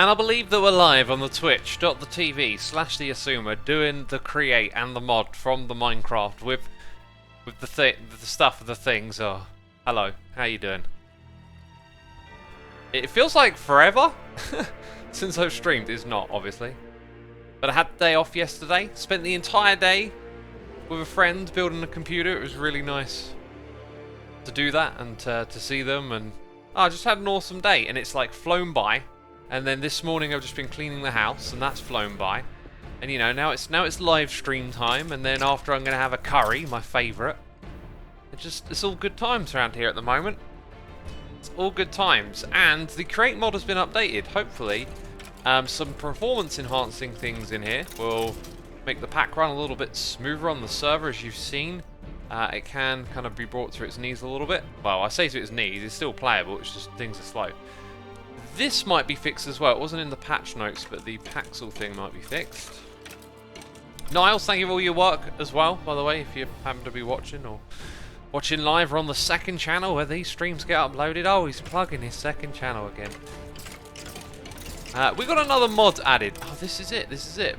And I believe that we're live on the twitch.tv/Xisuma doing the create and the mod from the Minecraft with the stuff of the things. Oh, hello, how you doing? It feels like forever since I've streamed. It's not, obviously. But I had the day off yesterday. Spent the entire day with a friend building a computer. It was really nice to do that and to see them. And I just had an awesome day. And it's like flown by. And then this morning I've just been cleaning the house, and that's flown by. And you know, now it's live stream time, and then after I'm going to have a curry, my favourite. It's all good times around here at the moment. It's all good times, and the create mod has been updated. Hopefully, some performance enhancing things in here will make the pack run a little bit smoother on the server, as you've seen. It can kind of be brought to its knees a little bit. Well, I say to its knees, it's still playable, it's just things are slow. This might be fixed as well. It wasn't in the patch notes, but the Paxel thing might be fixed. Niles, thank you for all your work as well, by the way, if you happen to be watching or watching live. We're on the second channel where these streams get uploaded. Oh, he's plugging his second channel again. We got another mod added. Oh, this is it.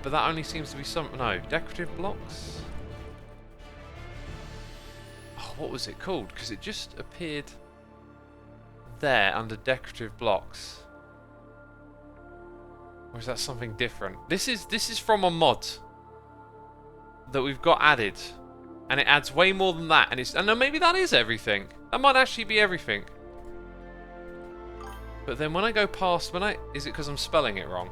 But that only seems to be some... No, decorative blocks? Oh, what was it called? Because it just appeared there under decorative blocks. Or is that something different? This is from a mod that we've got added, and it adds way more than that. And no, maybe that is everything. That might actually be everything. But then when I go past, is it because I'm spelling it wrong?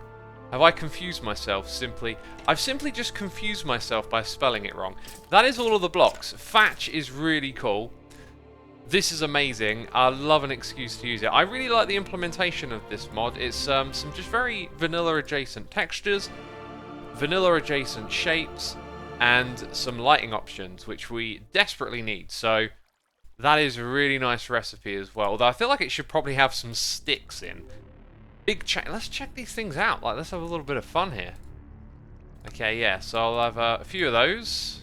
Have I confused myself simply? I've simply just confused myself by spelling it wrong. That is all of the blocks. Thatch is really cool. This is amazing. I love an excuse to use it. I really like the implementation of this mod. It's some just very vanilla adjacent textures, vanilla adjacent shapes, and some lighting options, which we desperately need. So that is a really nice recipe as well. Although I feel like it should probably have some sticks in. Let's check these things out. Like, let's have a little bit of fun here. Okay, yeah. So I'll have a few of those.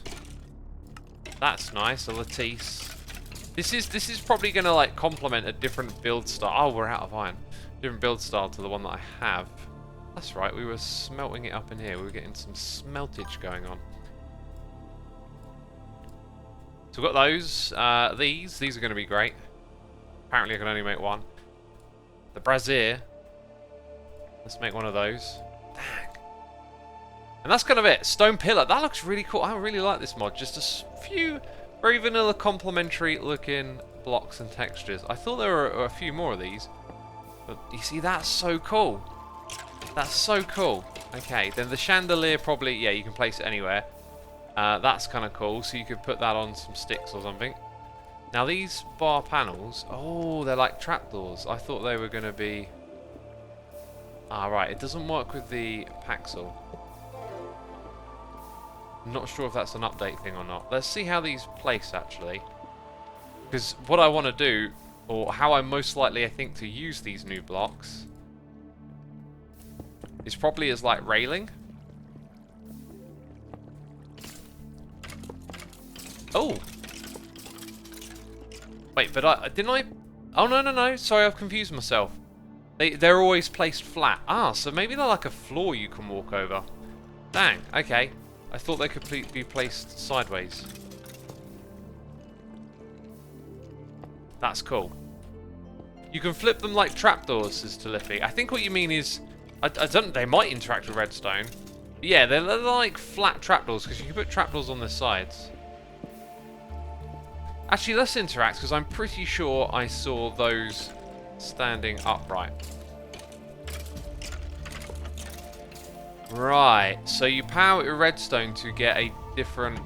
That's nice. A Lattice. This is probably going to like complement a different build style. Oh, we're out of iron. Different build style to the one that I have. That's right, we were smelting it up in here. We were getting some smeltage going on. So we've got those. These are going to be great. Apparently I can only make one. The brazier. Let's make one of those. Dang. And that's kind of it. Stone pillar. That looks really cool. I really like this mod. Just a few very vanilla complementary looking blocks and textures. I thought there were a few more of these. But you see, that's so cool. That's so cool. Okay, then the chandelier probably, yeah, you can place it anywhere. That's kind of cool. So you could put that on some sticks or something. Now these bar panels, oh, they're like trapdoors. I thought they were going to be... Ah, right, it doesn't work with the Paxel. I'm not sure if that's an update thing or not. Let's see how these place, actually. Because what I want to do, or how I most likely, I think, to use these new blocks, is probably as, like, railing. Oh! Wait, but didn't I... Oh, no. Sorry, I've confused myself. They're always placed flat. Ah, so maybe they're like a floor you can walk over. Dang, okay. I thought they could be placed sideways. That's cool. You can flip them like trapdoors, says Talifi. I think what you mean is... I don't... They might interact with redstone. But yeah, they're like flat trapdoors, because you can put trapdoors on the sides. Actually, let's interact, because I'm pretty sure I saw those standing upright. Right, so you power it with redstone to get a different...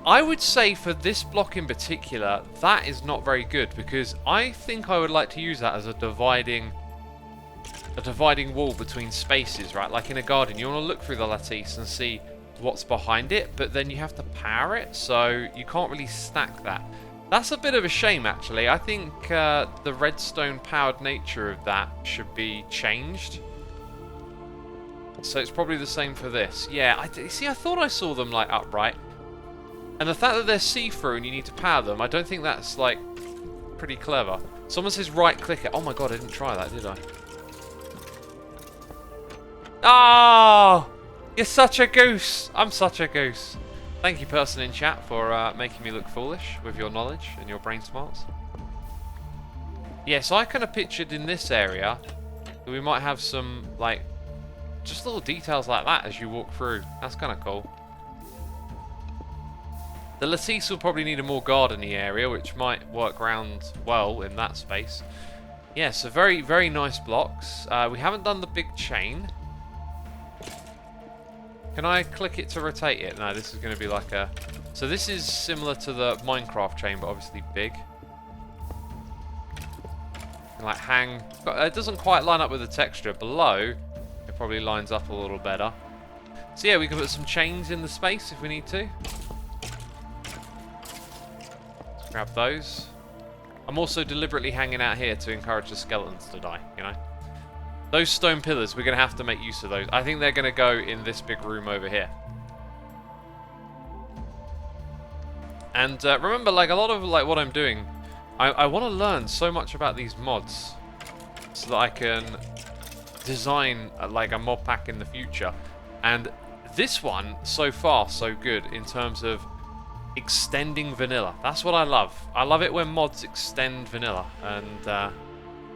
I would say for this block in particular, that is not very good, because I think I would like to use that as a dividing wall between spaces, right? Like in a garden, you want to look through the lattice and see what's behind it, but then you have to power it, so you can't really stack that. That's a bit of a shame, actually. I think the redstone powered nature of that should be changed. So it's probably the same for this. Yeah, I thought I saw them like upright. And the fact that they're see-through and you need to power them, I don't think that's like pretty clever. Someone says right click it. Oh my god, I didn't try that, did I? Oh, you're such a goose. I'm such a goose. Thank you, person in chat, for making me look foolish with your knowledge and your brain smarts. Yeah, so I kind of pictured in this area that we might have some, like, just little details like that as you walk through. That's kind of cool. The Lattice will probably need a more gardeny area, which might work around well in that space. Yeah, so very, very nice blocks. We haven't done the big chain. Can I click it to rotate it? No, this is going to be like a... So this is similar to the Minecraft chain, but obviously big. Like hang... It doesn't quite line up with the texture. Below, it probably lines up a little better. So yeah, we can put some chains in the space if we need to. Let's grab those. I'm also deliberately hanging out here to encourage the skeletons to die, you know? Those stone pillars, we're going to have to make use of those. I think they're going to go in this big room over here. And remember, like, a lot of like what I'm doing, I want to learn so much about these mods so that I can design like a mod pack in the future. And this one, so far, so good in terms of extending vanilla. That's what I love. I love it when mods extend vanilla, and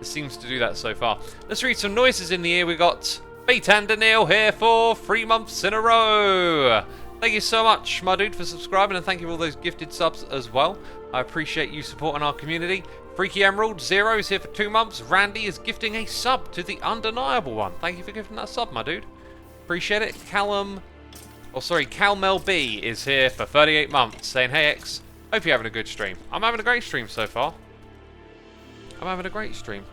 it seems to do that so far. Let's read some noises in the ear. We got Fate and Daniel here for 3 months in a row. Thank you so much, my dude, for subscribing, and thank you for all those gifted subs as well. I appreciate you supporting our community. Freaky Emerald Zero is here for 2 months. Randy is gifting a sub to the Undeniable One. Thank you for gifting that sub, my dude. Appreciate it. Calmel B is here for 38 months, saying, hey X, hope you're having a good stream. I'm having a great stream so far. I'm having a great stream.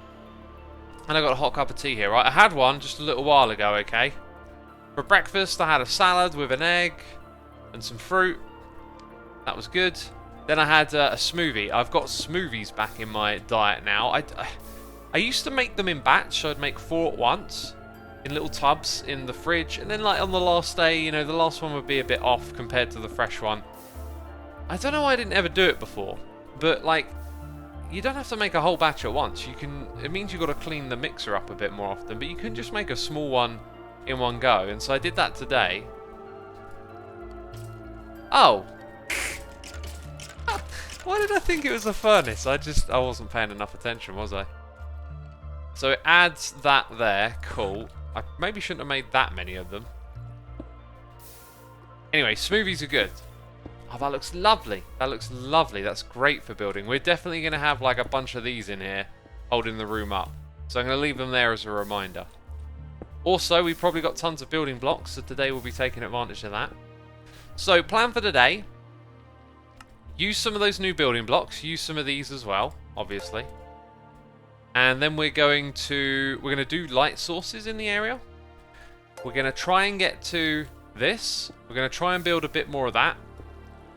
And I got a hot cup of tea here, right? I had one just a little while ago, okay? For breakfast, I had a salad with an egg and some fruit. That was good. Then I had a smoothie. I've got smoothies back in my diet now. I used to make them in batch, so I'd make 4 at once in little tubs in the fridge. And then, like, on the last day, you know, the last one would be a bit off compared to the fresh one. I don't know why I didn't ever do it before, but, like, you don't have to make a whole batch at once. You can. It means you've got to clean the mixer up a bit more often, but you can just make a small one in one go. And so I did that today. Oh. Why did I think it was a furnace? I wasn't paying enough attention, was I? So it adds that there. Cool. I maybe shouldn't have made that many of them. Anyway, smoothies are good. Oh, that looks lovely. That looks lovely. That's great for building. We're definitely going to have like a bunch of these in here holding the room up. So I'm going to leave them there as a reminder. Also, we've probably got tons of building blocks, so today we'll be taking advantage of that. So, plan for today. Use some of those new building blocks. Use some of these as well, obviously. And then we're going to do light sources in the area. We're going to try and get to this. We're going to try and build a bit more of that.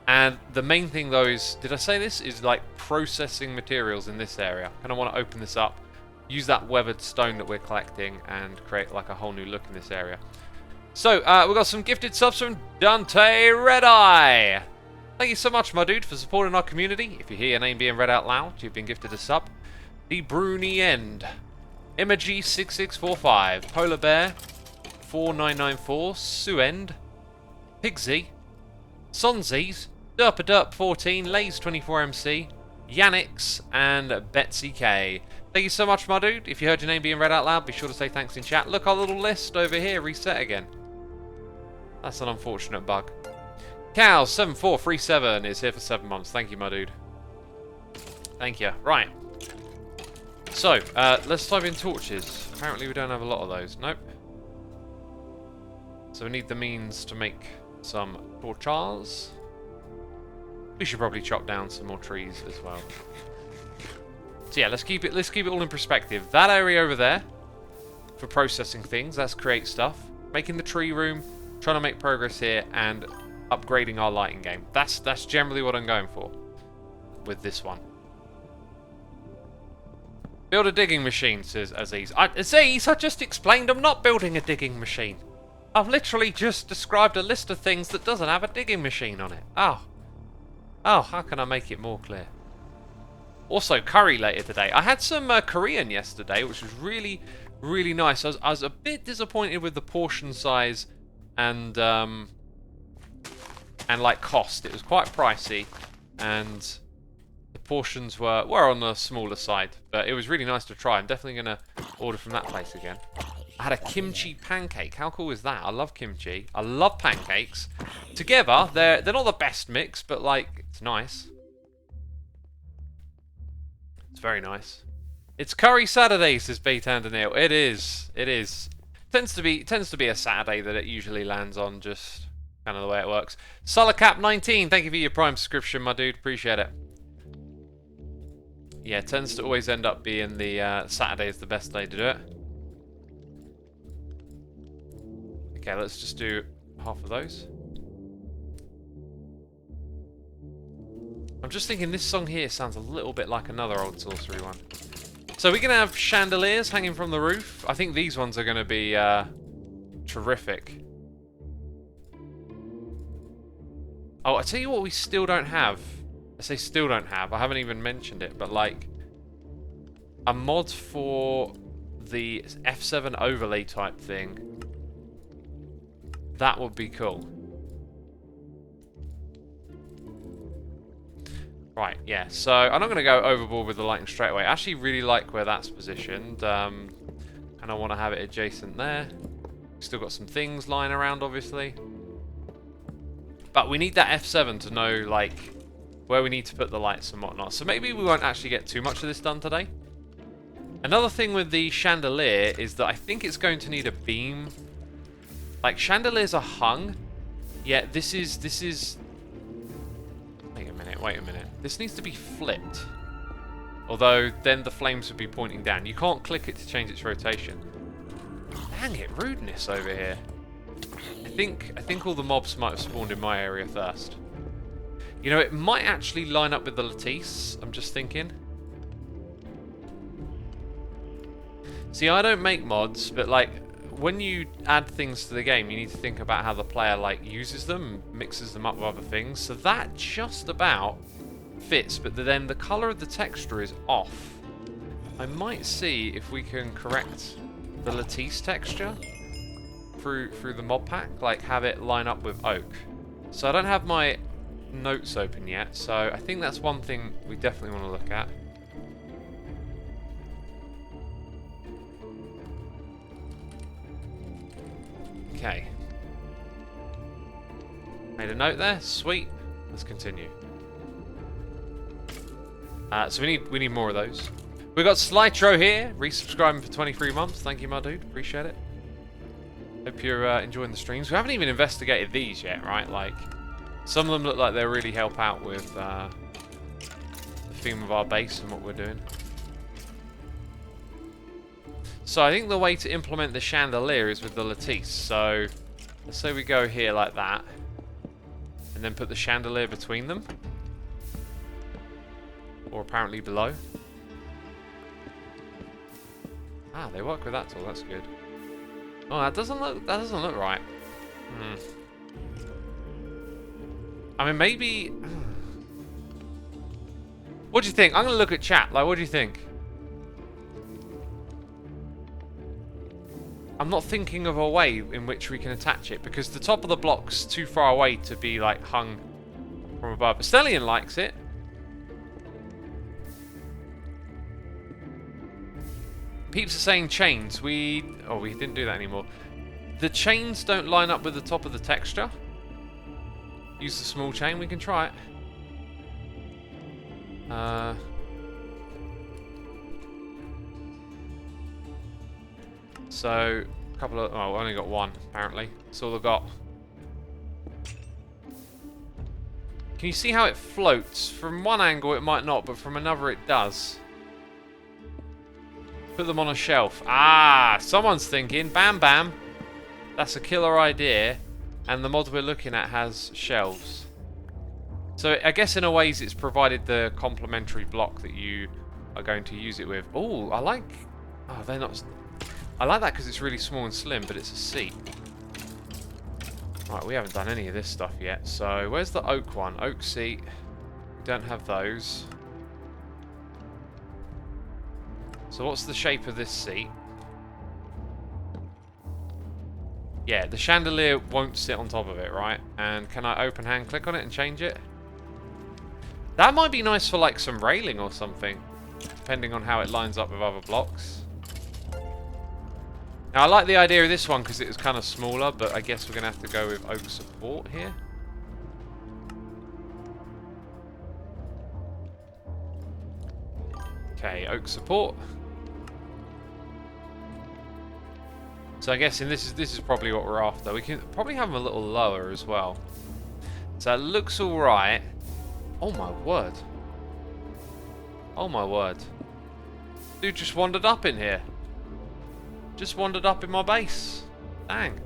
And the main thing though is, did I say this? Is like processing materials in this area. I kind of want to open this up, use that weathered stone that we're collecting and create like a whole new look in this area. So, we've got some gifted subs from Dante Redeye. Thank you so much, my dude, for supporting our community. If you hear your name being read out loud, you've been gifted a sub. The Bruni End, Imagi6645, Polar Bear 4994, Suend, Pigsy, Sonzies, Derpaderp14, Lays24MC, Yannix, and Betsy K. Thank you so much, my dude. If you heard your name being read out loud, be sure to say thanks in chat. Look, our little list over here, reset again. That's an unfortunate bug. Cow7437 is here for 7 months. Thank you, my dude. Thank you. Right. So, let's type in torches. Apparently we don't have a lot of those. Nope. So we need the means to make some torches. We should probably chop down some more trees as well. So yeah, let's keep it all in perspective. That area over there for processing things, that's create stuff. Making the tree room, trying to make progress here, and upgrading our lighting game. That's generally what I'm going for with this one. Build a digging machine, says Aziz. Aziz, I just explained I'm not building a digging machine. I've literally just described a list of things that doesn't have a digging machine on it. Oh, how can I make it more clear? Also, curry later today. I had some Korean yesterday, which was really, Really nice. I was a bit disappointed with the portion size and like cost. It was quite pricey, and the portions were on the smaller side. But it was really nice to try. I'm definitely gonna order from that place again. I had a kimchi pancake. How cool is that? I love kimchi. I love pancakes. Together, they're not the best mix, but like it's nice. It's very nice. It's curry Saturday, says Beat and Neil. It is. It is. Tends to be a Saturday that it usually lands on. Just kind of the way it works. Sullacap19, thank you for your Prime subscription, my dude. Appreciate it. Yeah, it tends to always end up being the Saturday is the best day to do it. Okay, let's just do half of those. I'm just thinking this song here sounds a little bit like another old sorcery one. So we're going to have chandeliers hanging from the roof. I think these ones are going to be terrific. Oh, I tell you what we still don't have. I say still don't have. I haven't even mentioned it, but like a mod for the F7 overlay type thing. That would be cool. Right, yeah, so I'm not going to go overboard with the lighting straight away. I actually really like where that's positioned. And I want to have it adjacent there. Still got some things lying around, obviously. But we need that F7 to know, like, where we need to put the lights and whatnot. So maybe we won't actually get too much of this done today. Another thing with the chandelier is that I think it's going to need a beam. Like, chandeliers are hung. Yeah, this is... Wait a minute. This needs to be flipped. Although, then the flames would be pointing down. You can't click it to change its rotation. Dang it, rudeness over here. I think all the mobs might have spawned in my area first. You know, it might actually line up with the Lattice. I'm just thinking. See, I don't make mods, but like, when you add things to the game, you need to think about how the player like uses them, mixes them up with other things. So that just about fits, but then the color of the texture is off. I might see if we can correct the Lattice texture through the Modpack, like have it line up with oak. So I don't have my notes open yet, so I think that's one thing we definitely want to look at. Okay. Made a note there. Sweet. Let's continue. So we need more of those. We got Slytro here, resubscribing for 23 months. Thank you, my dude. Appreciate it. Hope you're enjoying the streams. We haven't even investigated these yet, right? Like, some of them look like they really help out with the theme of our base and what we're doing. So I think the way to implement the chandelier is with the Lattice. So let's say we go here like that, and then put the chandelier between them, or apparently below. Ah, they work with that tool. That's good. Oh, that doesn't look right. I mean, maybe. What do you think? I'm gonna look at chat. Like, what do you think? I'm not thinking of a way in which we can attach it, because the top of the block's too far away to be like hung from above. Stellian likes it. Peeps are saying chains. We didn't do that anymore. The chains don't line up with the top of the texture. Use the small chain. We can try it. So, a couple of... Oh, we only got one, apparently. That's all I've got. Can you see how it floats? From one angle it might not, but from another it does. Put them on a shelf. Ah, someone's thinking. Bam, bam. That's a killer idea. And the mod we're looking at has shelves. So I guess in a ways it's provided the complementary block that you are going to use it with. Oh, I like... Oh, they're not... I like that because it's really small and slim, but it's a seat. Right, we haven't done any of this stuff yet. So, where's the oak one? Oak seat. We don't have those. So what's the shape of this seat? Yeah, the chandelier won't sit on top of it, right? And can I open hand click on it and change it? That might be nice for like some railing or something, depending on how it lines up with other blocks. Now I like the idea of this one because it was kind of smaller, but I guess we're going to have to go with oak support here. Okay, oak support. So I guess this is probably what we're after. We can probably have them a little lower as well. So it looks alright. Oh my word. Oh my word. Dude just wandered up in here. Just wandered up in my base. Dang.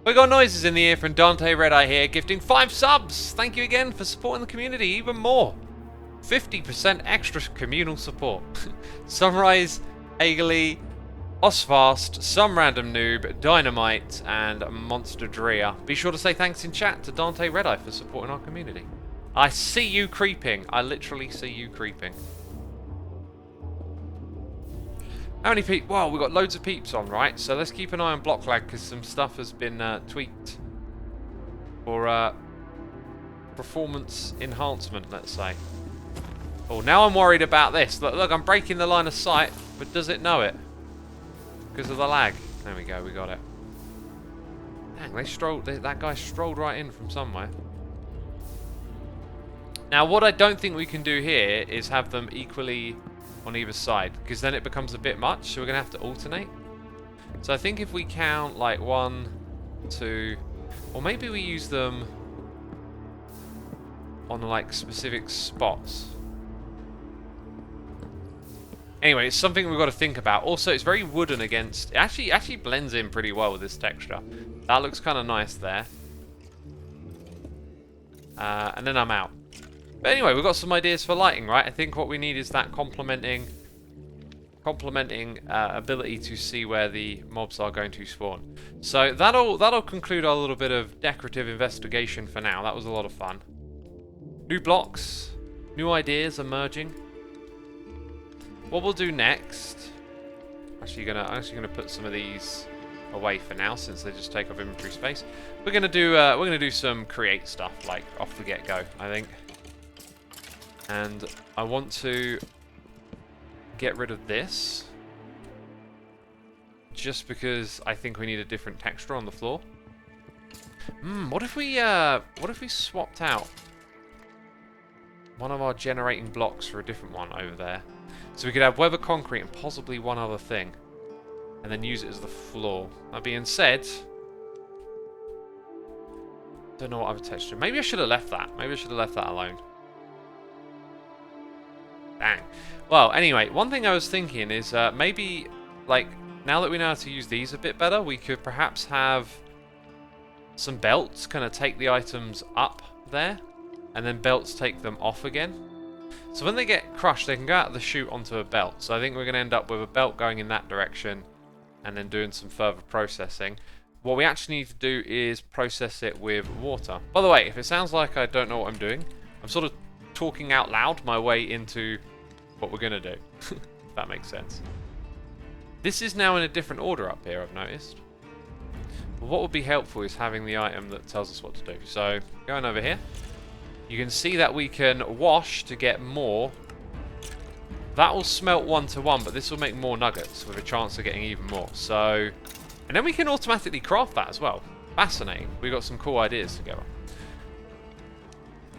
We got noises in the ear from Dante Red Eye here, gifting 5 subs. Thank you again for supporting the community even more. 50% extra communal support. Sunrise, Aegeli, Osfast, Some Random Noob, Dynamite, and Monster Drea. Be sure to say thanks in chat to Dante Red Eye for supporting our community. I see you creeping. I literally see you creeping. How many peeps? Wow, we've got loads of peeps on, right? So let's keep an eye on block lag because some stuff has been tweaked for performance enhancement, let's say. Oh, now I'm worried about this. Look, I'm breaking the line of sight, but does it know it? Because of the lag. There we go, we got it. Dang, that guy strolled right in from somewhere. Now, what I don't think we can do here is have them equally on either side, because then it becomes a bit much, so we're going to have to alternate. So I think if we count like 1, 2, or maybe we use them on like specific spots. Anyway, it's something we've got to think about. Also, it's very wooden against... It actually blends in pretty well with this texture. That looks kind of nice there. And then I'm out. But anyway, we've got some ideas for lighting, right? I think what we need is that complementing ability to see where the mobs are going to spawn. So that'll conclude our little bit of decorative investigation for now. That was a lot of fun. New blocks, new ideas emerging. What we'll do next, I'm actually gonna put some of these away for now since they just take up inventory space. We're gonna do some create stuff like off the get-go, I think. And I want to get rid of this just because I think we need a different texture on the floor. What if we swapped out one of our generating blocks for a different one over there? So we could have weather concrete and possibly one other thing, and then use it as the floor. That being said, don't know what other texture. Maybe I should have left that. Maybe I should have left that alone. Dang. Well, anyway, one thing I was thinking is maybe, like, now that we know how to use these a bit better, we could perhaps have some belts kind of take the items up there, and then belts take them off again. So when they get crushed, they can go out of the chute onto a belt. So I think we're going to end up with a belt going in that direction and then doing some further processing. What we actually need to do is process it with water. By the way, if it sounds like I don't know what I'm doing, I'm sort of talking out loud my way into what we're going to do, if that makes sense. This is now in a different order up here, I've noticed. But what would be helpful is having the item that tells us what to do. So going over here, you can see that we can wash to get more. That will smelt 1 to 1, but this will make more nuggets with a chance of getting even more. So, and then we can automatically craft that as well. Fascinating. We got some cool ideas together.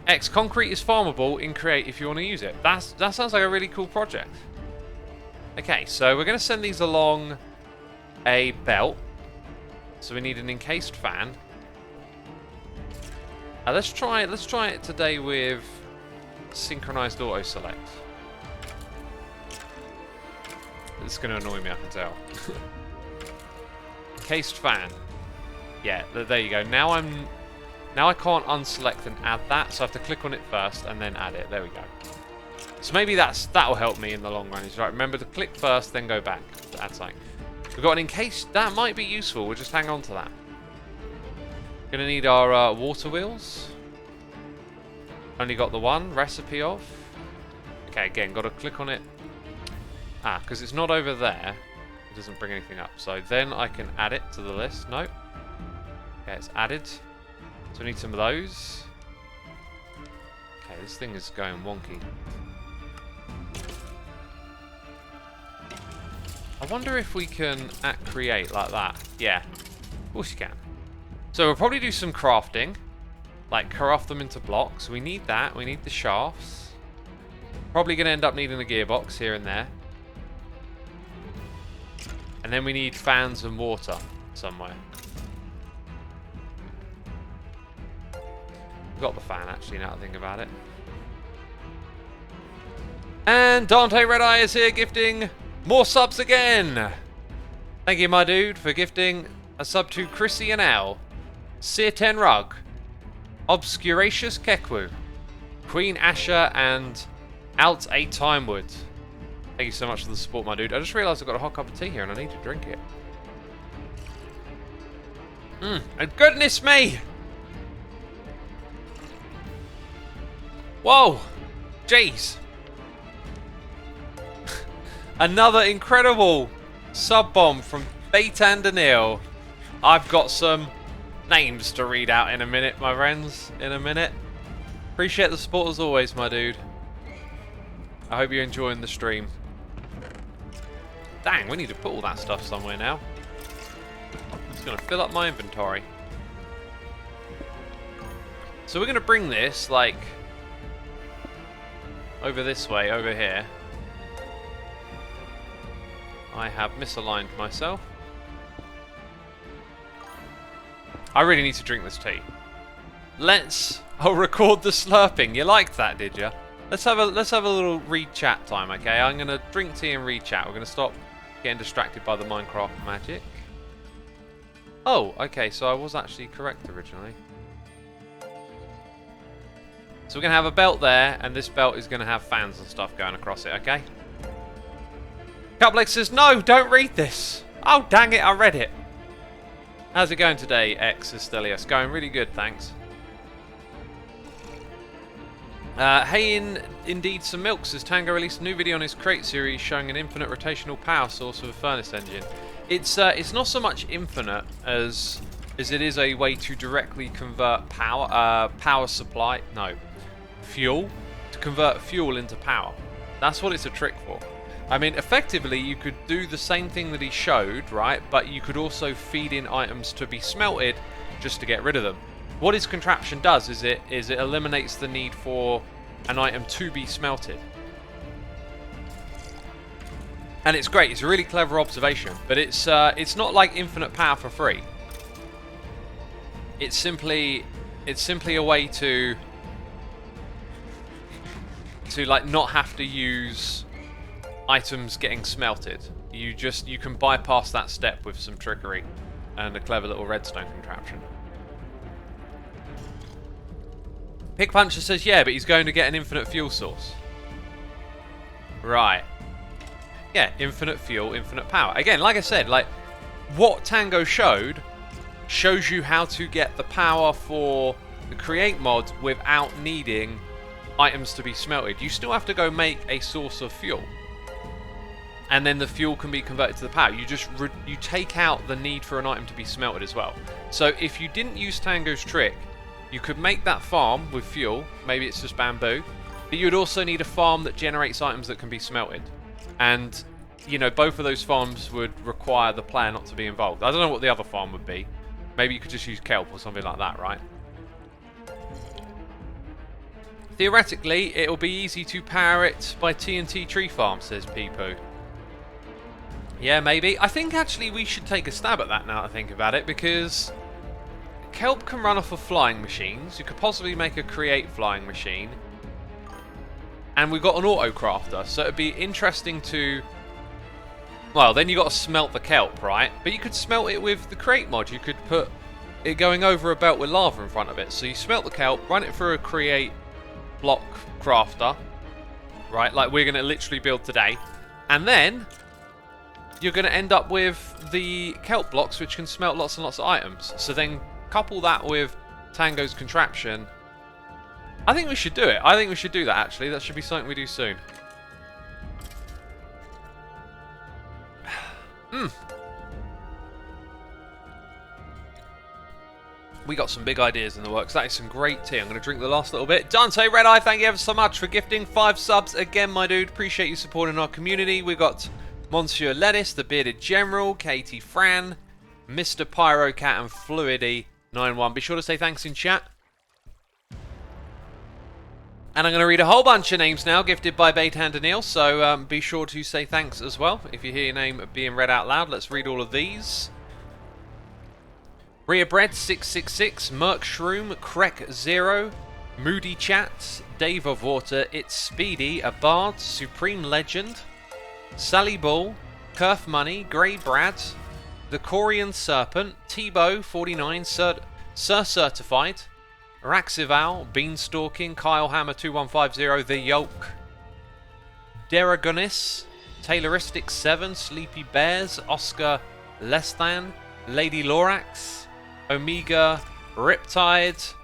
X concrete is farmable in Create if you want to use it. That sounds like a really cool project. Okay, so we're going to send these along a belt. So we need an encased fan. Let's try it today with synchronized auto select. It's going to annoy me, I can tell. Encased fan. Yeah, there you go. Now I can't unselect and add that, so I have to click on it first and then add it. There we go. So maybe that'll help me in the long run. Is right. Remember to click first, then go back to add something. We've got an encased. That might be useful. We'll just hang on to that. Gonna need our water wheels. Only got the one recipe of. Okay, again, got to click on it. Because it's not over there. It doesn't bring anything up. So then I can add it to the list. Nope. Okay, it's added. So we need some of those. Okay, this thing is going wonky. I wonder if we can create like that. Yeah, of course you can. So we'll probably do some crafting. Like craft them into blocks. We need that. We need the shafts. Probably going to end up needing a gearbox here and there. And then we need fans and water somewhere. We've got the fan actually now that I think about it. And Dante Redeye is here gifting more subs again. Thank you, my dude, for gifting a sub to Chrissy and Al, Seer10 Rug, Obscuracious Kekwu, Queen Asher, and Alt 8 Timewood. Thank you so much for the support, my dude. I just realised I've got a hot cup of tea here and I need to drink it. And goodness me! Whoa! Jeez! Another incredible sub bomb from Baitan Daniil. I've got some names to read out in a minute, my friends. In a minute. Appreciate the support as always, my dude. I hope you're enjoying the stream. Dang, we need to put all that stuff somewhere now. It's going to fill up my inventory. So we're going to bring this, like, over this way, over here. I have misaligned myself. I really need to drink this tea. I'll record the slurping. You liked that, did you? Let's have a little read chat time, okay? I'm gonna drink tea and read chat. We're gonna stop getting distracted by the Minecraft magic. Oh, okay, so I was actually correct originally. So we're gonna have a belt there, and this belt is gonna have fans and stuff going across it, okay? Cuplex says, no, don't read this. Oh, dang it, I read it. How's it going today, Xisuma? It's going really good, thanks. Hey, indeed, some milk says Tango released a new video on his crate series showing an infinite rotational power source of a furnace engine. It's not so much infinite as it is a way to directly convert fuel, to convert fuel into power. That's what it's a trick for. I mean, effectively, you could do the same thing that he showed, right? But you could also feed in items to be smelted just to get rid of them. What his contraption does is it eliminates the need for an item to be smelted. And it's great. It's a really clever observation. But it's not like infinite power for free. It's simply a way to like not have to use items getting smelted. You can bypass that step with some trickery and a clever little redstone contraption. Pick Puncher says, yeah, but he's going to get an infinite fuel source. Right. Yeah, infinite fuel, infinite power. Again, like I said, like what Tango shows you how to get the power for the create mod without needing items to be smelted. You still have to go make a source of fuel. And then the fuel can be converted to the power. You take out the need for an item to be smelted as well. So if you didn't use Tango's trick, you could make that farm with fuel. Maybe it's just bamboo. But you'd also need a farm that generates items that can be smelted. And, you know, both of those farms would require the player not to be involved. I don't know what the other farm would be. Maybe you could just use kelp or something like that, right? Theoretically, it'll be easy to power it by TNT tree farm, says Peepoo. Yeah, maybe. I think actually we should take a stab at that now that I think about it, because kelp can run off of flying machines. You could possibly make a create flying machine. And we've got an auto crafter, so it'd be interesting to... Well, then you've got to smelt the kelp, right? But you could smelt it with the create mod. You could put it going over a belt with lava in front of it. So you smelt the kelp, run it through a create block crafter, right? Like we're going to literally build today. And then you're going to end up with the kelp blocks, which can smelt lots and lots of items. So then couple that with Tango's contraption. I think we should do it. I think we should do that, actually. That should be something we do soon. We got some big ideas in the works. That is some great tea. I'm going to drink the last little bit. Dante Red Eye, thank you ever so much for gifting 5 subs. Again, my dude, appreciate you supporting our community. We got Monsieur Lettuce, the Bearded General, Katie Fran, Mr. Pyrocat, and Fluidy91. Be sure to say thanks in chat. And I'm going to read a whole bunch of names now, gifted by Baytan Daniil, so be sure to say thanks as well. If you hear your name being read out loud, let's read all of these. Rhea Bread 666, Merc Shroom, Krek 0, Moody Chats, Dave of Water, It's Speedy, A Bard, Supreme Legend, Sally Bull, Kerf Money, Grey Brad, The Corian Serpent, Tebow 49, Sir Certified, Raxival, Beanstalking, Kyle Hammer 2150, The Yoke, Deragonis, Tayloristic 7, Sleepy Bears, Oscar Less Than, Lady Lorax, Omega, Riptide,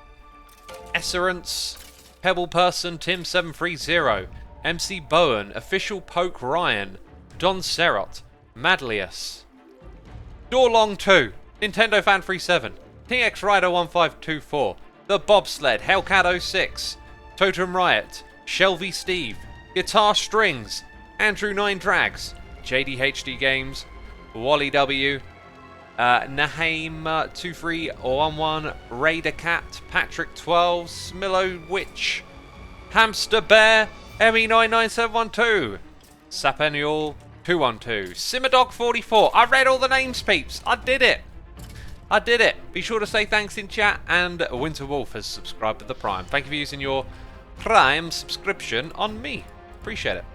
Esserance, Pebble Person, Tim730, MC Bowen, Official Poke Ryan, Don Serot, Madlius, Dorlong 2, Nintendo Fan 37, TX Rider 1524, The Bobsled, Hellcat 06, Totem Riot, Shelby Steve, Guitar Strings, Andrew 9 Drags, JDHD Games, Wally W, Naheem 2311, Raider Cat, Patrick 12, Smillo Witch, Hamster Bear, ME99712, Sapenual 212, Simmerdog 44. I read all the names, peeps. I did it. I did it. Be sure to say thanks in chat, and Winter Wolf has subscribed to the Prime. Thank you for using your Prime subscription on me. Appreciate it.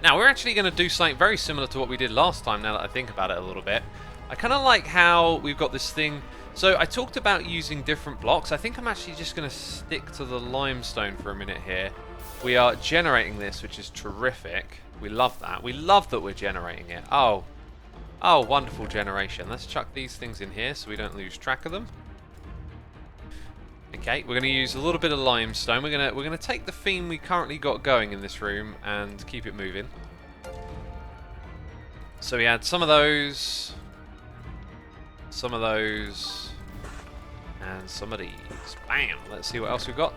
Now, we're actually going to do something very similar to what we did last time, now that I think about it a little bit. I kind of like how we've got this thing. So I talked about using different blocks. I think I'm actually just going to stick to the limestone for a minute here. We are generating this, which is terrific. We love that. We love that we're generating it. Oh, wonderful generation. Let's chuck these things in here so we don't lose track of them. Okay, we're going to use a little bit of limestone. We're going to take the theme we currently got going in this room and keep it moving. So we had some of those, and some of these. Bam! Let's see what else we've got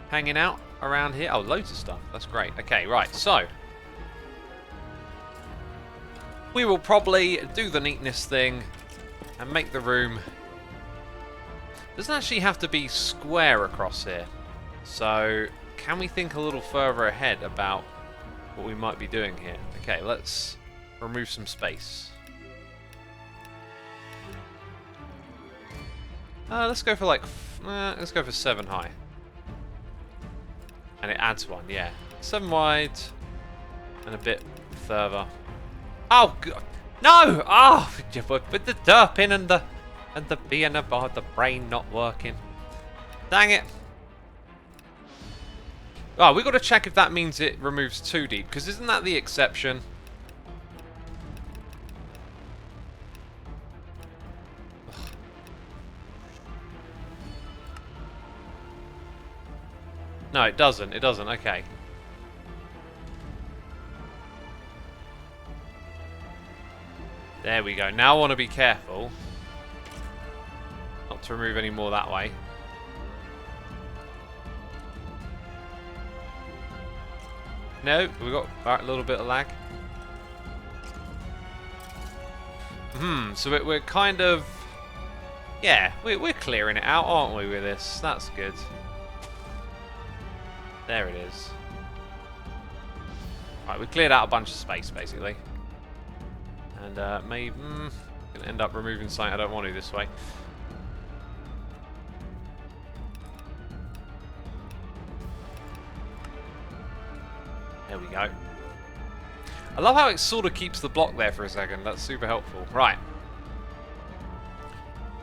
hanging out around here. Oh, loads of stuff. That's great. Okay, right. So we will probably do the neatness thing and make the room. Doesn't actually have to be square across here. So can we think a little further ahead about what we might be doing here? Okay, let's remove some space. Let's go for like, let's go for 7 high. And it adds one, yeah. 7 wide and a bit further. Oh, God. No! Oh, with the derping and the being about the brain not working. Dang it. Oh, we've got to check if that means it removes 2 deep, because isn't that the exception? No, it doesn't. It doesn't. Okay. There we go. Now I want to be careful not to remove any more that way. No, we got a little bit of lag. So we're kind of, yeah, we're clearing it out, aren't we, with this? That's good. There it is. Right, we cleared out a bunch of space, basically. And maybe gonna end up removing something I don't want to this way. There we go. I love how it sort of keeps the block there for a second. That's super helpful. Right.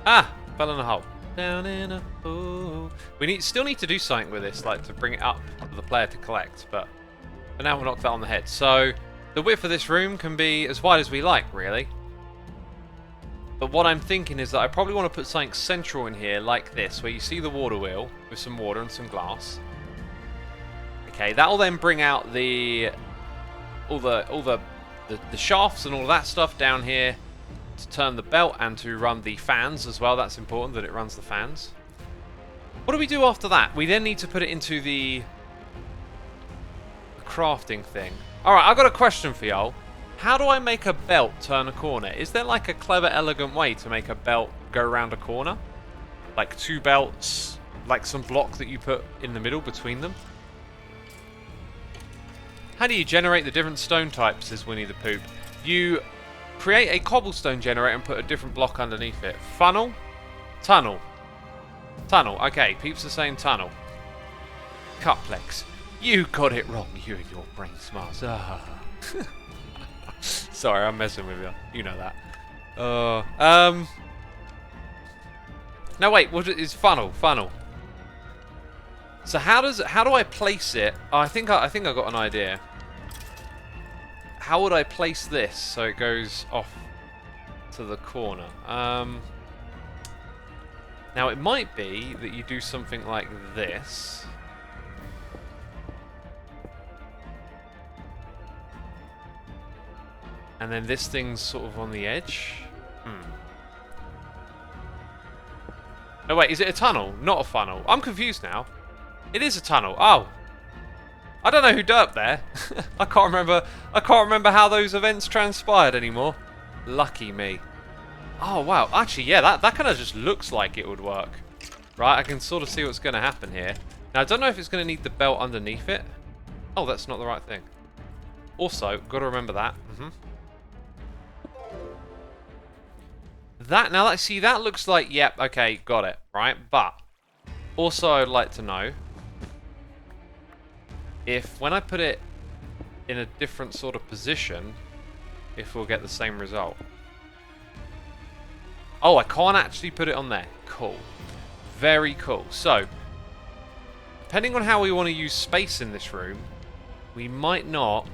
Ah, fell in a hole. Down in a hole. We still need to do something with this, like to bring it up for the player to collect, but for now we'll knock that on the head. So the width of this room can be as wide as we like, really. But what I'm thinking is that I probably want to put something central in here, like this, where you see the water wheel with some water and some glass. Okay, that will then bring out all the shafts and all that stuff down here, to turn the belt and to run the fans as well. That's important that it runs the fans. What do we do after that? We then need to put it into the crafting thing. Alright, I've got a question for y'all. How do I make a belt turn a corner? Is there like a clever, elegant way to make a belt go around a corner? Like 2 belts, like some block that you put in the middle between them? How do you generate the different stone types, says Winnie the Pooh. You create a cobblestone generator and put a different block underneath it. Funnel? Tunnel. Tunnel. Okay, peeps are saying tunnel. Cutplex. You got it wrong, you and your brain smarts. Sorry, I'm messing with you. You know that. No, wait. What is funnel? Funnel. So how do I place it? Oh, I think I got an idea. How would I place this so it goes off to the corner? Now it might be that you do something like this. And then this thing's sort of on the edge. No, wait, is it a tunnel? Not a funnel. I'm confused now. It is a tunnel. Oh. I don't know who derped there. I can't remember how those events transpired anymore. Lucky me. Oh, wow. Actually, yeah, that kind of just looks like it would work. Right, I can sort of see what's going to happen here. Now, I don't know if it's going to need the belt underneath it. Oh, that's not the right thing. Also, got to remember that. See, that looks like, yep, okay, got it, right? But, also I'd like to know if, when I put it in a different sort of position, if we'll get the same result. Oh, I can't actually put it on there. Cool. Very cool. So, depending on how we want to use space in this room, we might not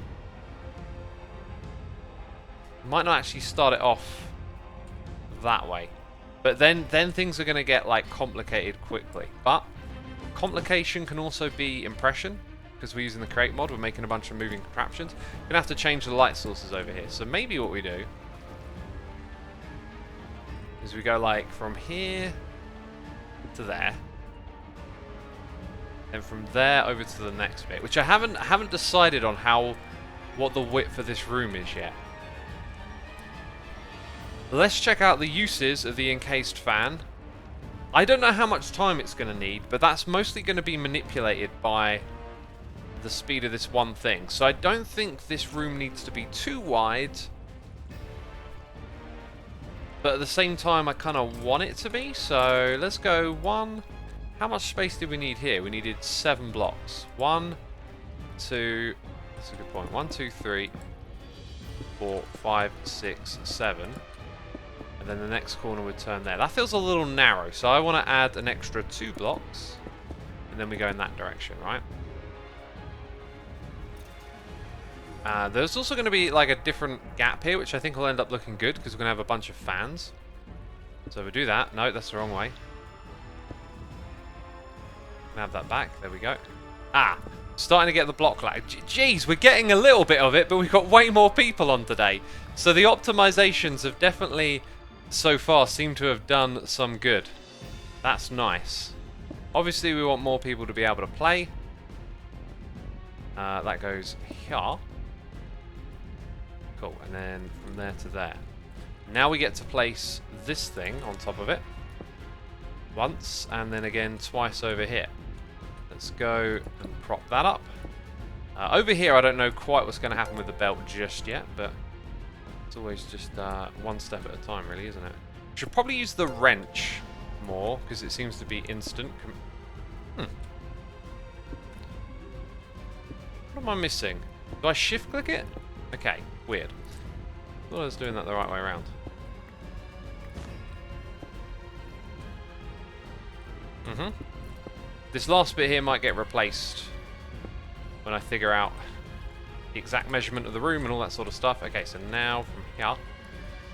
actually start it off that way, but then things are going to get like complicated quickly. But complication can also be impression, because we're using the create mod. We're making a bunch of moving contraptions. We're gonna have to change the light sources over here. So maybe what we do is we go like from here to there, and from there over to the next bit, which I haven't decided on what the width of this room is yet. Let's check out the uses of the encased fan. I don't know how much time it's going to need, but that's mostly going to be manipulated by the speed of this one thing. So I don't think this room needs to be too wide, but at the same time I kind of want it to be. So let's go 1. How much space did we need here? We needed 7 blocks. 1, 2, that's a good point. 1, 2, 3, 4, 5, 6, 7. And then the next corner would turn there. That feels a little narrow, so I want to add an extra 2 blocks. And then we go in that direction, right? There's also going to be like a different gap here, which I think will end up looking good, because we're going to have a bunch of fans. So we do that. No, that's the wrong way. Have that back. There we go. Ah, starting to get the block lag. Jeez, we're getting a little bit of it, but we've got way more people on today. So the optimizations have definitely, so far, seem to have done some good. That's nice. Obviously, we want more people to be able to play. That goes here. Cool, and then from there to there. Now we get to place this thing on top of it. Once, and then again twice over here. Let's go and prop that up. Over here, I don't know quite what's going to happen with the belt just yet, but it's always just one step at a time, really, isn't it? Should probably use the wrench more, because it seems to be instant. What am I missing? Do I shift click it? Okay, weird. I thought I was doing that the right way around. This last bit here might get replaced when I figure out the exact measurement of the room and all that sort of stuff. Okay, so now from here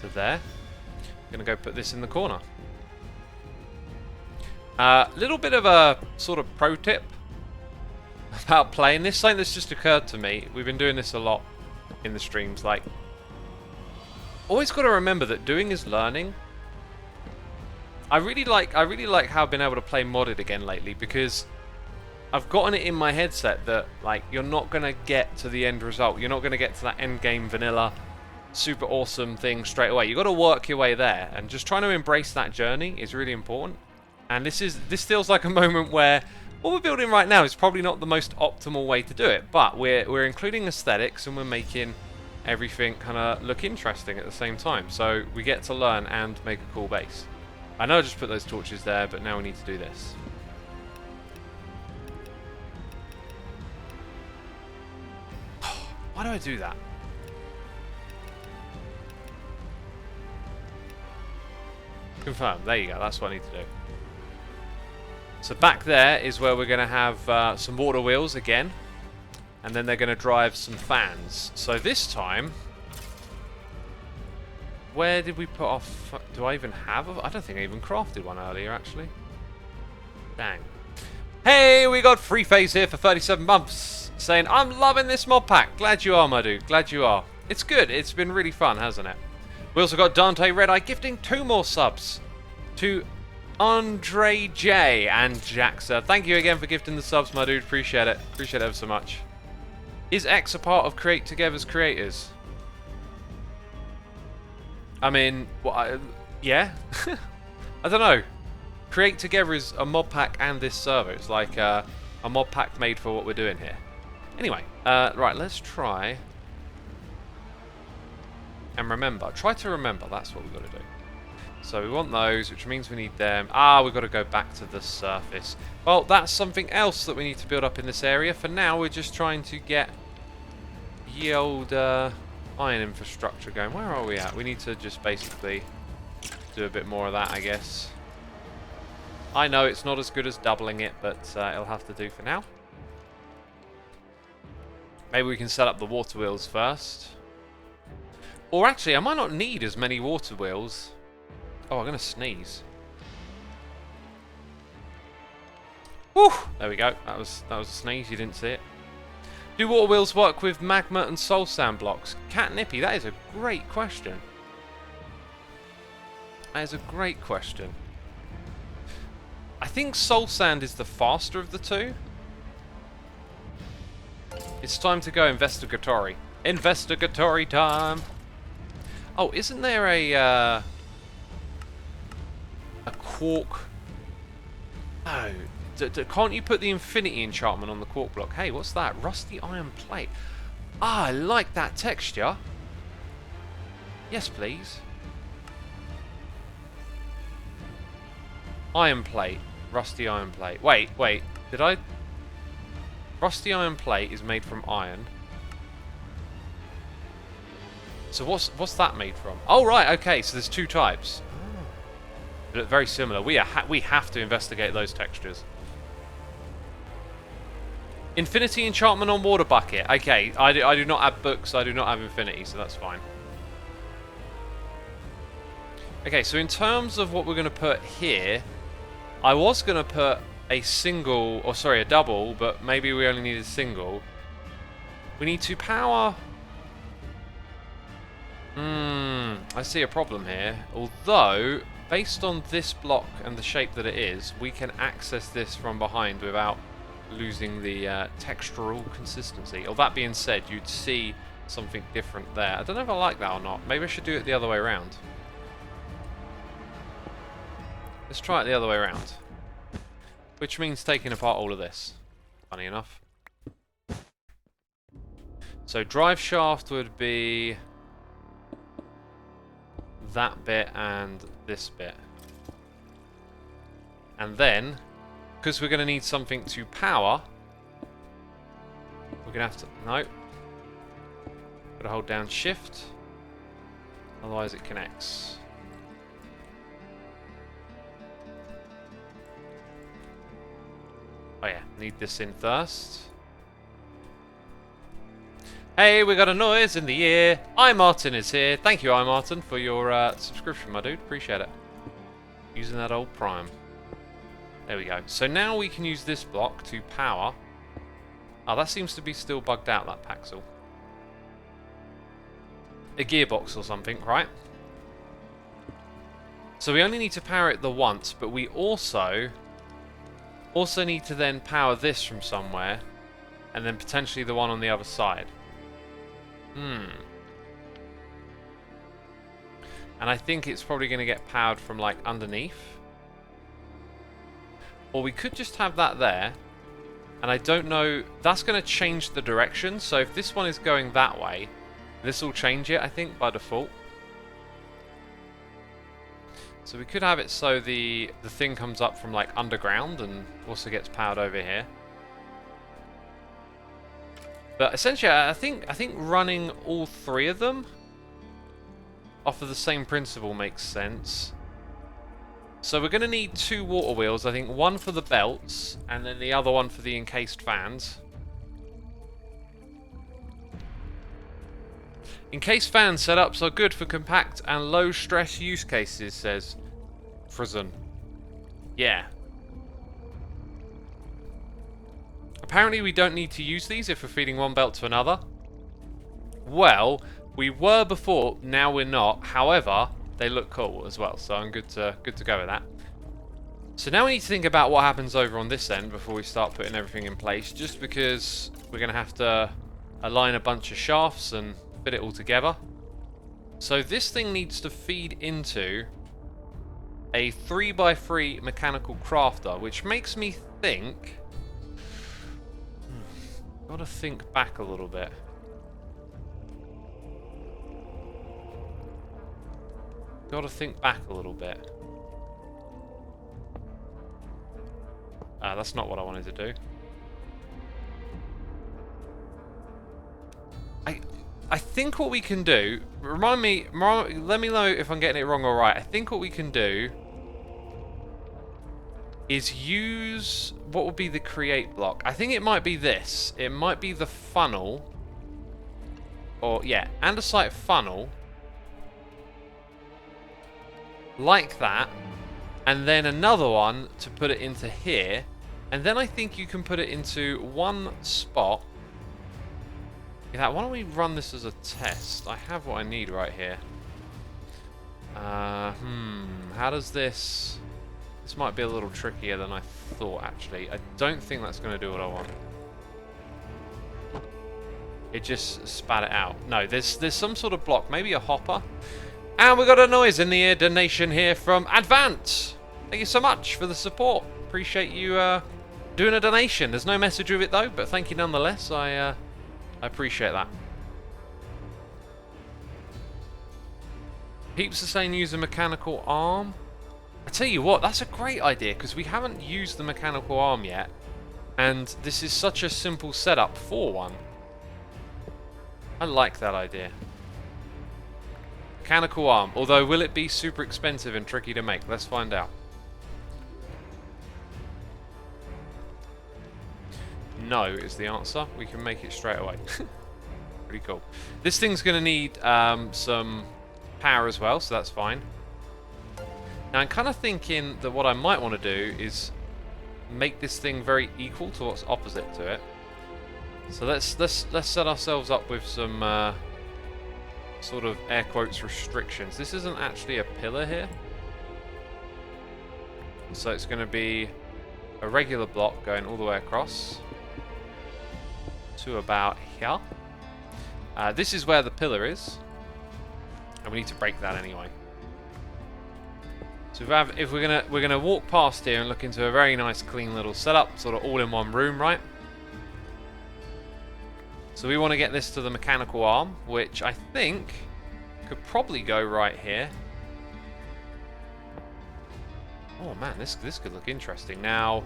to there, I'm going to go put this in the corner. Little bit of a sort of pro tip about playing this. Something that's just occurred to me. We've been doing this a lot in the streams. Like, always got to remember that doing is learning. I really like how I've been able to play modded again lately, because I've gotten it in my headset that like you're not gonna get to the end result. You're not gonna get to that end game vanilla, super awesome thing straight away. You got to work your way there, and just trying to embrace that journey is really important. And this feels like a moment where what we're building right now is probably not the most optimal way to do it, but we're including aesthetics and we're making everything kind of look interesting at the same time. So we get to learn and make a cool base. I know I just put those torches there, but now we need to do this. Why do I do that? Confirm. There you go. That's what I need to do. So back there is where we're going to have some water wheels again. And then they're going to drive some fans. So this time... Where did we put off? Do I even have I don't think I even crafted one earlier, actually. Dang. Hey, we got Free Phase here for 37 months. Saying, I'm loving this mod pack. Glad you are, my dude. Glad you are. It's good. It's been really fun, hasn't it? We also got Dante Red Eye gifting 2 more subs to Andre J and Jaxa. Thank you again for gifting the subs, my dude. Appreciate it. Appreciate it ever so much. Is X a part of Create Together's creators? I mean, yeah. I don't know. Create Together is a mod pack and this server. It's like a mod pack made for what we're doing here. Anyway, right, let's try and remember. Try to remember, that's what we've got to do. So we want those, which means we need them. We've got to go back to the surface. Well, that's something else that we need to build up in this area. For now, we're just trying to get ye old iron infrastructure going. Where are we at? We need to just basically do a bit more of that, I guess. I know it's not as good as doubling it, but it'll have to do for now. Maybe we can set up the water wheels first. Or actually, I might not need as many water wheels. Oh, I'm going to sneeze. Whew! There we go. That was a sneeze. You didn't see it. Do water wheels work with magma and soul sand blocks? Cat Nippy, that is a great question. That is a great question. I think soul sand is the faster of the two. It's time to go investigatory. Investigatory time. Oh, isn't there a quark? Oh, can't you put the infinity enchantment on the quark block? Hey, what's that? Rusty iron plate. I like that texture. Yes, please. Iron plate. Rusty iron plate. Wait. Did I... Rusty iron plate is made from iron. So what's that made from? Oh, right, okay, so there's 2 types. They look very similar. We have to investigate those textures. Infinity enchantment on water bucket. Okay, I do not have books, I do not have infinity, so that's fine. Okay, so in terms of what we're going to put here, I was going to put a single, or sorry, a double, but maybe we only need a single. We need to power... I see a problem here. Although, based on this block and the shape that it is, we can access this from behind without losing the textural consistency. Or that being said, you'd see something different there. I don't know if I like that or not. Maybe I should do it the other way around. Let's try it the other way around. Which means taking apart all of this. Funny enough. So drive shaft would be that bit and this bit. And then, because we're going to need something to power, we're going to have to... No. Got to hold down shift. Otherwise it connects. Oh yeah, need this in first. Hey, we got a noise in the ear. iMartin is here. Thank you, iMartin, for your subscription, my dude. Appreciate it. Using that old Prime. There we go. So now we can use this block to power. Oh, that seems to be still bugged out, that Paxel. a gearbox or something, right? So we only need to power it the once, but we also need to then power this from somewhere, and then potentially the one on the other side. And I think it's probably going to get powered from like underneath. Or we could just have that there. And I don't know, that's going to change the direction. So if this one is going that way, this will change it, I think, by default. So we could have it so the thing comes up from like underground and also gets powered over here. But essentially, I think running all three of them off of the same principle makes sense. So we're going to need 2 water wheels. I think one for the belts and then the other one for the encased fans. Encased fan setups are good for compact and low stress use cases, says Frizen. Yeah. Apparently we don't need to use these if we're feeding one belt to another. Well, we were before, now we're not. However, they look cool as well, so I'm good to go with that. So now we need to think about what happens over on this end before we start putting everything in place, just because we're going to have to align a bunch of shafts and fit it all together. So this thing needs to feed into a 3x3 mechanical crafter, which makes me think... Gotta think back a little bit. That's not what I wanted to do. I think what we can do... let me know if I'm getting it wrong or right. I think what we can do is use... What would be the create block? I think it might be this. It might be the funnel. Or, yeah, andesite funnel. Like that. And then another one to put it into here. And then I think you can put it into one spot. Yeah, why don't we run this as a test? I have what I need right here. How does this... This might be a little trickier than I thought, actually. I don't think that's going to do what I want. It just spat it out. No, there's some sort of block. Maybe a hopper. And we got a noise in the ear donation here from Advance. Thank you so much for the support. Appreciate you doing a donation. There's no message with it, though, but thank you nonetheless. I appreciate that. Peeps are saying use a mechanical arm. I tell you what, that's a great idea, because we haven't used the mechanical arm yet. And this is such a simple setup for one. I like that idea. Mechanical arm. Although, will it be super expensive and tricky to make? Let's find out. No is the answer. We can make it straight away. Pretty cool. This thing's going to need some power as well, so that's fine. Now I'm kind of thinking that what I might want to do is make this thing very equal to what's opposite to it. So let's set ourselves up with some sort of air quotes restrictions. This isn't actually a pillar here, so it's going to be a regular block going all the way across to about here. This is where the pillar is, and we need to break that anyway. So if we're gonna walk past here and look into a very nice clean little setup, sort of all in one room, right? So we want to get this to the mechanical arm, which I think could probably go right here. Oh man, this could look interesting. Now,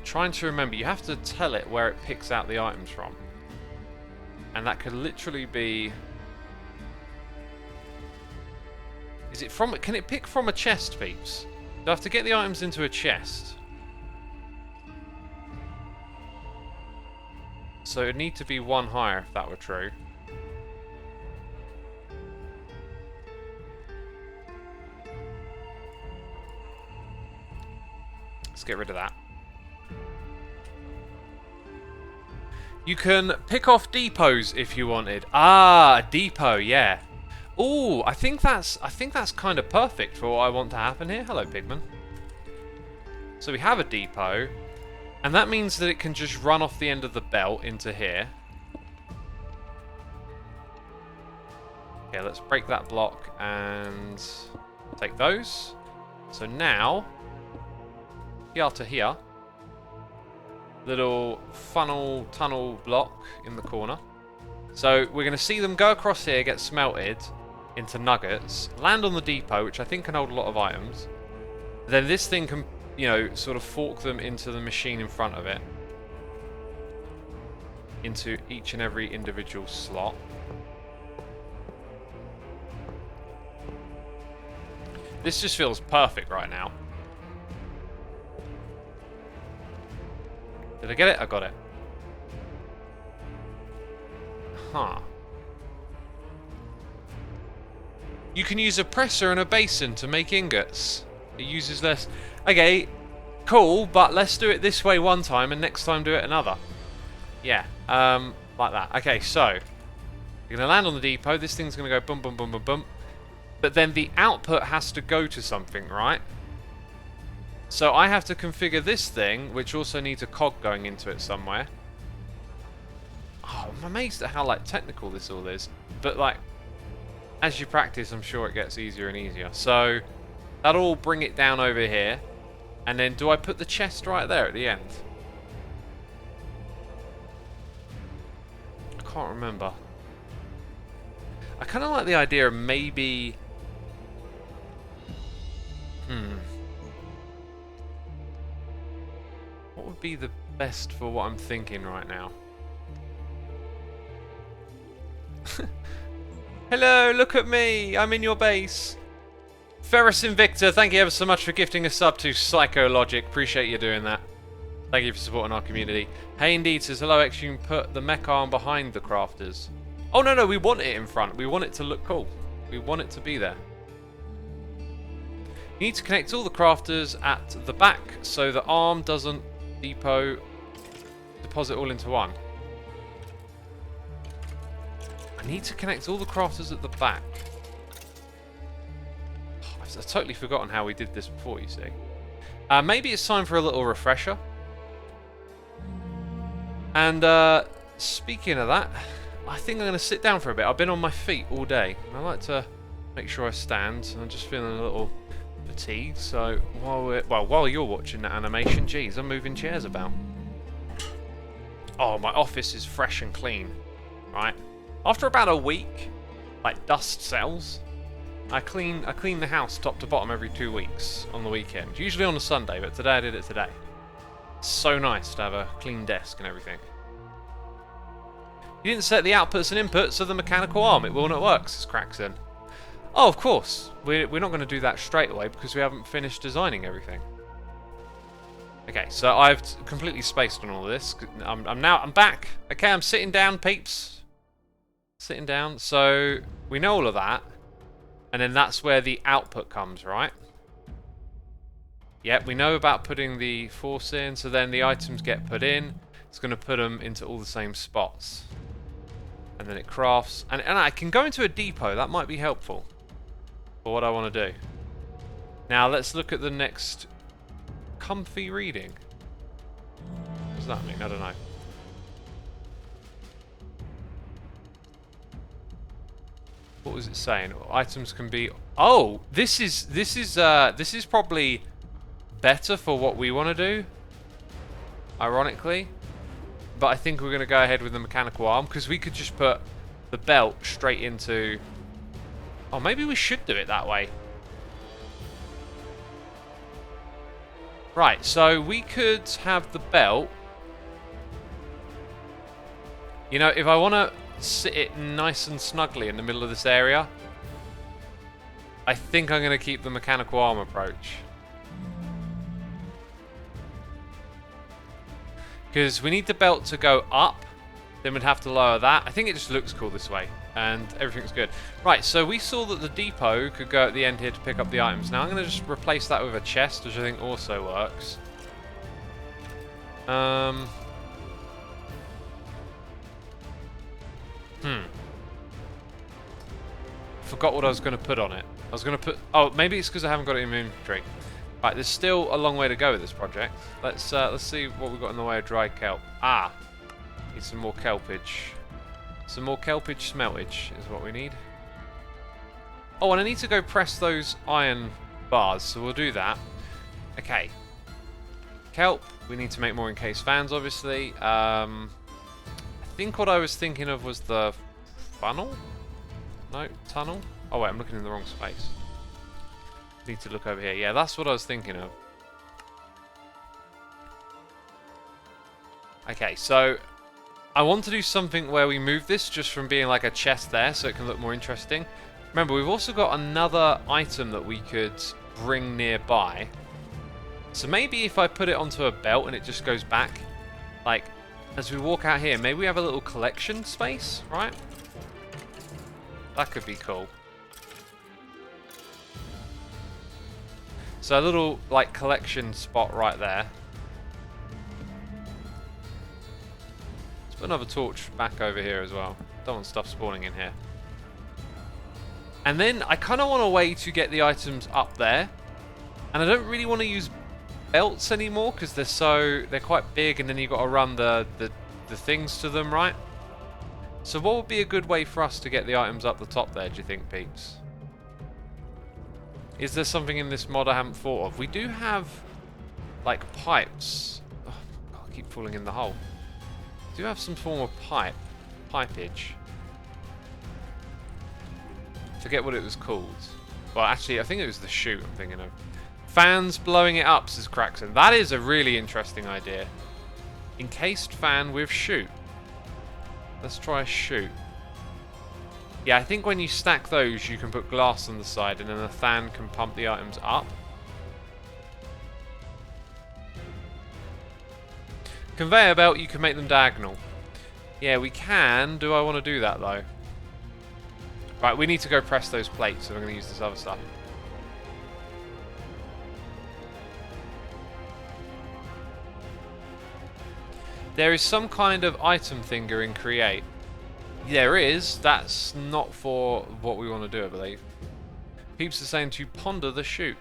trying to remember, you have to tell it where it picks out the items from, and that could literally be. Is it from? Can it pick from a chest, peeps? Do I have to get the items into a chest? So it'd need to be one higher if that were true. Let's get rid of that. You can pick off depots if you wanted. Ah, a depot, yeah. Ooh, I think that's kind of perfect for what I want to happen here. Hello, Pigman. So we have a depot, and that means that it can just run off the end of the belt into here. Okay, let's break that block and take those. So now, here to here, little funnel tunnel block in the corner. So we're going to see them go across here, get smelted into nuggets, land on the depot, which I think can hold a lot of items. Then this thing can, you know, sort of fork them into the machine in front of it, into each and every individual slot. This just feels perfect right now. Did I get it? I got it. Huh. You can use a presser and a basin to make ingots. It uses less. Okay, cool, but let's do it this way one time and next time do it another. Yeah, like that. Okay, so you're going to land on the depot. This thing's going to go boom, boom, boom, boom, boom. But then the output has to go to something, right? So I have to configure this thing, which also needs a cog going into it somewhere. Oh, I'm amazed at how like technical this all is. But like, as you practice, I'm sure it gets easier and easier. So that'll all bring it down over here. And then do I put the chest right there at the end? I can't remember. I kind of like the idea of maybe... What would be the best for what I'm thinking right now? Hello, look at me. I'm in your base. Ferris Invictor, thank you ever so much for gifting a sub to Psychologic. Appreciate you doing that. Thank you for supporting our community. Hey Indeed says, hello X, you can put the mech arm behind the crafters. Oh no, we want it in front. We want it to look cool. We want it to be there. You need to connect all the crafters at the back so the arm doesn't deposit all into one. I need to connect all the crafters at the back. I've totally forgotten how we did this before, you see. Maybe it's time for a little refresher. And speaking of that, I think I'm going to sit down for a bit. I've been on my feet all day. And I like to make sure I stand. I'm just feeling a little fatigued. So while you're watching that animation, geez, I'm moving chairs about. Oh, my office is fresh and clean. Right? After about a week, like dust settles, I clean the house top to bottom every 2 weeks on the weekend. Usually on a Sunday, but today I did it today. It's so nice to have a clean desk and everything. You didn't set the outputs and inputs of the mechanical arm. It will not work, says Craxon. Oh, of course. We're not going to do that straight away because we haven't finished designing everything. Okay, so I've completely spaced on all this. I'm back. Okay, I'm sitting down, peeps. Sitting down. So we know all of that. And then that's where the output comes, right? Yep, we know about putting the force in. So then the items get put in. It's going to put them into all the same spots. And then it crafts. And I can go into a depot. That might be helpful for what I want to do. Now let's look at the next comfy reading. What does that mean? I don't know. What was it saying? Items can be... Oh, this is probably better for what we want to do. Ironically. But I think we're going to go ahead with the mechanical arm because we could just put the belt straight into... Oh, maybe we should do it that way. Right, so we could have the belt. You know, if I want to sit it nice and snugly in the middle of this area, I think I'm going to keep the mechanical arm approach. Because we need the belt to go up, then we'd have to lower that. I think it just looks cool this way, and everything's good. Right, so we saw that the depot could go at the end here to pick up the items. Now I'm going to just replace that with a chest, which I think also works. forgot what I was going to put on it. I was going to put... Oh, maybe it's because I haven't got it in my inventory. Right, there's still a long way to go with this project. Let's see what we've got in the way of dry kelp. Ah, need some more kelpage. Some more kelpage smeltage is what we need. Oh, and I need to go press those iron bars, so we'll do that. Okay. Kelp. We need to make more encased fans, obviously. I think what I was thinking of was the funnel? No, tunnel? Oh wait, I'm looking in the wrong space. Need to look over here. Yeah, that's what I was thinking of. Okay, so I want to do something where we move this just from being like a chest there so it can look more interesting. Remember, we've also got another item that we could bring nearby. So maybe if I put it onto a belt and it just goes back, like, as we walk out here, maybe we have a little collection space, right? That could be cool. So a little, like, collection spot right there. Let's put another torch back over here as well. Don't want stuff spawning in here. And then I kind of want a way to get the items up there. And I don't really want to use belts anymore because they're quite big, and then you've got to run the things to them, right? So what would be a good way for us to get the items up the top there, do you think, peeps? Is there something in this mod I haven't thought of? We do have, like, pipes. Oh, God, I keep falling in the hole. We do have some form of pipage. Forget what it was called. Well, actually, I think it was the chute I'm thinking of. Fans blowing it up, says Craxton. That is a really interesting idea. Encased fan with chute. Let's try a chute. Yeah, I think when you stack those, you can put glass on the side, and then the fan can pump the items up. Conveyor belt, you can make them diagonal. Yeah, we can. Do I want to do that, though? Right, we need to go press those plates, so we're going to use this other stuff. There is some kind of item thinger in Create. There is. That's not for what we want to do, I believe. Peeps are saying to ponder the chute.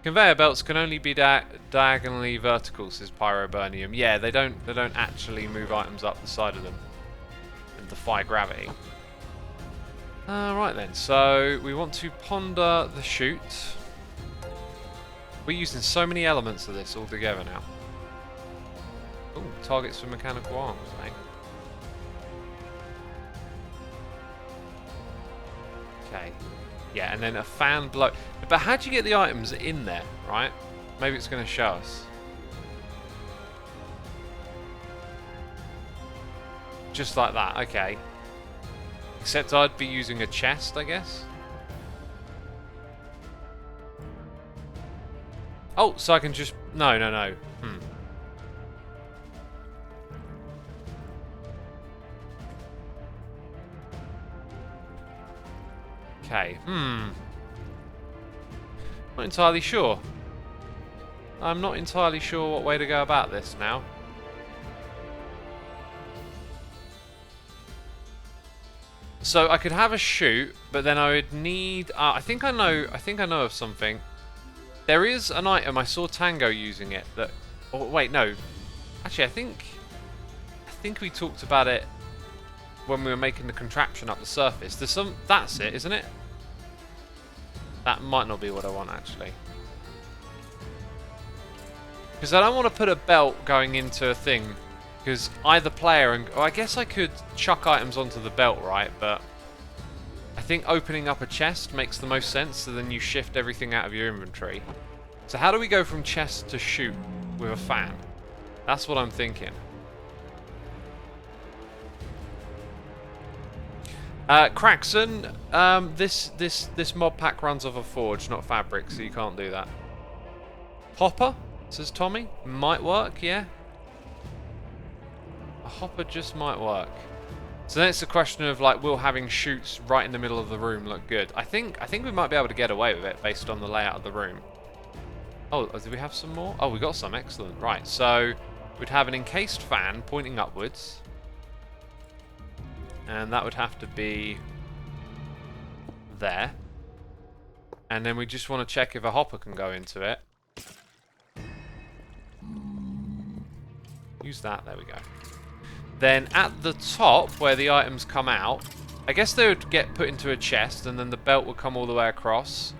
Conveyor belts can only be diagonally vertical, says Pyroburnium. Yeah, they don't actually move items up the side of them and defy gravity. Right then, so we want to ponder the chute. We're using so many elements of this all together now. Ooh, targets for mechanical arms, eh? Okay. Yeah, and then a fan blow. But how do you get the items in there, right? Maybe it's going to show us. Just like that, okay. Except I'd be using a chest, I guess. Oh, so I can just... No. Okay, Not entirely sure. I'm not entirely sure what way to go about this now. So I could have a chute, but then I would need... I think I know of something. There is an item, I saw Tango using it, that... Oh, wait, no. Actually, I think we talked about it when we were making the contraption up the surface. There's some... That's it, isn't it? That might not be what I want, actually. Because I don't want to put a belt going into a thing. Because either player and... Oh, I guess I could chuck items onto the belt, right? But I think opening up a chest makes the most sense. So then you shift everything out of your inventory. So how do we go from chest to chute with a fan? That's what I'm thinking. Craxon, this mod pack runs off a forge, not fabric, so you can't do that. Hopper, says Tommy. Might work, yeah. A hopper just might work. So then it's a question of, like, will having chutes right in the middle of the room look good? I think we might be able to get away with it based on the layout of the room. Oh, do we have some more? Oh, we got some. Excellent. Right, so we'd have an encased fan pointing upwards. And that would have to be there. And then we just want to check if a hopper can go into it. Use that, there we go. Then at the top, where the items come out, I guess they would get put into a chest, and then the belt would come all the way across.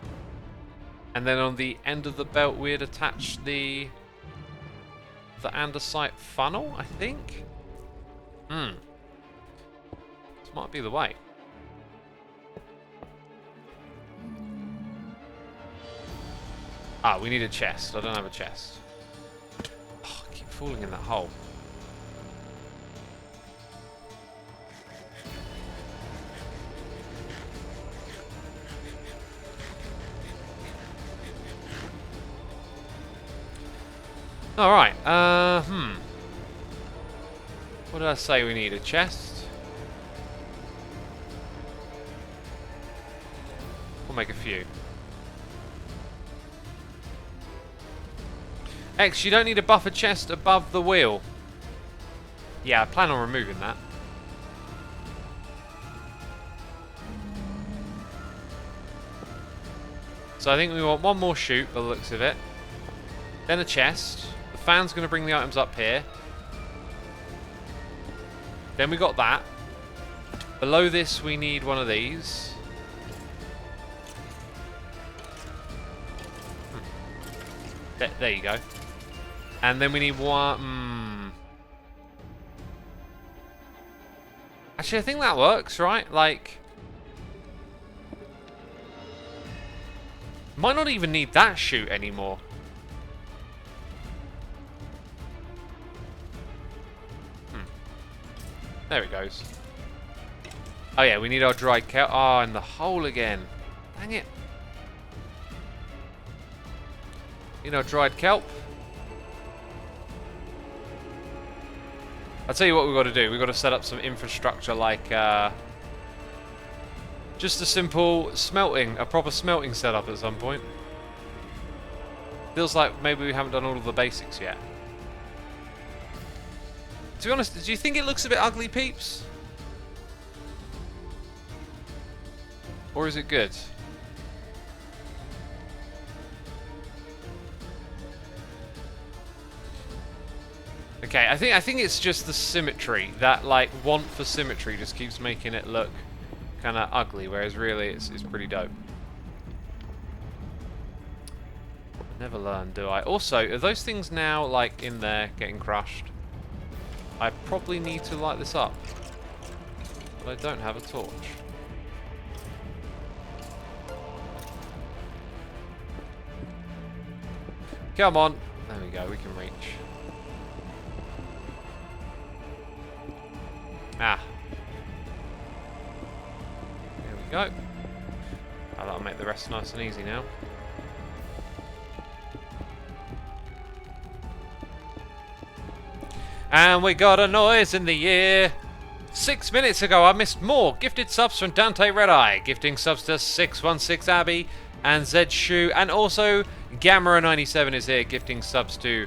And then on the end of the belt, we'd attach the andesite funnel, I think? This might be the way. Ah, we need a chest. I don't have a chest. Oh, I keep falling in that hole. Alright, what did I say we need? A chest? We'll make a few. X, you don't need a buffer chest above the wheel. Yeah, I plan on removing that. So I think we want one more chute by the looks of it. Then a chest. The fan's going to bring the items up here. Then we got that. Below this we need one of these. There you go. And then we need one... Actually, I think that works, right? Like... Might not even need that chute anymore. There it goes. Oh yeah, we need our dried kelp. Oh, in the hole again. Dang it. You know, dried kelp. I'll tell you what we've got to do. We've got to set up some infrastructure like just a simple smelting, a proper smelting setup at some point. Feels like maybe we haven't done all of the basics yet. To be honest, do you think it looks a bit ugly, peeps? Or is it good? Okay, I think it's just the symmetry. That like want for symmetry just keeps making it look kind of ugly, whereas really it's pretty dope. Never learn, do I? Also, are those things now like in there getting crushed? I probably need to light this up, but I don't have a torch. Come on. There we go, we can reach. Ah. There we go. Oh, that'll make the rest nice and easy now. And we got a noise in the air. 6 minutes ago, I missed more gifted subs from Dante Redeye, gifting subs to 616 Abby and Zed Shu, and also Gamera97 is here, gifting subs to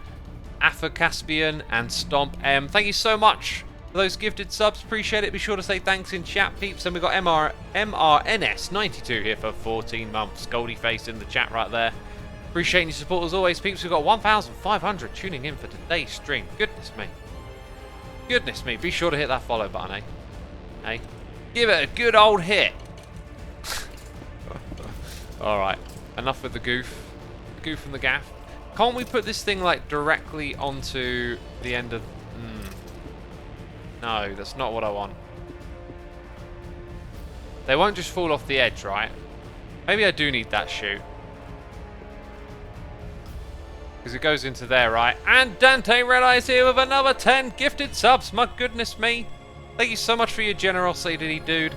Afa Caspian and Stomp M. Thank you so much for those gifted subs. Appreciate it. Be sure to say thanks in chat, peeps. And we've got MRNS92 here for 14 months. Goldie face in the chat right there. Appreciating your support as always, peeps. We've got 1,500 tuning in for today's stream. Goodness me. Goodness me. Be sure to hit that follow button, eh? Hey? Give it a good old hit. Alright. Enough with the goof. Goof and the gaff. Can't we put this thing like directly onto the end of... No, that's not what I want. They won't just fall off the edge, right? Maybe I do need that chute. Because it goes into there, right? And Dante Redeye is here with another 10 gifted subs. My goodness me. Thank you so much for your generosity, dude.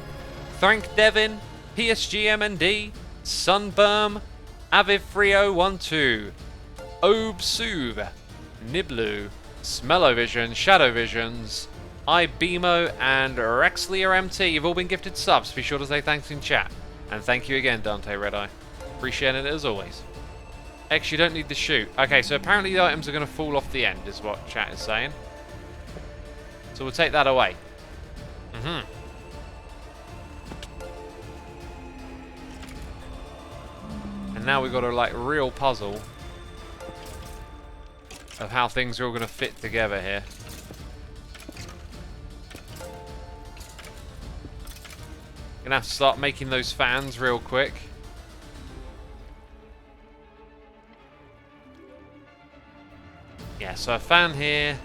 Thank Devin, PSGMND, Sunburm, Aviv3012, Obsuv, Niblu, Smellovision, Shadowvisions, iBemo, and RexLearMT. You've all been gifted subs. Be sure to say thanks in chat. And thank you again, Dante Redeye. Appreciate it as always. X, you don't need the chute. Okay, so apparently the items are going to fall off the end, is what chat is saying. So we'll take that away. And now we've got a like real puzzle of how things are all going to fit together here. Gonna have to start making those fans real quick. Yeah, so a fan here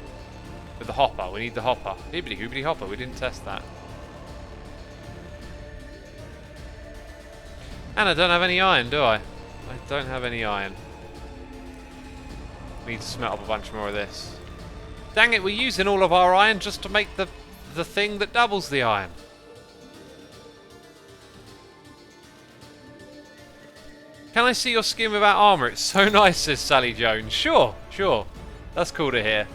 with the hopper. We need the hopper. Hibbity hoobity hopper. We didn't test that. And I don't have any iron, do I? I don't have any iron. Need to smelt up a bunch more of this. Dang it, we're using all of our iron just to make the thing that doubles the iron. Can I see your skin without armor? It's so nice, says Sally Jones. Sure, sure. That's cool to hear.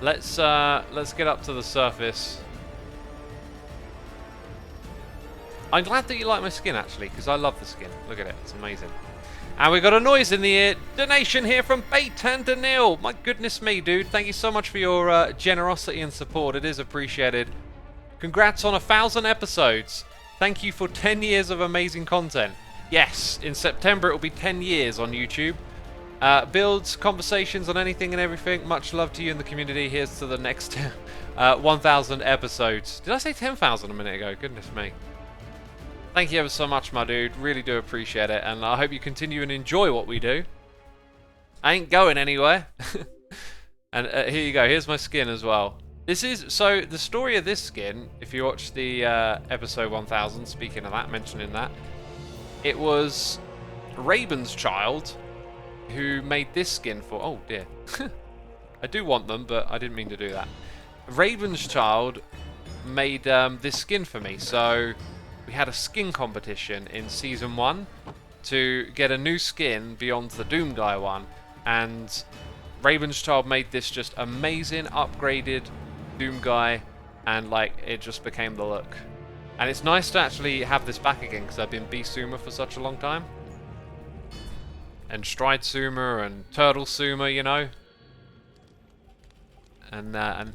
Let's get up to the surface. I'm glad that you like my skin, actually, because I love the skin. Look at it, it's amazing. And we got a noise in the ear. Donation here from Bait10Nil. My goodness me, dude. Thank you so much for your generosity and support. It is appreciated. Congrats on 1,000 episodes. Thank you for 10 years of amazing content. Yes, in September it will be 10 years on YouTube. Builds, conversations on anything and everything. Much love to you in the community. Here's to the next 1,000 episodes. Did I say 10,000 a minute ago? Goodness me. Thank you ever so much, my dude. Really do appreciate it. And I hope you continue and enjoy what we do. I ain't going anywhere. And here you go. Here's my skin as well. This is, so the story of this skin, if you watch the episode 1000, speaking of that, mentioning that, it was Raven's child who made this skin for, oh dear. I do want them, but I didn't mean to do that. Raven's child made this skin for me, so we had a skin competition in Season 1 to get a new skin beyond the Doomguy one, and Raven's child made this just amazing, upgraded Doomguy, and like it just became the look. And it's nice to actually have this back again because I've been Xisuma for such a long time, and Stridesuma and Turtlesuma, you know. And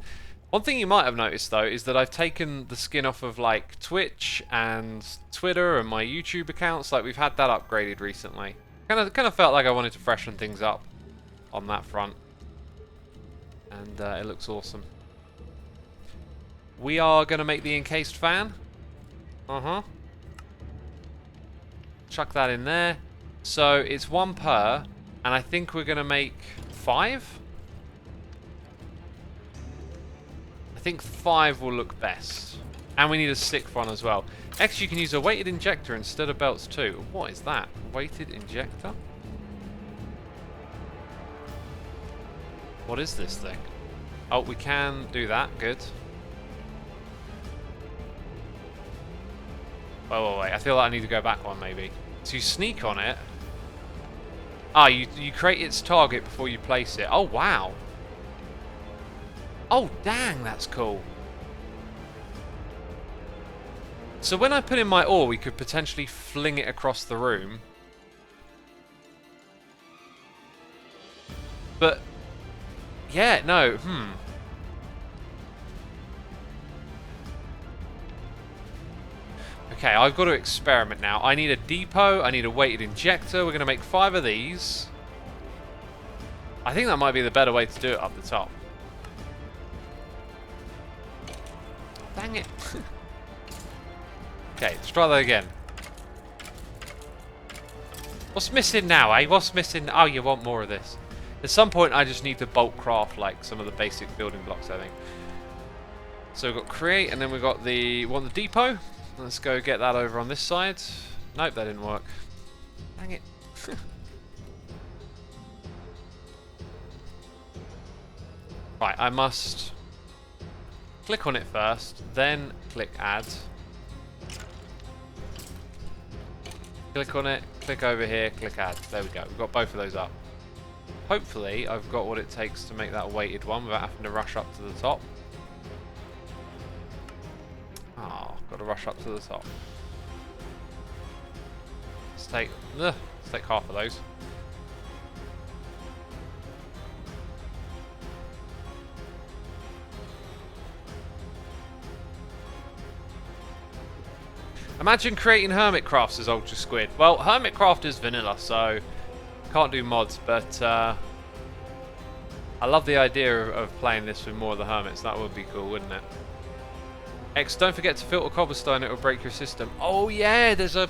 one thing you might have noticed though is that I've taken the skin off of like Twitch and Twitter and my YouTube accounts. Like we've had that upgraded recently. Kind of felt like I wanted to freshen things up on that front, and it looks awesome. We are going to make the encased fan. Chuck that in there. So it's 1 per, and I think we're going to make 5. I think 5 will look best. And we need a stick one as well. Actually, you can use a weighted injector instead of belts too. What is that? Weighted injector? What is this thing? Oh, we can do that. Good. Oh, wait. I feel like I need to go back one, maybe. So you sneak on it. Ah, you create its target before you place it. Oh, wow. Oh, dang, that's cool. So when I put in my ore, we could potentially fling it across the room. But, yeah, no, Okay, I've got to experiment now. I need a depot, I need a weighted injector. We're going to make 5 of these. I think that might be the better way to do it up the top. Dang it. Okay, let's try that again. What's missing now, eh? What's missing? Oh, you want more of this. At some point, I just need to bulk craft like some of the basic building blocks, I think. So we've got create, and then we've got the depot. Let's go get that over on this side. Nope, that didn't work. Dang it. Right, I must click on it first, then click add. Click on it, click over here, click add. There we go, we've got both of those up. Hopefully I've got what it takes to make that a weighted one without having to rush up to the top. Oh, got to rush up to the top. Let's take half of those. Imagine creating Hermit Crafts as Ultra Squid. Well, Hermit Craft is vanilla, so can't do mods, but I love the idea of playing this with more of the hermits. That would be cool, wouldn't it? X, don't forget to filter cobblestone, it will break your system. Oh yeah, there's a...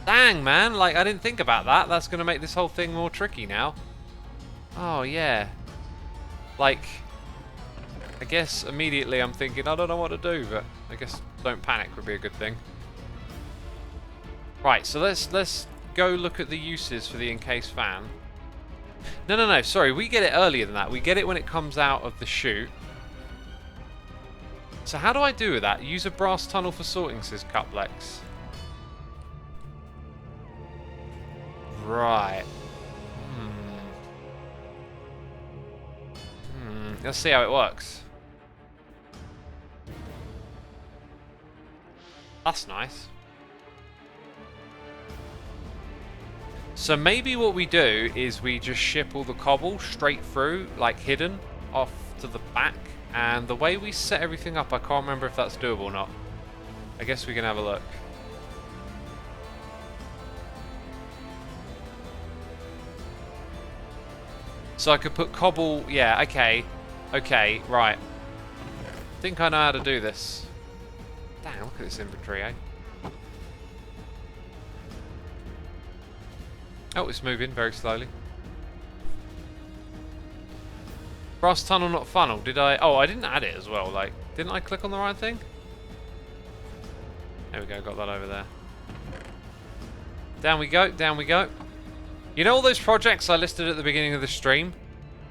Dang, man, like, I didn't think about that. That's going to make this whole thing more tricky now. Oh, yeah. Like, I guess immediately I'm thinking, I don't know what to do, but I guess don't panic would be a good thing. Right, so let's go look at the uses for the encased fan. No, sorry, we get it earlier than that. We get it when it comes out of the chute. So how do I do with that? Use a brass tunnel for sorting, says Cuplex. Right. Let's see how it works. That's nice. So maybe what we do is we just ship all the cobble straight through, like hidden, off to the back. And the way we set everything up, I can't remember if that's doable or not. I guess we can have a look. So I could put cobble... Yeah, okay. Okay, right. I think I know how to do this. Damn, look at this inventory, eh? Oh, it's moving very slowly. Brass tunnel, not funnel. Did I... Oh, I didn't add it as well. Like, didn't I click on the right thing? There we go, got that over there. Down we go, down we go. You know all those projects I listed at the beginning of the stream?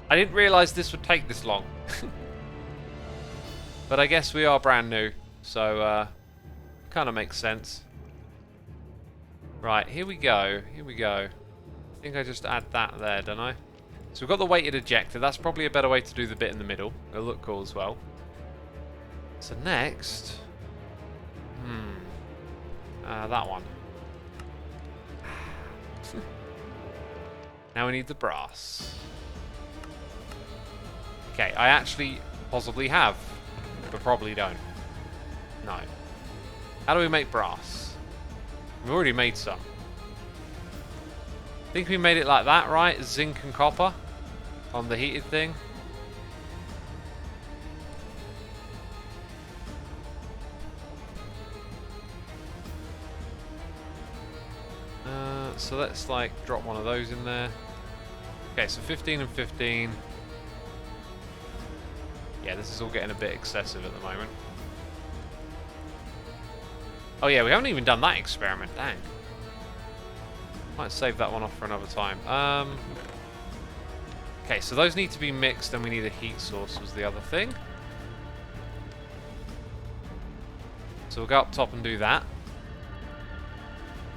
I didn't realise this would take this long. But I guess we are brand new, so kind of makes sense. Right, here we go, here we go. I think I just add that there, don't I? So we've got the weighted ejector. That's probably a better way to do the bit in the middle. It'll look cool as well. So next... that one. Now we need the brass. Okay, I actually possibly have, but probably don't. No. How do we make brass? We've already made some. I think we made it like that, right? Zinc and copper on the heated thing. So let's like drop one of those in there. Okay, so 15 and 15. Yeah, this is all getting a bit excessive at the moment. Oh yeah, we haven't even done that experiment, dang. Might save that one off for another time. Okay, so those need to be mixed, and we need a heat source was the other thing. So we'll go up top and do that.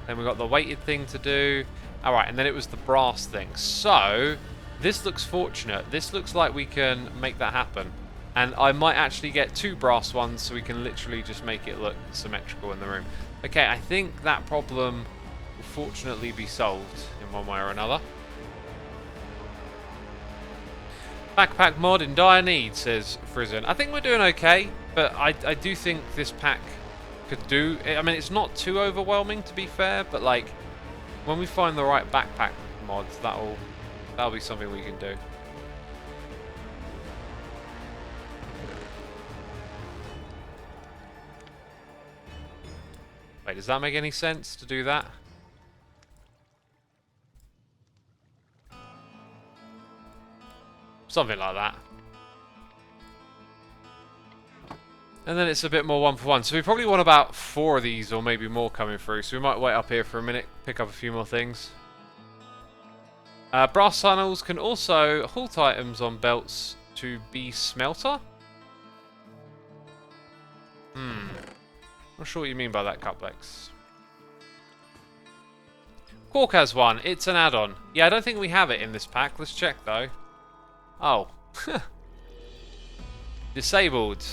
Then we've got the weighted thing to do. Alright, and then it was the brass thing. So, this looks fortunate. This looks like we can make that happen. And I might actually get 2 brass ones so we can literally just make it look symmetrical in the room. Okay, I think that problem will fortunately be solved in one way or another. Backpack mod in dire need, says Frizen. I think we're doing okay, but I do think this pack could do... I mean, it's not too overwhelming, to be fair, but like, when we find the right backpack mods, that'll be something we can do. Wait, does that make any sense to do that? Something like that. And then it's a bit more one-for-one. So we probably want about 4 of these or maybe more coming through. So we might wait up here for a minute, pick up a few more things. Brass tunnels can also halt items on belts to be smelter. Not sure what you mean by that, Cuplex. Quark has one. It's an add-on. Yeah, I don't think we have it in this pack. Let's check, though. Oh. Disabled.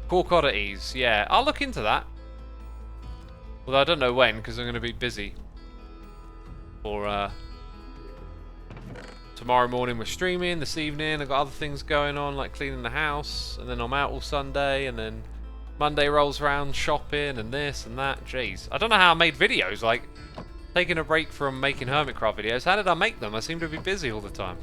Quark oddities. Yeah, I'll look into that. Although I don't know when, because I'm going to be busy. Or, tomorrow morning we're streaming. This evening I've got other things going on, like cleaning the house. And then I'm out all Sunday. And then Monday rolls around, shopping and this and that. Jeez. I don't know how I made videos, like, taking a break from making Hermitcraft videos. How did I make them? I seem to be busy all the time.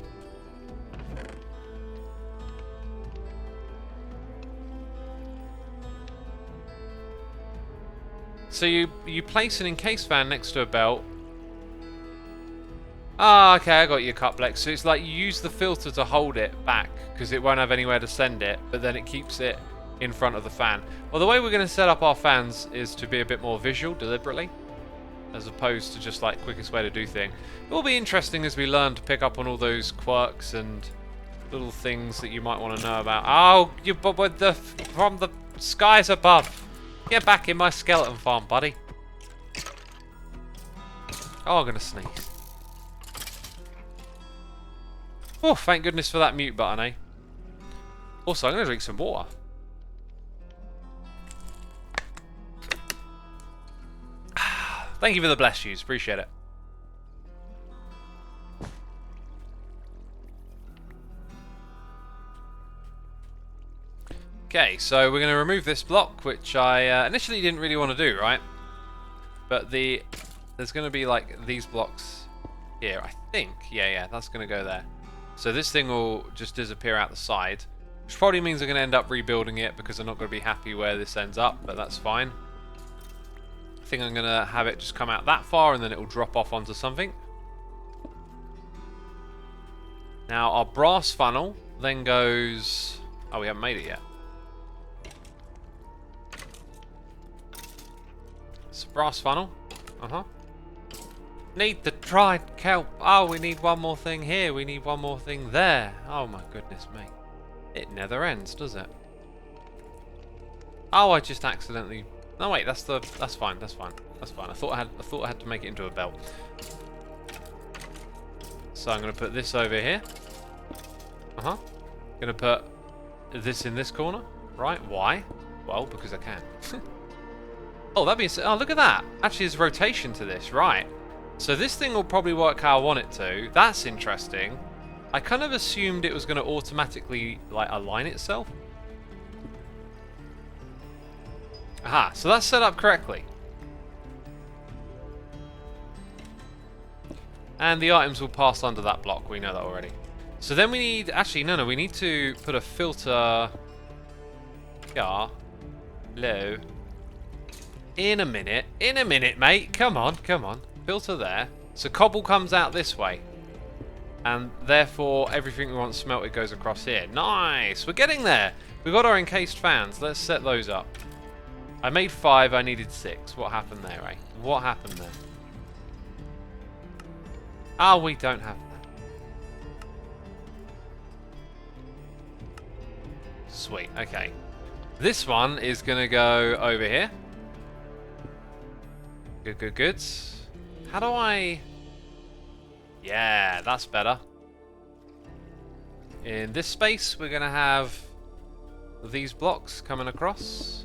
So you place an encased fan next to a belt. Ah, okay, I got your cuplex. So it's like you use the filter to hold it back because it won't have anywhere to send it, but then it keeps it in front of the fan. Well, the way we're going to set up our fans is to be a bit more visual, deliberately, as opposed to just like quickest way to do thing. It will be interesting as we learn to pick up on all those quirks and little things that you might want to know about. Oh, you from the skies above. Get back in my skeleton farm, buddy. Oh, I'm gonna sneeze. Oh, thank goodness for that mute button, eh? Also, I'm gonna drink some water. Thank you for the bless yous, appreciate it. Okay, so we're going to remove this block, which I initially didn't really want to do, right? But there's going to be like these blocks here, I think. Yeah, that's going to go there. So this thing will just disappear out the side, which probably means I'm going to end up rebuilding it because I'm not going to be happy where this ends up, but that's fine. I think I'm going to have it just come out that far and then it will drop off onto something. Now our brass funnel then goes... Oh, we haven't made it yet. It's a brass funnel. Need the dried kelp. Oh, we need one more thing here. We need one more thing there. Oh my goodness me. It never ends, does it? Oh, I just accidentally... No, wait, that's fine. That's fine. I thought I had to make it into a belt. So I'm going to put this over here. Going to put this in this corner. Right, why? Well, because I can. Oh, that'd be... Oh, look at that. Actually, there's rotation to this. Right. So this thing will probably work how I want it to. That's interesting. I kind of assumed it was going to automatically, like, align itself. Aha, so that's set up correctly. And the items will pass under that block. We know that already. So then we need... Actually, no. We need to put a filter... Yeah. Low. In a minute, mate. Come on. Filter there. So cobble comes out this way. And therefore, everything we want smelted goes across here. Nice! We're getting there. We've got our encased fans. Let's set those up. I made 5, I needed 6. What happened there, eh? What happened there? Oh, we don't have that. Sweet, okay. This one is going to go over here. Good. How do I... Yeah, that's better. In this space, we're going to have these blocks coming across.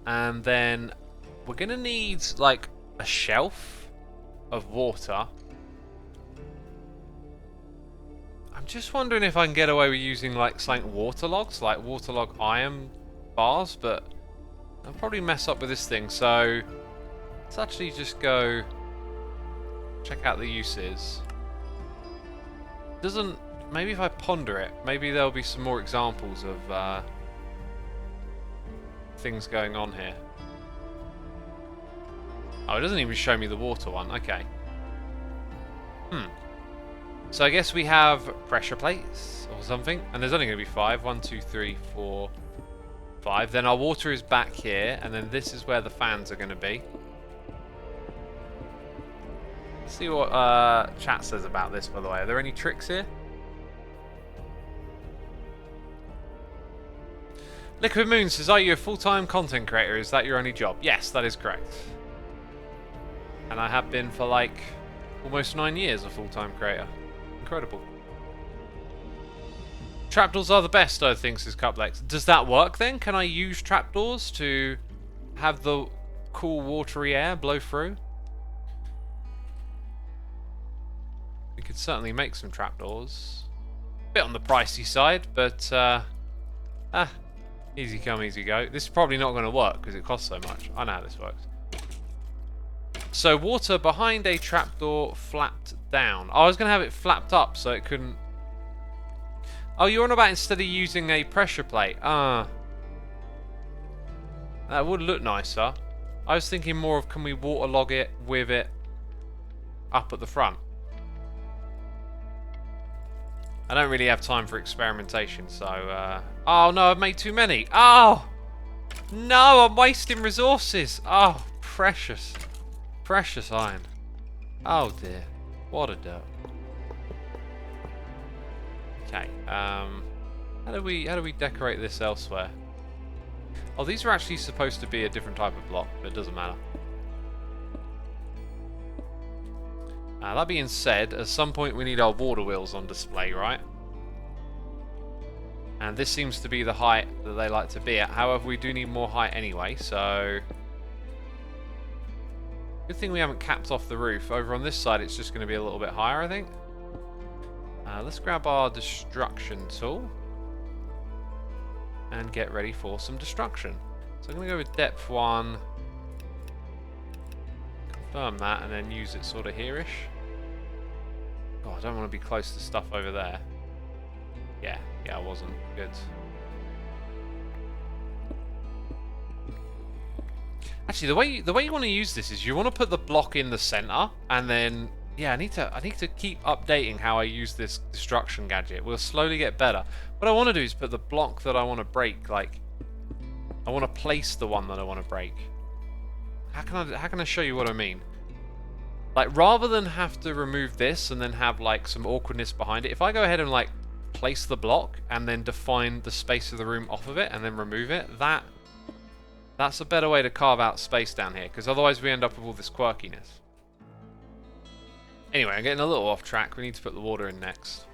And then we're going to need, like, a shelf of water. I'm just wondering if I can get away with using, like, something waterlogged, like waterlog iron bars, but I'll probably mess up with this thing, so let's actually just go check out the uses. Doesn't... Maybe if I ponder it, maybe there'll be some more examples of things going on here. Oh, it doesn't even show me the water one. Okay. So I guess we have pressure plates or something, and there's only going to be 5. 1, 2, 3, 4, 5. Then our water is back here, and then this is where the fans are going to be. Let's see what chat says about this, by the way. Are there any tricks here? Liquid Moon says, are you a full-time content creator? Is that your only job? Yes, that is correct. And I have been for like almost 9 years a full-time creator. Incredible. Trapdoors are the best, I think, says Cuplex. Does that work then? Can I use trapdoors to have the cool watery air blow through? We could certainly make some trapdoors. A bit on the pricey side, but Easy come, easy go. This is probably not going to work because it costs so much. I know how this works. So water behind a trapdoor flapped down. I was going to have it flapped up so it couldn't... Oh, you're on about instead of using a pressure plate. Ah. That would look nicer. I was thinking more of, can we waterlog it with it up at the front? I don't really have time for experimentation, so... Oh, no, I've made too many. Oh! No, I'm wasting resources. Oh, precious. Precious iron. Oh, dear. What a dope. Okay, how do we decorate this elsewhere? Oh, these are actually supposed to be a different type of block, but it doesn't matter. That being said, at some point we need our water wheels on display, right? And this seems to be the height that they like to be at. However, we do need more height anyway, so... Good thing we haven't capped off the roof. Over on this side, it's just going to be a little bit higher, I think. Let's grab our destruction tool and get ready for some destruction. So I'm going to go with depth 1, confirm that, and then use it sort of here-ish. Oh, I don't want to be close to stuff over there. Yeah, I wasn't. Good. Actually, the way you want to use this is you want to put the block in the center, and then yeah, I need to keep updating how I use this destruction gadget. We'll slowly get better. What I want to do is put the block that I want to break, like I want to place the one that I want to break. How can I show you what I mean? Like, rather than have to remove this and then have like some awkwardness behind it, if I go ahead and like place the block and then define the space of the room off of it and then remove it, that's a better way to carve out space down here, because otherwise we end up with all this quirkiness. Anyway, I'm getting a little off track. We need to put the water in next.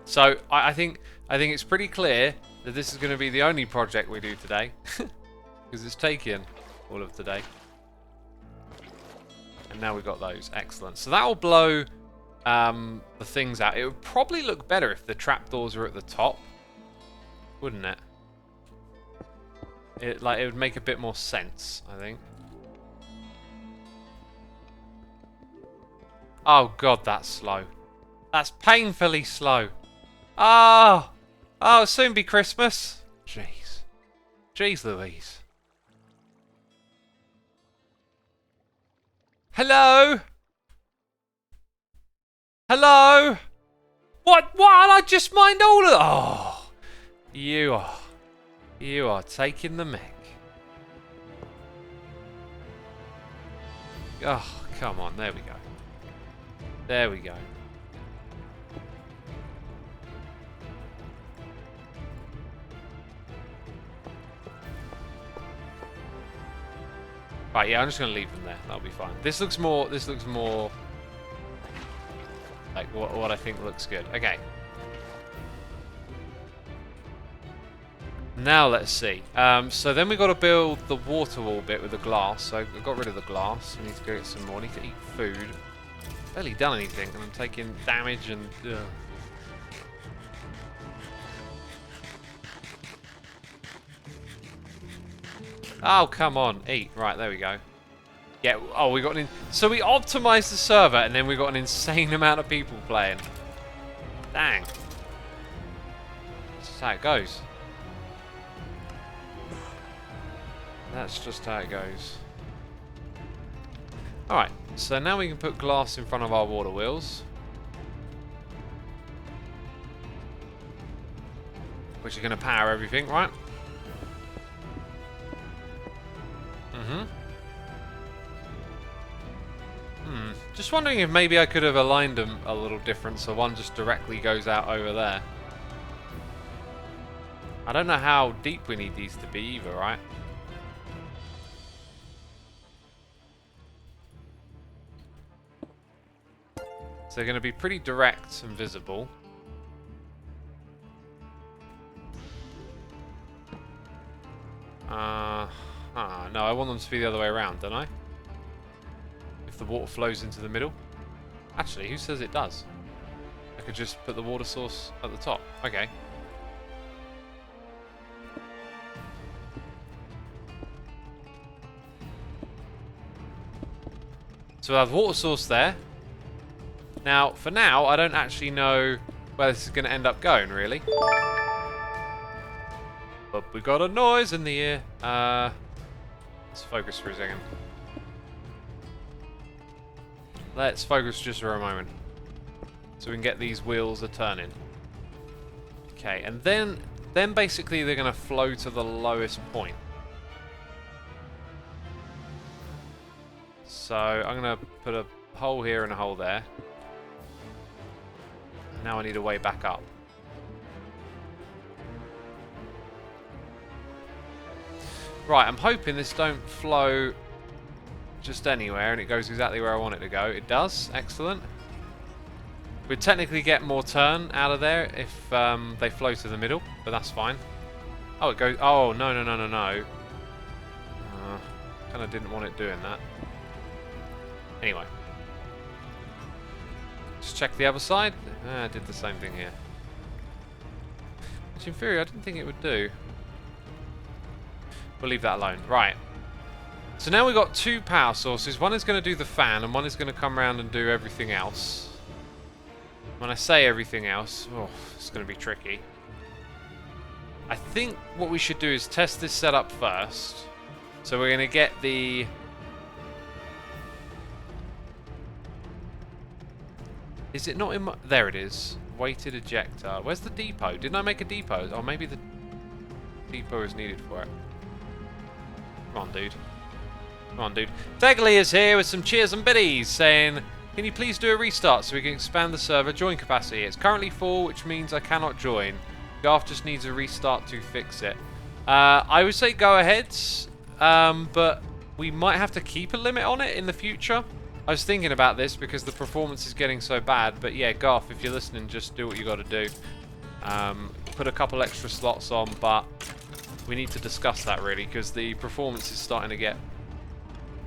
So I think it's pretty clear that this is going to be the only project we do today, because it's taken all of today. And now we've got those. Excellent. So that will blow the things out. It would probably look better if the trapdoors are at the top, wouldn't it? It would make a bit more sense, I think. Oh god, that's slow. That's painfully slow. Oh, it'll soon be Christmas. Jeez. Jeez Louise. Hello? Hello? What? I just mined all of... Oh. You are taking the mick. Oh, come on. There we go. There we go. Right, yeah, I'm just going to leave them there. That'll be fine. This looks more like what I think looks good. Okay. Now let's see. So then we've got to build the water wall bit with the glass. So I got rid of the glass. We need to go get some more. I need to eat food. Barely done anything, and I'm taking damage and... Oh, come on. Eat. Right, there we go. Yeah, oh, we got so we optimized the server, and then we got an insane amount of people playing. Dang. That's just how it goes. That's just how it goes. Alright, so now we can put glass in front of our water wheels. Which are going to power everything, right? Just wondering if maybe I could have aligned them a little different so one just directly goes out over there. I don't know how deep we need these to be either, right? So they're going to be pretty direct and visible. No, I want them to be the other way around, don't I? If the water flows into the middle. Actually, who says it does? I could just put the water source at the top. Okay. So we'll have water source there. Now, for now, I don't actually know where this is going to end up going, really. But we got a noise in the ear. Let's focus for a second. Let's focus just for a moment. So we can get these wheels a-turning. Okay, and then basically they're going to flow to the lowest point. So I'm going to put a hole here and a hole there. Now I need a way back up. Right, I'm hoping this don't flow just anywhere and it goes exactly where I want it to go. It does. Excellent. We'd technically get more turn out of there if they flow to the middle, but that's fine. Oh, it goes... Oh, no. Kind of didn't want it doing that. Anyway. Just check the other side. I did the same thing here. Which in theory I didn't think it would do. We'll leave that alone. Right. So now we've got two power sources. One is going to do the fan and one is going to come around and do everything else. When I say everything else, oh, it's going to be tricky. I think what we should do is test this setup first. So we're going to get the... Is it not in my... There it is. Weighted ejector. Where's the depot? Didn't I make a depot? Oh, maybe the depot is needed for it. Come on, dude. Come on, dude. Tegley is here with some cheers and biddies saying, can you please do a restart so we can expand the server join capacity? It's currently full, which means I cannot join. Garth just needs a restart to fix it. I would say go ahead, but we might have to keep a limit on it in the future. I was thinking about this because the performance is getting so bad, but yeah, Garth, if you're listening, just do what you got to do. Put a couple extra slots on, but we need to discuss that really because the performance is starting to get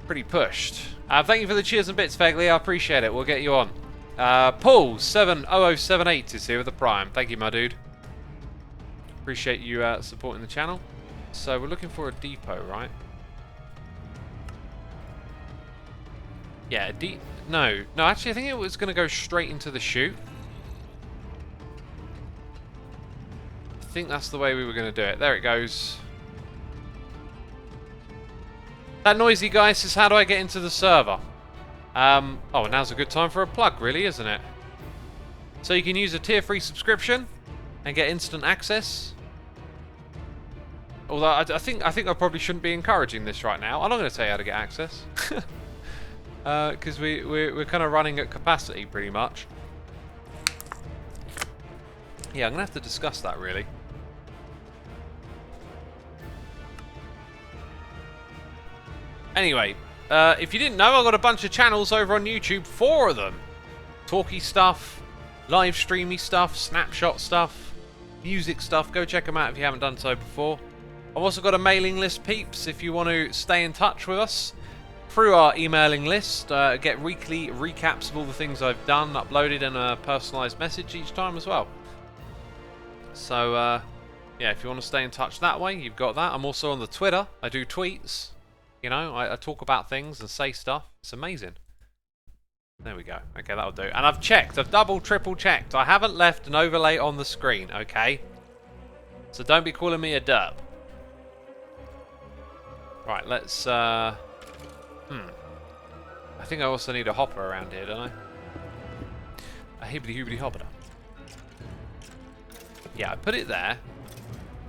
pretty pushed. Thank you for the cheers and bits, Fegley. I appreciate it. We'll get you on. Paul 70078 is here with the Prime. Thank you, my dude. Appreciate you supporting the channel. So we're looking for a depot, right? Yeah, no, actually I think it was going to go straight into the chute. I think that's the way we were going to do it. There it goes. That noisy guy says, how do I get into the server? Oh, now's a good time for a plug, really, isn't it? So you can use a tier 3 subscription and get instant access. Although I think I probably shouldn't be encouraging this right now. I'm not going to tell you how to get access. Because we're kind of running at capacity, pretty much. Yeah, I'm going to have to discuss that, really. Anyway, if you didn't know, I've got a bunch of channels over on YouTube, 4 of them. Talky stuff, live streamy stuff, snapshot stuff, music stuff. Go check them out if you haven't done so before. I've also got a mailing list, peeps, if you want to stay in touch with us through our emailing list. Get weekly recaps of all the things I've done, uploaded, and a personalised message each time as well. So, yeah, if you want to stay in touch that way, you've got that. I'm also on the Twitter. I do tweets. You know, I talk about things and say stuff. It's amazing. There we go. Okay, that'll do. And I've checked. I've double, triple checked. I haven't left an overlay on the screen, okay? So don't be calling me a derp. Right, let's... I think I also need a hopper around here, don't I? A hibbity-hoobity hopper. Yeah, I put it there.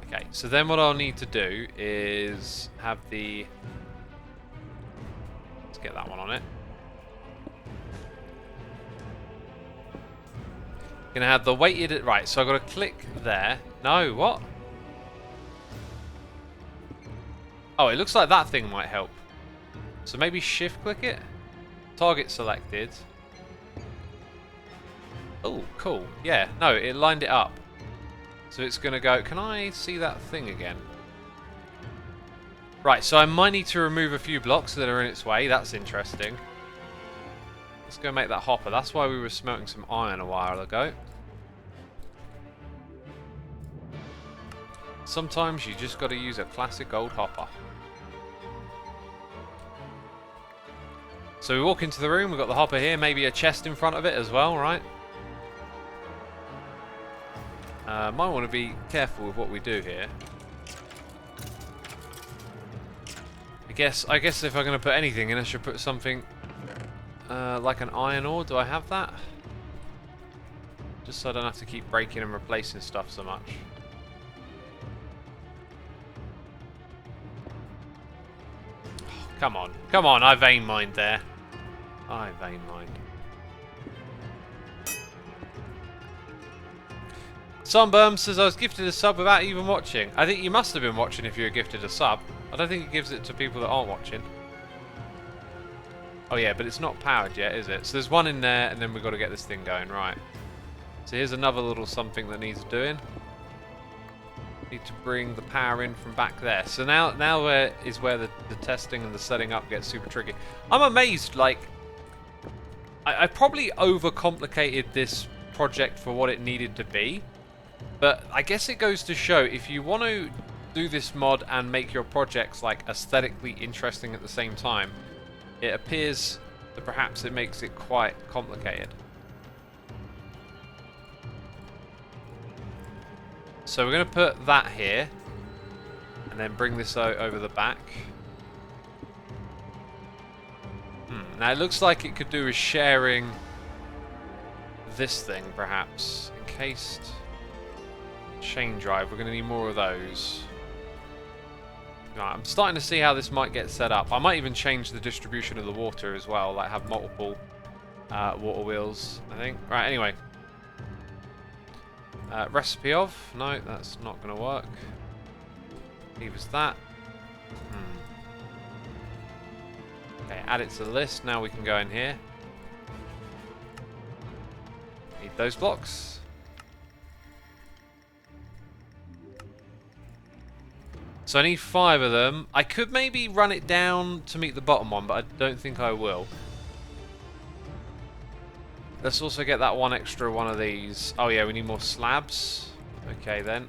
Okay, so then what I'll need to do is have the... Let's get that one on it. Gonna have the weighted... Right, so I've got to click there. No, what? Oh, it looks like that thing might help. So maybe shift click it. Target selected. Oh, cool. Yeah, no, it lined it up. So it's going to go... Can I see that thing again? Right, so I might need to remove a few blocks that are in its way. That's interesting. Let's go make that hopper. That's why we were smelting some iron a while ago. Sometimes you just got to use a classic old hopper. So we walk into the room, we've got the hopper here, maybe a chest in front of it as well, right? Might want to be careful with what we do here. I guess if I'm going to put anything in, I should put something like an iron ore. Do I have that? Just so I don't have to keep breaking and replacing stuff so much. Come on. Come on, I vein mined there. I vein mined. Sunburn says I was gifted a sub without even watching. I think you must have been watching if you were gifted a sub. I don't think it gives it to people that aren't watching. Oh yeah, but it's not powered yet, is it? So there's one in there, and then we've got to get this thing going, right. So here's another little something that needs doing. Need to bring the power in from back there. So now is where the testing and the setting up gets super tricky. I'm amazed, like, I probably overcomplicated this project for what it needed to be. But I guess it goes to show, if you want to do this mod and make your projects like aesthetically interesting at the same time, it appears that perhaps it makes it quite complicated. So we're going to put that here, and then bring this over the back. Now it looks like it could do with sharing this thing, perhaps. Encased chain drive. We're going to need more of those. Right, I'm starting to see how this might get set up. I might even change the distribution of the water as well, like have multiple water wheels, I think. Right, anyway. Recipe of? No, that's not going to work. Leave us that. Okay, add it to the list. Now we can go in here. Need those blocks. So I need 5 of them. I could maybe run it down to meet the bottom one, but I don't think I will. Let's also get that one extra one of these. Oh yeah, we need more slabs. Okay then.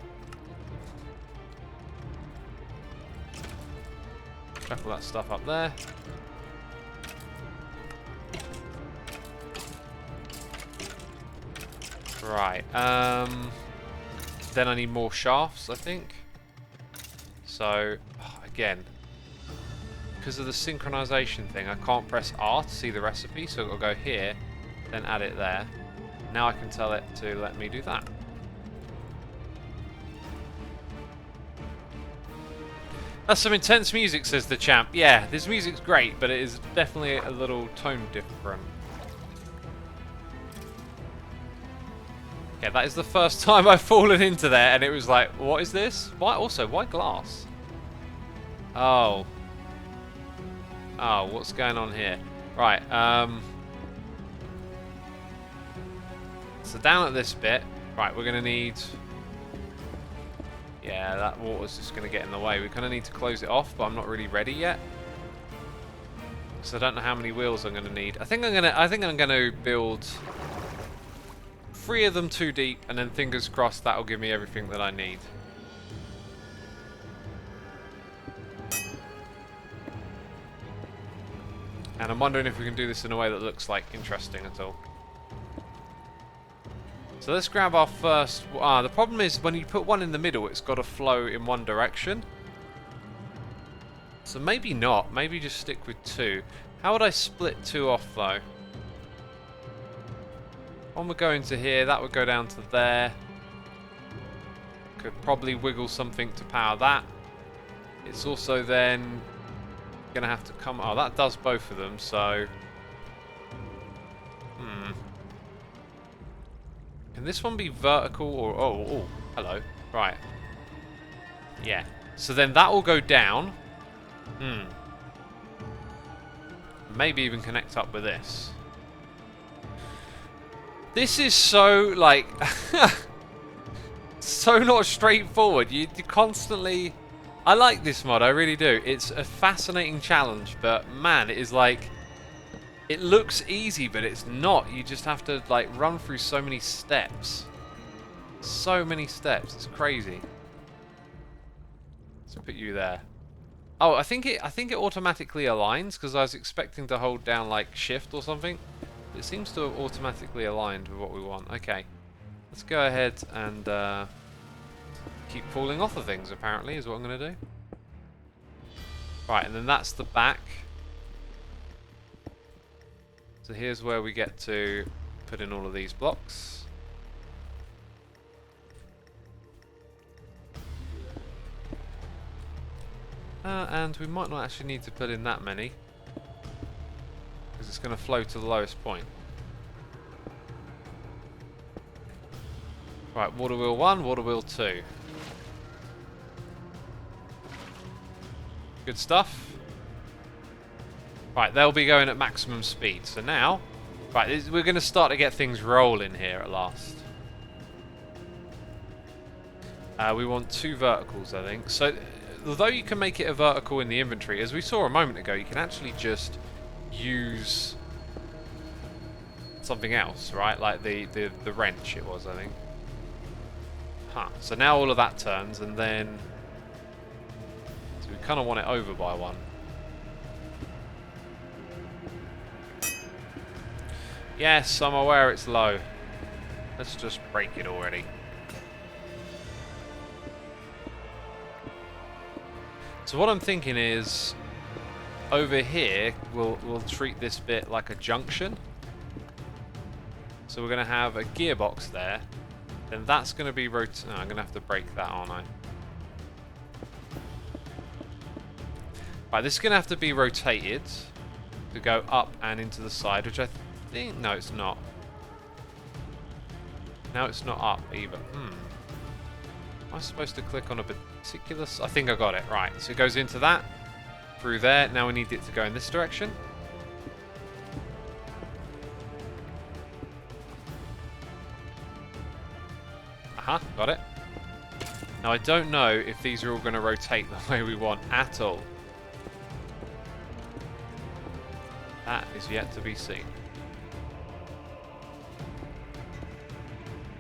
Chuck all that stuff up there. Right. Then I need more shafts, I think. So, again, because of the synchronization thing, I can't press R to see the recipe, so I'll go here, then add it there. Now I can tell it to let me do that. That's some intense music, says the champ. Yeah, this music's great, but it is definitely a little tone different. Yeah, that is the first time I've fallen into there, and it was like, what is this? Why glass? Oh. Oh, what's going on here? Right, so down at this bit, right, we're going to need... Yeah, that water's just going to get in the way. We kind of need to close it off, but I'm not really ready yet. So I don't know how many wheels I'm going to need. I think I'm going to build 3 of them 2 deep, and then fingers crossed that'll give me everything that I need. And I'm wondering if we can do this in a way that looks like interesting at all. So let's grab our first... the problem is when you put one in the middle, it's got to flow in one direction. So maybe not. Maybe just stick with 2. How would I split 2 off though? One would go into here, that would go down to there. Could probably wiggle something to power that. It's also then gonna have to come... Oh, that does both of them, so... Can this one be vertical or... Oh, hello. Right. Yeah. So then that will go down. Maybe even connect up with this. This is so, like... so not straightforward. You constantly... I like this mod, I really do. It's a fascinating challenge, but man, it is like... It looks easy, but it's not. You just have to, like, run through so many steps. So many steps. It's crazy. Let's put you there. Oh, I think it automatically aligns because I was expecting to hold down like shift or something. It seems to have automatically aligned with what we want. Okay, let's go ahead and keep falling off of things. Apparently, is what I'm going to do. Right, and then that's the back. So here's where we get to put in all of these blocks. And we might not actually need to put in that many, because it's going to flow to the lowest point. Right, water wheel 1, water wheel 2. Good stuff. Right, they'll be going at maximum speed. So now, right, we're going to start to get things rolling here at last. We want 2 verticals, I think. So, although you can make it a vertical in the inventory, as we saw a moment ago, you can actually just use something else, right? Like the wrench it was, I think. Huh. So now all of that turns, and then... So we kind of want it over by 1. Yes, I'm aware it's low. Let's just break it already. So what I'm thinking is, over here, we'll treat this bit like a junction. So we're going to have a gearbox there. Then that's going to be I'm going to have to break that, aren't I? Right, this is going to have to be rotated to go up and into the side, which I think... No, it's not. Now it's not up either. Am I supposed to click on a particular... I think I got it. Right, so it goes into that. Through there. Now we need it to go in this direction. Aha, got it. Now I don't know if these are all going to rotate the way we want at all. That is yet to be seen.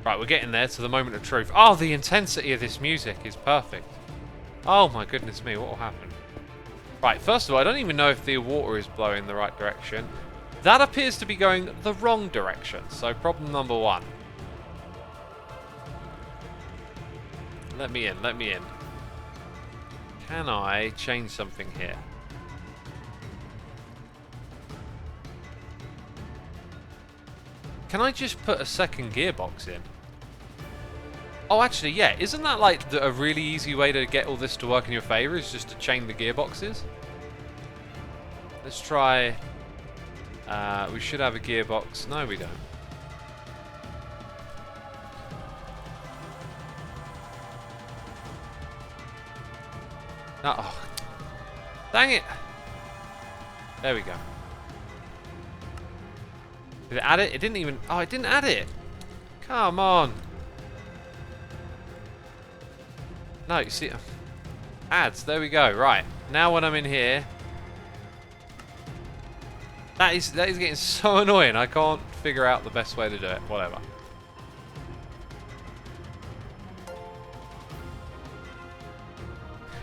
Right, we're getting there to the moment of truth. Oh, the intensity of this music is perfect. Oh my goodness me, what will happen? Right, first of all, I don't even know if the water is blowing the right direction. That appears to be going the wrong direction. So problem number 1. Let me in, let me in. Can I change something here? Can I just put a second gearbox in? Oh, actually, yeah. Isn't that like a really easy way to get all this to work in your favour, is just to chain the gearboxes? Let's try... we should have a gearbox. No, we don't. No, oh. Dang it! There we go. Did it add it? It didn't even... Oh, it didn't add it! Come on! No, you see... Adds, there we go. Right. Now when I'm in here... That is getting so annoying. I can't figure out the best way to do it. Whatever.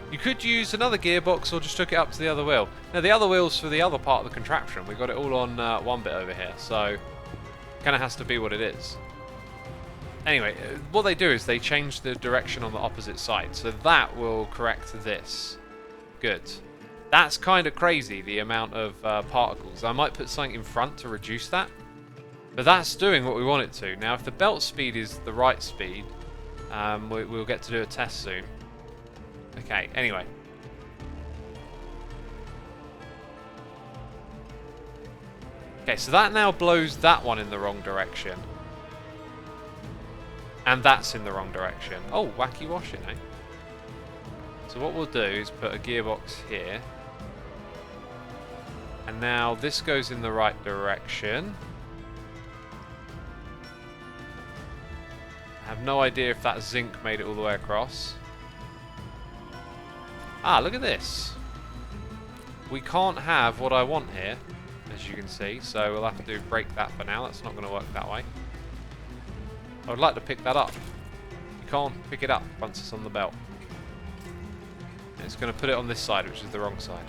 You could use another gearbox or just hook it up to the other wheel. Now the other wheel's for the other part of the contraption. We've got it all on one bit over here, so kind of has to be what it is. Anyway, what they do is they change the direction on the opposite side, so that will correct this. Good. That's kind of crazy, the amount of particles. I might put something in front to reduce that, but that's doing what we want it to. Now if the belt speed is the right speed, we'll get to do a test soon. Okay, anyway. Okay, so that now blows that one in the wrong direction. And that's in the wrong direction. Oh, wacky washing, eh? So what we'll do is put a gearbox here. And now this goes in the right direction. I have no idea if that zinc made it all the way across. Ah, look at this. We can't have what I want here, as you can see, so we'll have to break that for now. That's not going to work that way. I would like to pick that up. You can't pick it up once it's on the belt. It's going to put it on this side, which is the wrong side.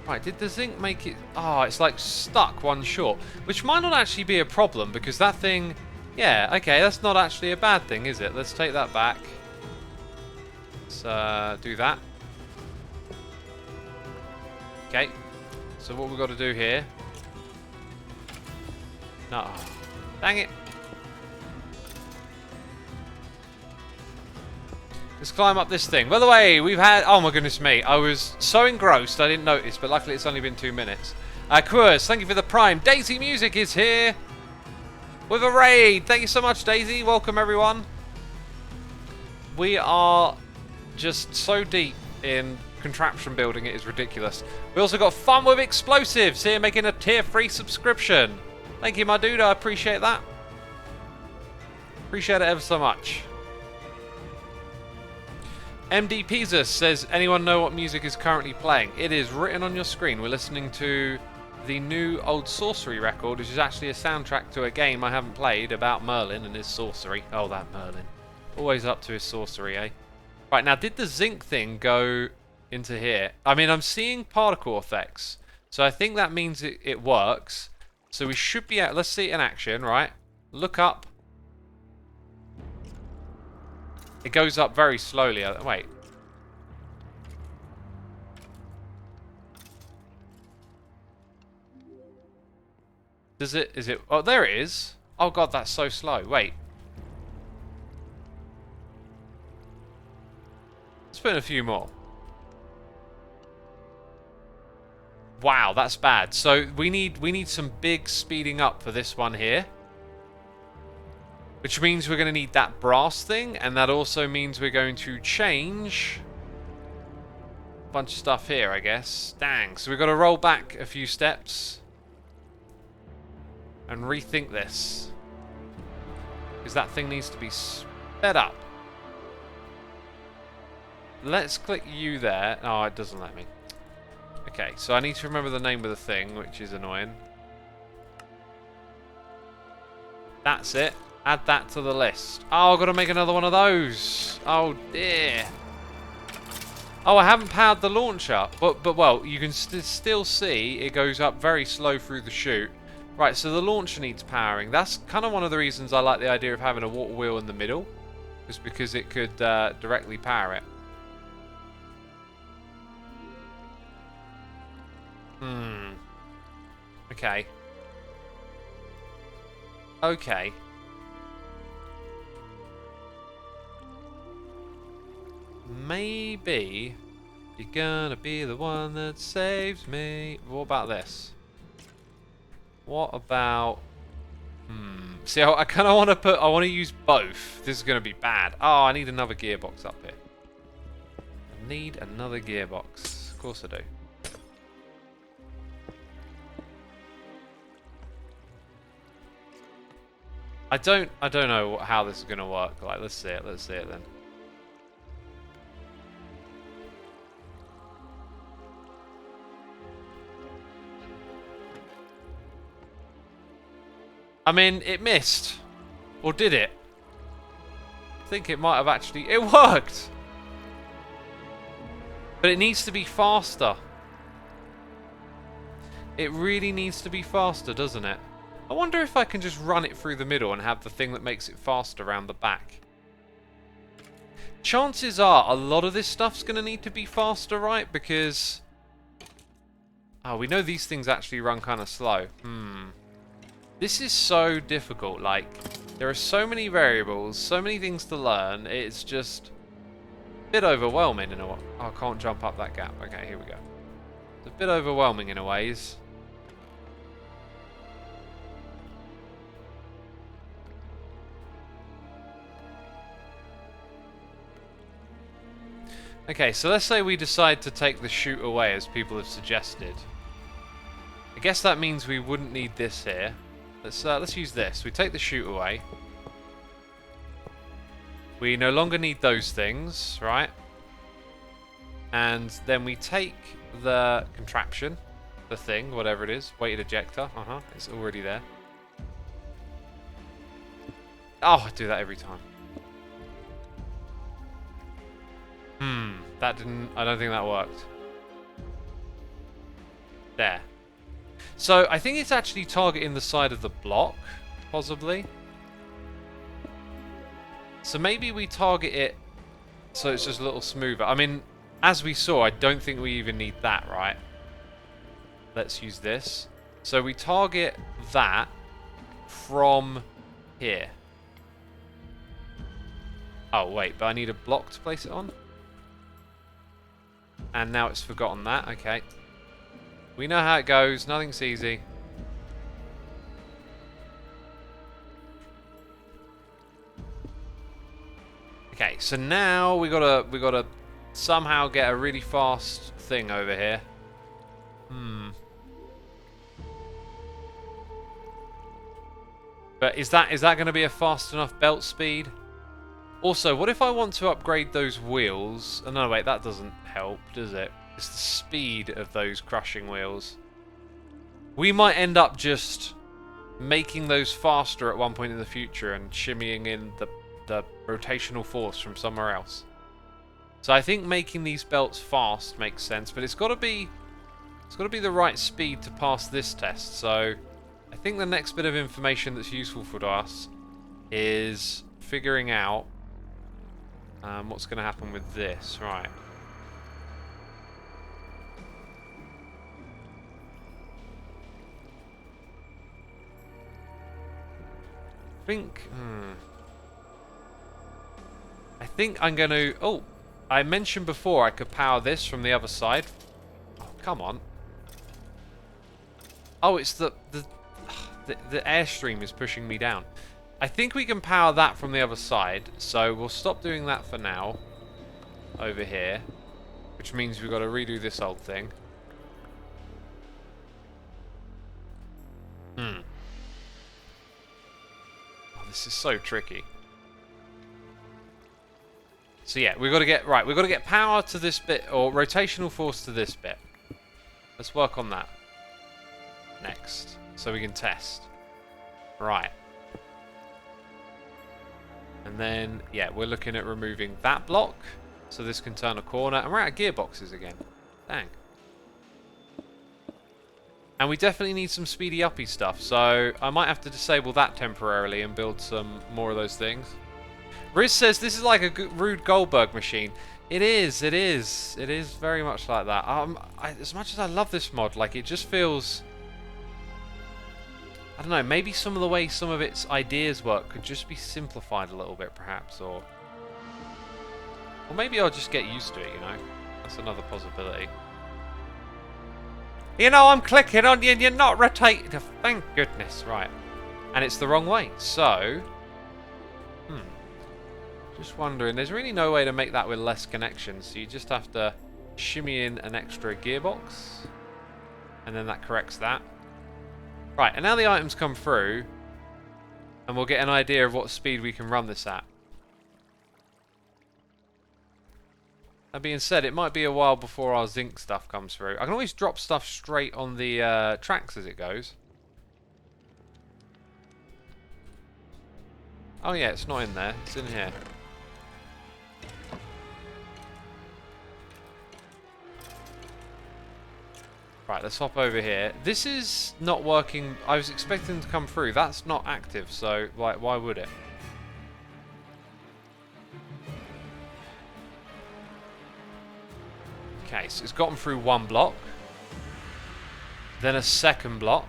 Right, did the zinc make it... Oh, it's like stuck one short. Which might not actually be a problem, because that thing... Yeah, okay, that's not actually a bad thing, is it? Let's take that back. Let's do that. Okay. So what we've got to do here... No. Dang it. Let's climb up this thing. By the way, we've had... Oh my goodness me. I was so engrossed I didn't notice, but luckily it's only been 2 minutes. Quers, thank you for the prime. Daisy Music is here with a raid. Thank you so much, Daisy. Welcome, everyone. We are just so deep in contraption building, it is ridiculous. We also got Fun with Explosives here making a tier 3 subscription. Thank you, my dude. I appreciate that. Appreciate it ever so much. MD Pizus says, anyone know what music is currently playing? It is written on your screen. We're listening to the new Old Sorcery record, which is actually a soundtrack to a game I haven't played about Merlin and his sorcery. Oh, that Merlin. Always up to his sorcery, eh? Right, now, did the zinc thing go into here? I mean, I'm seeing particle effects, so I think that means it works. So we should be let's see it in action, right? Look up. It goes up very slowly. Wait. Does it... Is it... Oh, there it is. Oh, God, that's so slow. Wait. Let's put in a few more. Wow, that's bad. So we need some big speeding up for this one here. Which means we're going to need that brass thing, and that also means we're going to change a bunch of stuff here, I guess. Dang, so we've got to roll back a few steps and rethink this. Because that thing needs to be sped up. Let's click you there. Oh, it doesn't let me. Okay, so I need to remember the name of the thing, which is annoying. That's it. Add that to the list. Oh, I've got to make another one of those. Oh, dear. Oh, I haven't powered the launcher. But well, you can still see it goes up very slow through the chute. Right, so the launcher needs powering. That's kind of one of the reasons I like the idea of having a water wheel in the middle. Is because it could directly power it. Okay. Okay. Maybe you're gonna be the one that saves me. What about this? What about... See, I kind of want to put... I want to use both. This is going to be bad. Oh, I need another gearbox up here. I need another gearbox. Of course I do. I don't know how this is going to work. Like, let's see it. Let's see it then. I mean, it missed. Or did it? I think it might have actually... It worked! But it needs to be faster. It really needs to be faster, doesn't it? I wonder if I can just run it through the middle and have the thing that makes it faster around the back. Chances are a lot of this stuff's going to need to be faster, right? Because... Oh, we know these things actually run kind of slow. This is so difficult. Like, there are so many variables, so many things to learn. It's just a bit overwhelming in a way. Oh, I can't jump up that gap. Okay, here we go. It's a bit overwhelming in a ways. Okay, so let's say we decide to take the chute away as people have suggested. I guess that means we wouldn't need this here. Let's use this. We take the chute away. We no longer need those things, right? And then we take the contraption, the thing, whatever it is, weighted ejector. It's already there. Oh, I do that every time. That didn't... I don't think that worked. There. So, I think it's actually targeting the side of the block, possibly. So maybe we target it so it's just a little smoother. I mean, as we saw, I don't think we even need that, right? Let's use this. So we target that from here. Oh, wait, but I need a block to place it on? And now it's forgotten that, okay. We know how it goes, nothing's easy. Okay, so now we gotta somehow get a really fast thing over here. But is that going to be a fast enough belt speed? Also, what if I want to upgrade those wheels? Oh, no, wait, that doesn't help, does it? It's the speed of those crushing wheels. We might end up just making those faster at one point in the future and shimmying in the rotational force from somewhere else. So I think making these belts fast makes sense, but it's got to be the right speed to pass this test. So I think the next bit of information that's useful for us is figuring out what's going to happen with this. Right. I think I'm going to... Oh, I mentioned before I could power this from the other side. Oh, come on. Oh, it's the airstream is pushing me down. I think we can power that from the other side, so we'll stop doing that for now. Over here. Which means we've got to redo this old thing. Oh, this is so tricky. So yeah, we've got to get power to this bit, or rotational force to this bit. Let's work on that next, so we can test. Right. And then, yeah, we're looking at removing that block, so this can turn a corner, and we're out of gearboxes again. Dang. And we definitely need some speedy uppy stuff, so I might have to disable that temporarily and build some more of those things. Riz says this is like a Rube Goldberg machine. It is very much like that. As much as I love this mod, like, it just feels... I don't know, maybe some of the way some of its ideas work could just be simplified a little bit, perhaps, or maybe I'll just get used to it, you know? That's another possibility. You know, I'm clicking on you and you're not rotating. Oh, thank goodness, right. And it's the wrong way, so... Just wondering, there's really no way to make that with less connections, so you just have to shimmy in an extra gearbox, and then that corrects that. Right, and now the items come through, and we'll get an idea of what speed we can run this at. That being said, it might be a while before our zinc stuff comes through. I can always drop stuff straight on the tracks as it goes. Oh yeah, it's not in there, it's in here. Right, let's hop over here. This is not working. I was expecting to come through. That's not active, so why would it? Okay, so it's gotten through one block. Then a second block.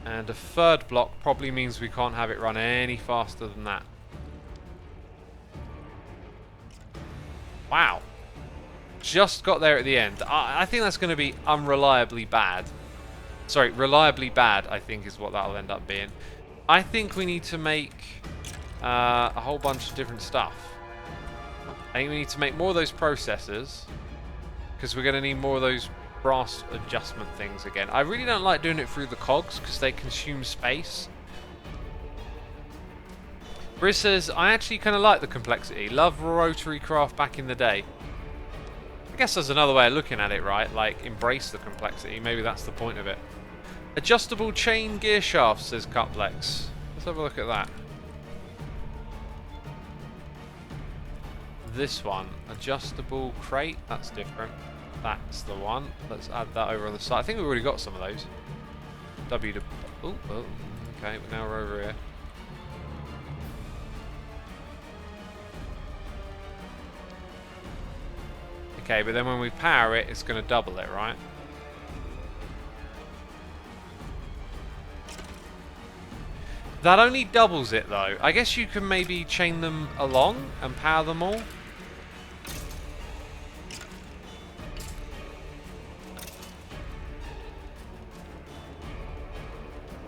And a third block probably means we can't have it run any faster than that. Wow. Just got there at the end. I think that's going to be unreliably bad. Sorry, reliably bad, I think is what that'll end up being. I think we need to make a whole bunch of different stuff. I think we need to make more of those processors, because we're going to need more of those brass adjustment things again. I really don't like doing it through the cogs, because they consume space. Briz says, I actually kind of like the complexity. Love rotary craft back in the day. I guess there's another way of looking at it, right? Like, embrace the complexity. Maybe that's the point of it. Adjustable chain gear shafts, says Cutplex. Let's have a look at that. This one, adjustable crate, that's different. That's the one. Let's add that over on the side. I think we've already got some of those. Oh, okay, now we're over here. Okay, but then when we power it, it's going to double it, right? That only doubles it, though. I guess you can maybe chain them along and power them all.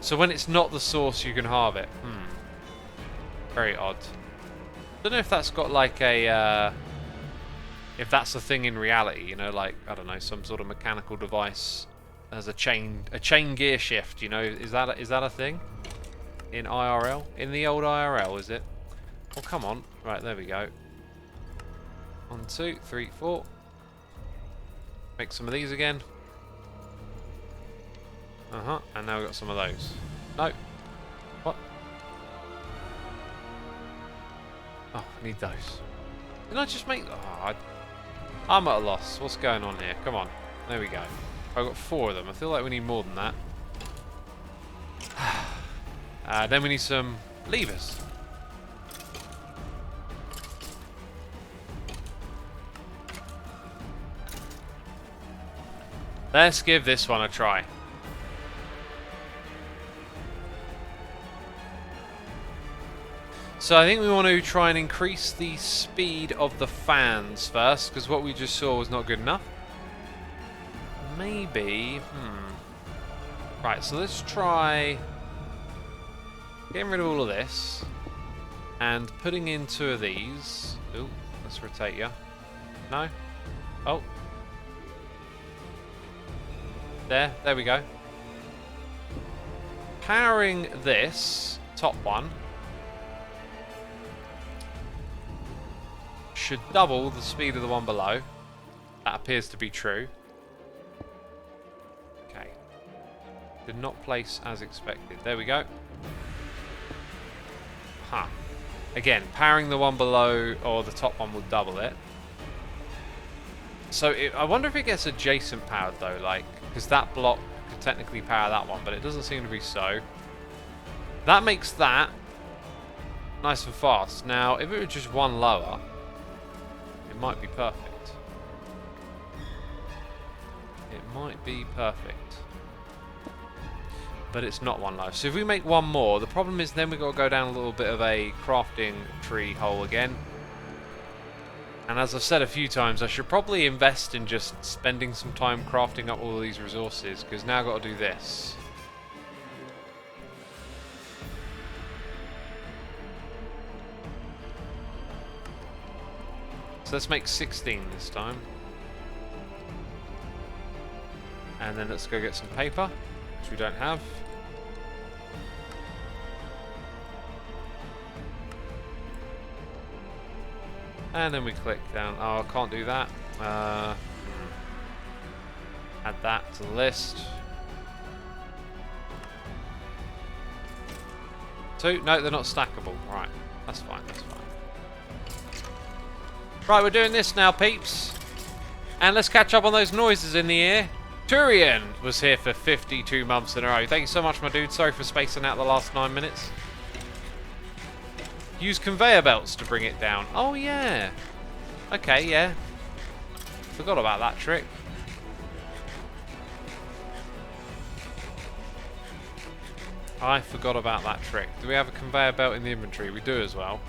So when it's not the source, you can halve it. Very odd. Don't know if that's got like a... if that's a thing in reality, you know, like, I don't know, some sort of mechanical device has a chain gear shift, you know, is that a thing? In IRL? In the old IRL, is it? Oh, come on. Right, there we go. 1, 2, 3, 4. Make some of these again. And now we've got some of those. No. What? Oh, I need those. Didn't I just make... Oh, I'm at a loss. What's going on here? Come on. There we go. I've got 4 of them. I feel like we need more than that. Then we need some levers. Let's give this one a try. So I think we want to try and increase the speed of the fans first, because what we just saw was not good enough. Maybe... Right, so let's try... getting rid of all of this. And putting in 2 of these. Ooh, let's rotate you. No? Oh. There we go. Powering this top one should double the speed of the one below. That appears to be true. Okay. Did not place as expected. There we go. Huh. Again, powering the one below or the top one will double it. So I wonder if it gets adjacent powered though, like, because that block could technically power that one, but it doesn't seem to be so. That makes that nice and fast. Now, if it were just one lower, it might be perfect. It might be perfect. But it's not one lower. So if we make one more, the problem is then we've got to go down a little bit of a crafting tree hole again. And as I've said a few times, I should probably invest in just spending some time crafting up all of these resources, because now I've got to do this. So let's make 16 this time. And then let's go get some paper, which we don't have. And then we click down. Oh, I can't do that. Add that to the list. 2. No, they're not stackable. Right. That's fine. That's fine. Right, we're doing this now, peeps. And let's catch up on those noises in the ear. Turian was here for 52 months in a row. Thank you so much, my dude. Sorry for spacing out the last 9 minutes. Use conveyor belts to bring it down. Oh, yeah. Okay, yeah. Forgot about that trick. I forgot about that trick. Do we have a conveyor belt in the inventory? We do as well.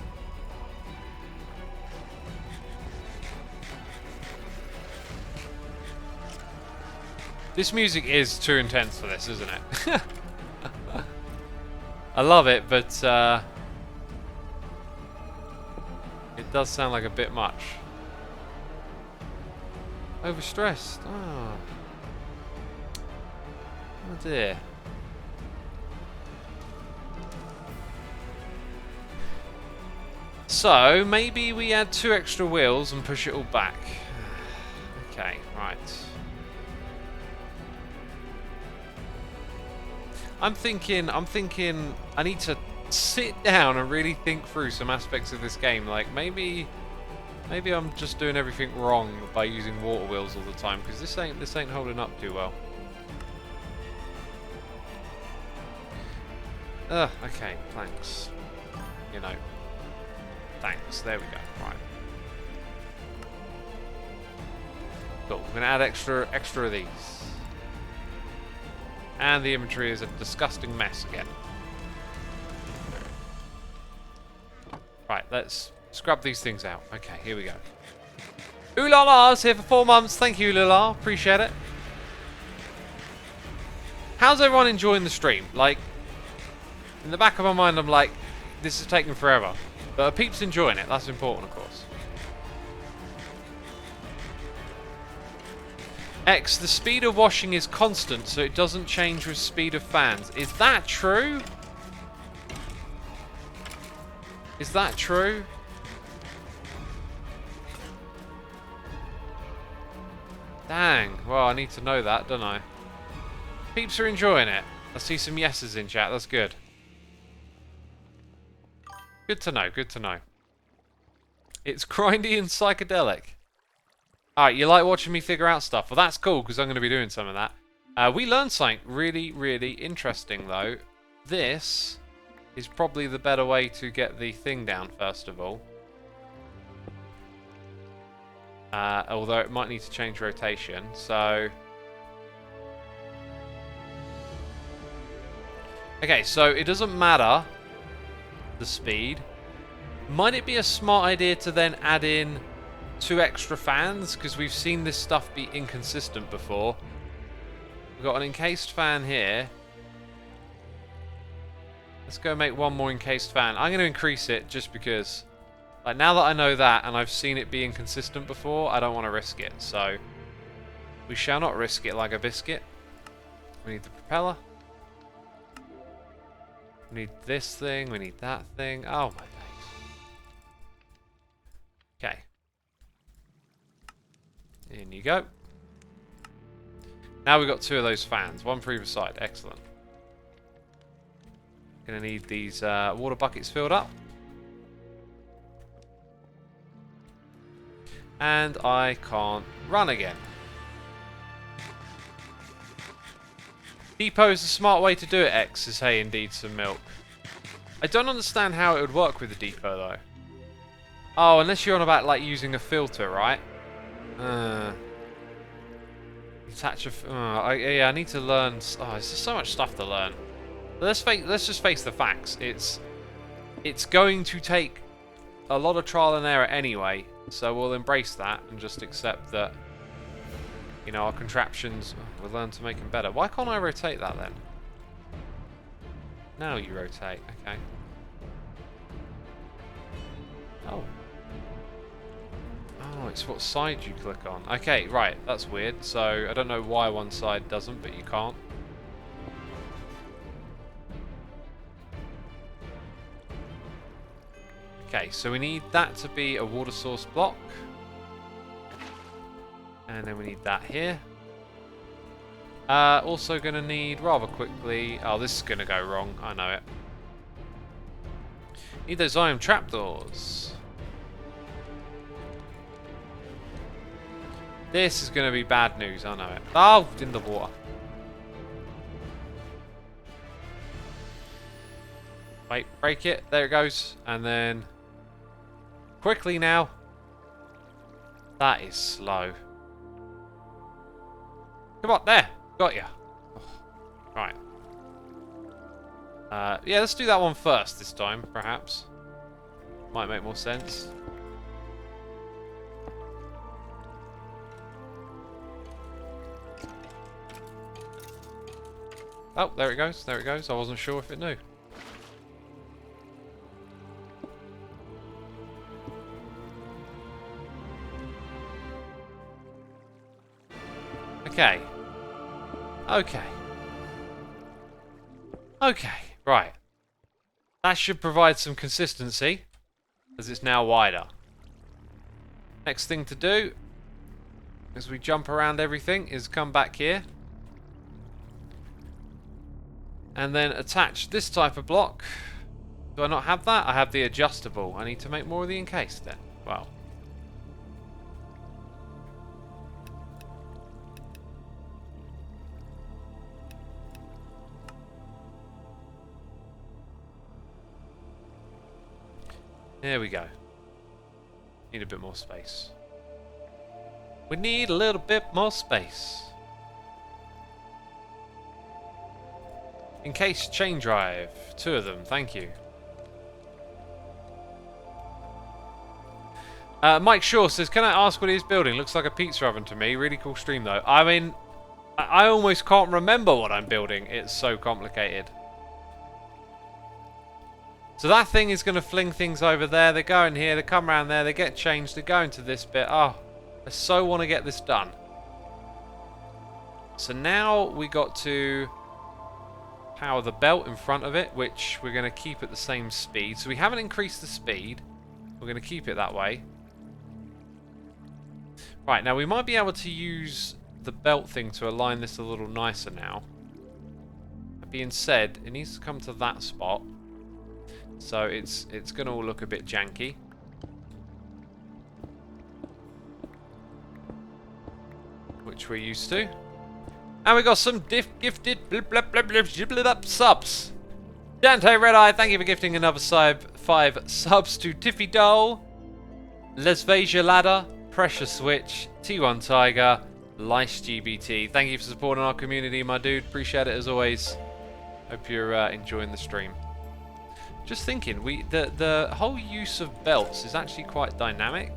This music is too intense for this, isn't it? I love it, but it does sound like a bit much. Overstressed. Oh. Oh dear. So, maybe we add 2 extra wheels and push it all back. Okay, right. I'm thinking I need to sit down and really think through some aspects of this game. Like, maybe I'm just doing everything wrong by using water wheels all the time, because this ain't holding up too well. Okay, thanks. You know, thanks. There we go. Right. Cool. I'm gonna add extra of these, and the inventory is a disgusting mess again. Right, let's scrub these things out. Okay, here we go. Ooh la la's here for 4 months. Thank you, Lila. Appreciate it. How's everyone enjoying the stream? Like, in the back of my mind, I'm like, this is taking forever. But are peeps enjoying it? That's important, of course. X, the speed of washing is constant, so it doesn't change with speed of fans. Is that true? Is that true? Dang. Well, I need to know that, don't I? Peeps are enjoying it. I see some yeses in chat. That's good. Good to know. Good to know. It's grindy and psychedelic. Alright, you like watching me figure out stuff? Well, that's cool, because I'm going to be doing some of that. We learned something really, really interesting, though. This is probably the better way to get the thing down, first of all. Although it might need to change rotation, so... Okay, so it doesn't matter the speed. Might it be a smart idea to then add in 2 extra fans? Because we've seen this stuff be inconsistent before. We've got an encased fan here. Let's go make 1 more encased fan. I'm going to increase it just because, like, now that I know that and I've seen it be inconsistent before, I don't want to risk it. So we shall not risk it like a biscuit. We need the propeller. We need this thing. We need that thing. Oh my days. Okay. In you go. Now we've got 2 of those fans. 1 for either side. Excellent. Gonna need these water buckets filled up. And I can't run again. Depot is a smart way to do it, X, says hey, indeed some milk. I don't understand how it would work with the depot, though. Oh, unless you're on about, like, using a filter, right? Attach a... yeah, I need to learn... Oh, there's just so much stuff to learn. Let's just face the facts. It's going to take a lot of trial and error anyway, so we'll embrace that and just accept that, you know, our contraptions, we'll learn to make them better. Why can't I rotate that then? Now you rotate, okay. Oh. Oh, it's what side you click on. Okay, right, that's weird. So, I don't know why one side doesn't, but you can't. Okay, so we need that to be a water source block. And then we need that here. Also going to need, rather quickly... Oh, this is going to go wrong. I know it. Need those iron trapdoors. This is going to be bad news. I know it. Oh, in the water. Wait, break it. There it goes. And then... Quickly now. That is slow. Come on, there. Got ya. Oh, right. Yeah, let's do that one first this time, perhaps. Might make more sense. Oh, there it goes. There it goes. I wasn't sure if it knew. Okay. Okay. Okay. Right. That should provide some consistency, as it's now wider. Next thing to do, as we jump around everything, is come back here. And then attach this type of block Do I not have that? I have the adjustable. I need to make more of the encased then. Wow. There we go. Need a bit more space. We need a little bit more space. Encased chain drive. 2 of them, thank you. Mike Shaw says, can I ask what he's building? Looks like a pizza oven to me. Really cool stream though. I mean, I almost can't remember what I'm building. It's so complicated. So that thing is going to fling things over there. They go in here, they come around there, they get changed, they go into this bit. Oh, I so want to get this done. So now we got to power the belt in front of it, which we're going to keep at the same speed. So we haven't increased the speed. We're going to keep it that way. Right, now we might be able to use the belt thing to align this a little nicer now. That being said, it needs to come to that spot. So it's going to all look a bit janky. Which we're used to. And we got some gifted subs. Dante Redeye, thank you for gifting another 5 subs to Tiffy Doll, Lesvasia Ladder, Pressure Switch, T1 Tiger, Lice GBT. Thank you for supporting our community, my dude. Appreciate it as always. Hope you're enjoying the stream. Just thinking, the whole use of belts is actually quite dynamic,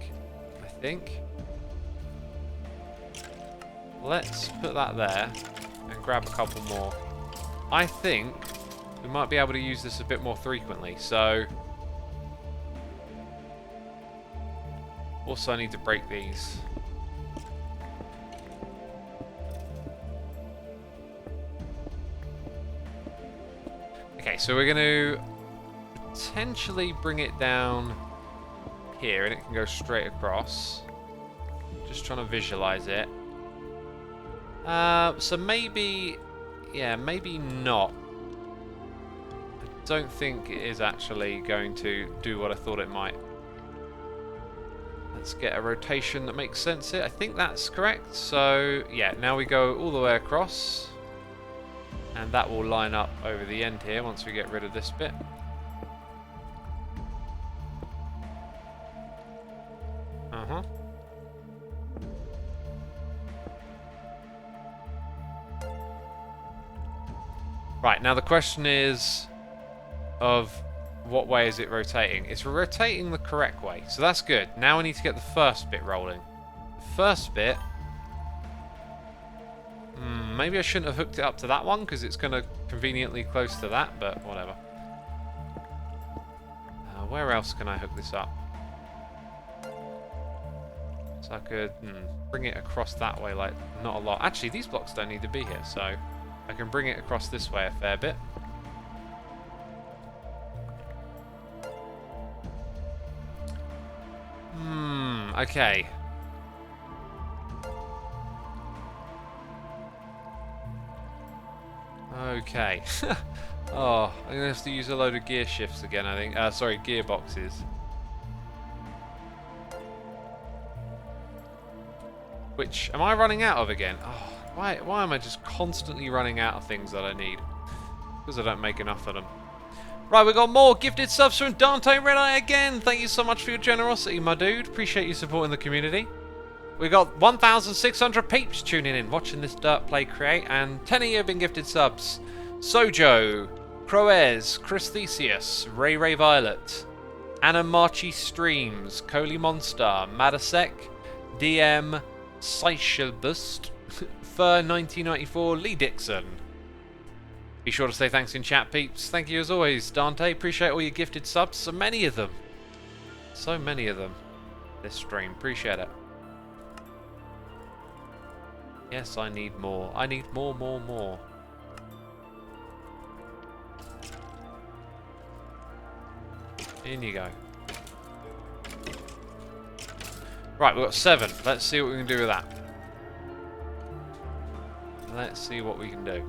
I think. Let's put that there and grab a couple more. I think we might be able to use this a bit more frequently, so... Also, I need to break these. Okay, so we're going to potentially bring it down here, and it can go straight across. Just trying to visualize it. So maybe... Yeah, maybe not. I don't think it is actually going to do what I thought it might. Let's get a rotation that makes sense here. I think that's correct. So, yeah, now we go all the way across. And that will line up over the end here once we get rid of this bit. Uh-huh. Right, now the question is of what way is it rotating? It's rotating the correct way, so that's good. Now we need to get the first bit rolling. The first bit... maybe I shouldn't have hooked it up to that one because it's going to conveniently close to that, but whatever. Where else can I hook this up? So I could bring it across that way, like not a lot. Actually, these blocks don't need to be here, so I can bring it across this way a fair bit. Okay. Okay. Oh, I'm going to have to use a load of gear shifts again, I think. Sorry, gearboxes. Which, am I running out of again? Oh, why am I just constantly running out of things that I need? Because I don't make enough of them. Right, we got more gifted subs from Dante Redeye again. Thank you so much for your generosity, my dude. Appreciate you supporting the community. We got 1,600 peeps tuning in, watching this dirt play create, and 10 of you have been gifted subs. Sojo, Croez, Chris Theseus, Ray Violet, Anna Marchi Streams, Coley Monster, Madasek, DM, Seichelbust, Fur 1994, Lee Dixon. Be sure to say thanks in chat, peeps. Thank you as always, Dante. Appreciate all your gifted subs. So many of them. So many of them. This stream. Appreciate it. Yes, I need more. I need more. In you go. Right, we've got 7. Let's see what we can do with that. Let's see what we can do.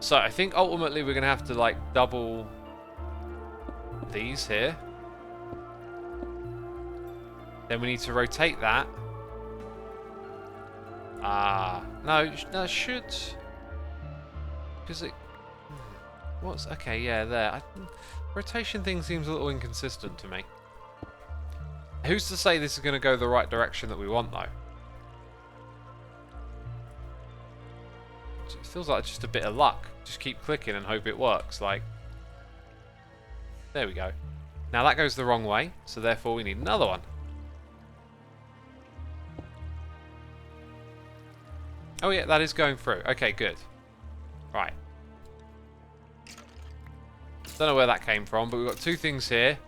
So I think ultimately we're going to have to like double these here. Then we need to rotate that. No, it should... Because it... What's... Okay, yeah, there. Rotation thing seems a little inconsistent to me. Who's to say this is going to go the right direction that we want, though? It feels like just a bit of luck. Just keep clicking and hope it works. Like, there we go. Now that goes the wrong way, so therefore we need another one. Oh yeah, that is going through. Okay, good. Right. Don't know where that came from, but we've got two things here.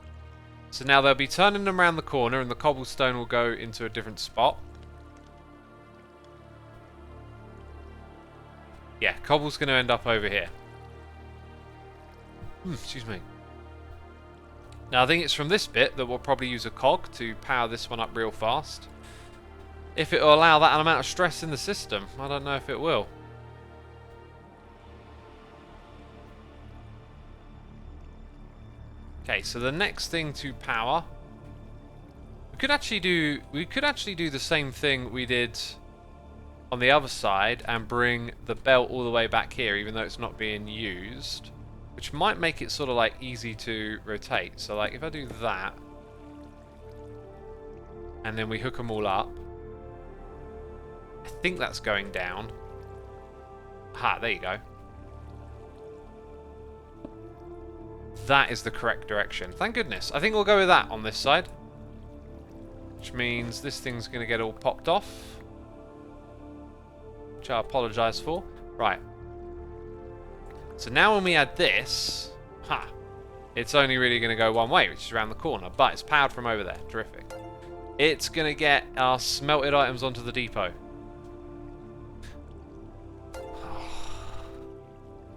So now they'll be turning them around the corner and the cobblestone will go into a different spot. Yeah, cobble's going to end up over here. Excuse me. Now I think it's from this bit that we'll probably use a cog to power this one up real fast. If it will allow that amount of stress in the system. I don't know if it will. Okay, so the next thing to power, we could actually do the same thing we did on the other side and bring the belt all the way back here, even though it's not being used, which might make it sort of like easy to rotate. So like if I do that and then we hook them all up, I think that's going down. Aha, there you go. That is the correct direction. Thank goodness. I think we'll go with that on this side. Which means this thing's going to get all popped off. Which I apologise for. Right. So now when we add this... it's only really going to go one way, which is around the corner. But it's powered from over there. Terrific. It's going to get our smelted items onto the depot.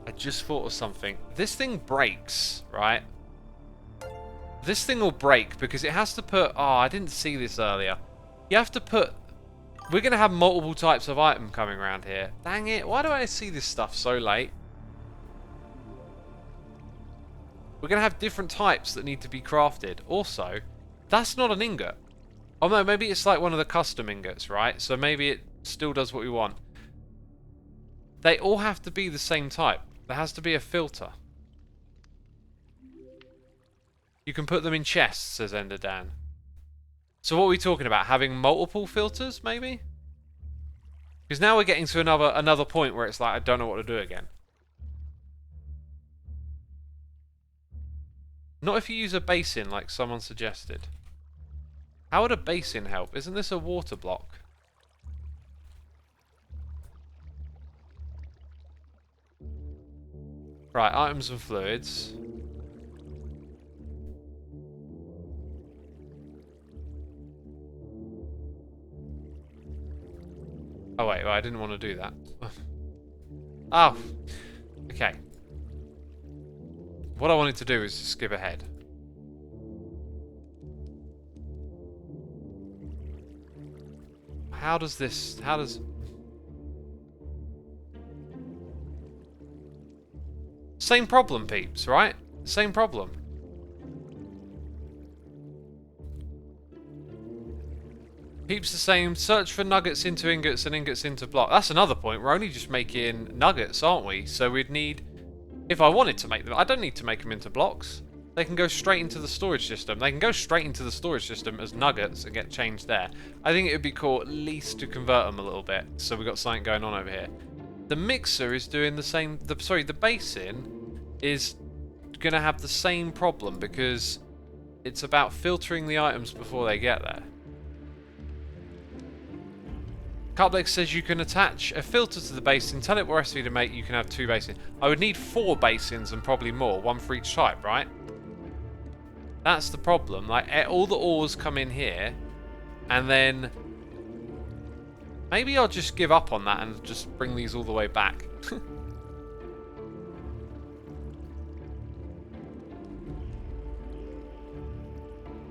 I just thought of something. This thing breaks, right? This thing will break because it has to put... Oh, I didn't see this earlier. You have to put... We're going to have multiple types of item coming around here. Dang it. Why do I see this stuff so late? We're going to have different types that need to be crafted. Also, that's not an ingot. Oh no, maybe it's like one of the custom ingots, right? So maybe it still does what we want. They all have to be the same type. There has to be a filter. You can put them in chests, says Ender Dan. So what are we talking about? Having multiple filters, maybe? Because now we're getting to another point where it's like, I don't know what to do again. Not if you use a basin like someone suggested. How would a basin help? Isn't this a water block? Right, items and fluids. Oh wait, well, I didn't want to do that. Oh, okay. What I wanted to do is just skip ahead. How does... Same problem, peeps, right? Same problem. Peeps the same. Search for nuggets into ingots and ingots into block. That's another point. We're only just making nuggets, aren't we? So we'd need... If I wanted to make them... I don't need to make them into blocks. They can go straight into the storage system. They can go straight into the storage system as nuggets and get changed there. I think it would be cool at least to convert them a little bit. So we've got something going on over here. The mixer is doing the same... the basin is going to have the same problem because it's about filtering the items before they get there. Cuplex says you can attach a filter to the basin, tell it what recipe to make, you can have 2 basins. I would need 4 basins and probably more, 1 for each type, right? That's the problem. Like, all the ores come in here, and then maybe I'll just give up on that and just bring these all the way back.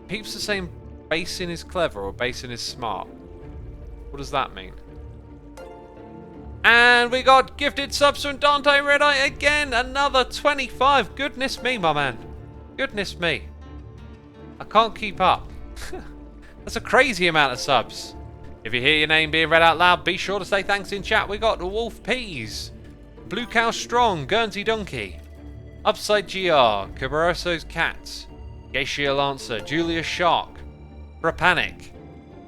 Peeps the same basin is clever or basin is smart. What does that mean? And we got gifted subs from Dante Red Eye again. Another 25. Goodness me, my man. Goodness me. I can't keep up. That's a crazy amount of subs. If you hear your name being read out loud, be sure to say thanks in chat. We got the Wolf Peas, Blue Cow Strong, Guernsey Donkey, Upside GR, Cabaroso's Cats, Geisha Lancer, Julia Shark, Prapanic,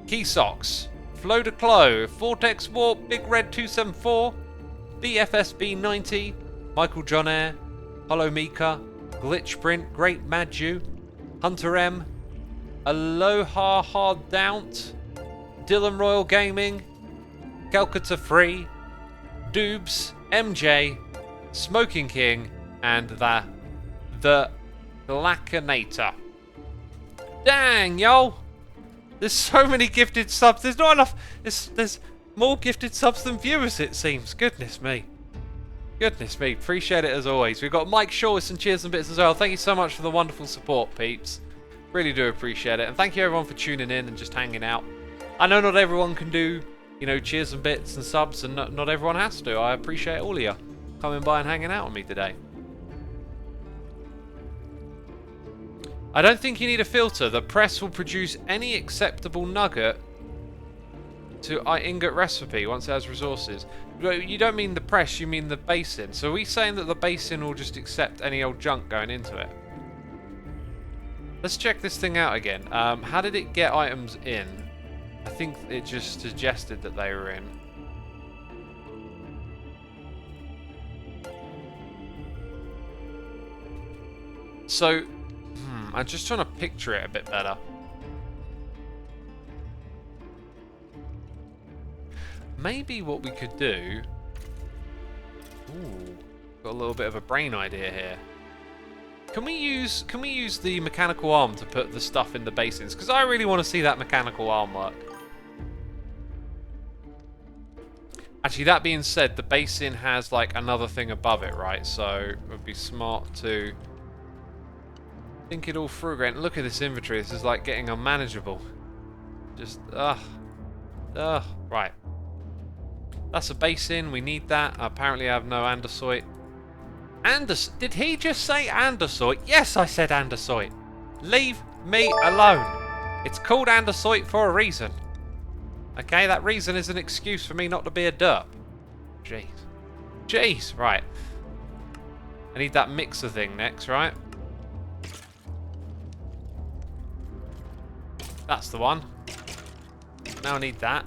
Key Socks, Flo de Clo, Vortex Warp, Big Red 274, BFSB 90, Michael John Air, Hollow Mika, Glitch Print, Great Madju, Hunter M, Aloha Hard Doubt, Dylan Royal Gaming, Calcutta Free, Doobs, MJ, Smoking King, and the Glacanator. Dang, yo! There's so many gifted subs. There's not enough. There's more gifted subs than viewers, it seems. Goodness me. Goodness me. Appreciate it as always. We've got Mike Shaw with some cheers and bits as well. Thank you so much for the wonderful support, peeps. Really do appreciate it. And thank you everyone for tuning in and just hanging out. I know not everyone can do, you know, cheers and bits and subs, and not everyone has to. I appreciate all of you coming by and hanging out with me today. I don't think you need a filter. The press will produce any acceptable nugget to ingot recipe once it has resources. You don't mean the press, you mean the basin. So are we saying that the basin will just accept any old junk going into it? Let's check this thing out again. How did it get items in? I think it just suggested that they were in. So, I'm just trying to picture it a bit better. Maybe what we could do... Ooh, got a little bit of a brain idea here. Can we use the mechanical arm to put the stuff in the basins? Because I really want to see that mechanical arm work. Actually, that being said, the basin has like another thing above it, right? So it would be smart to think it all through again. Look at this inventory. This is like getting unmanageable. Just right. That's a basin. We need that. Apparently, I have no andesite. Did he just say andesite? Yes, I said andesite. Leave me alone. It's called andesite for a reason. Okay, that reason is an excuse for me not to be a derp. Jeez. Jeez, right. I need that mixer thing next, right? That's the one. Now I need that.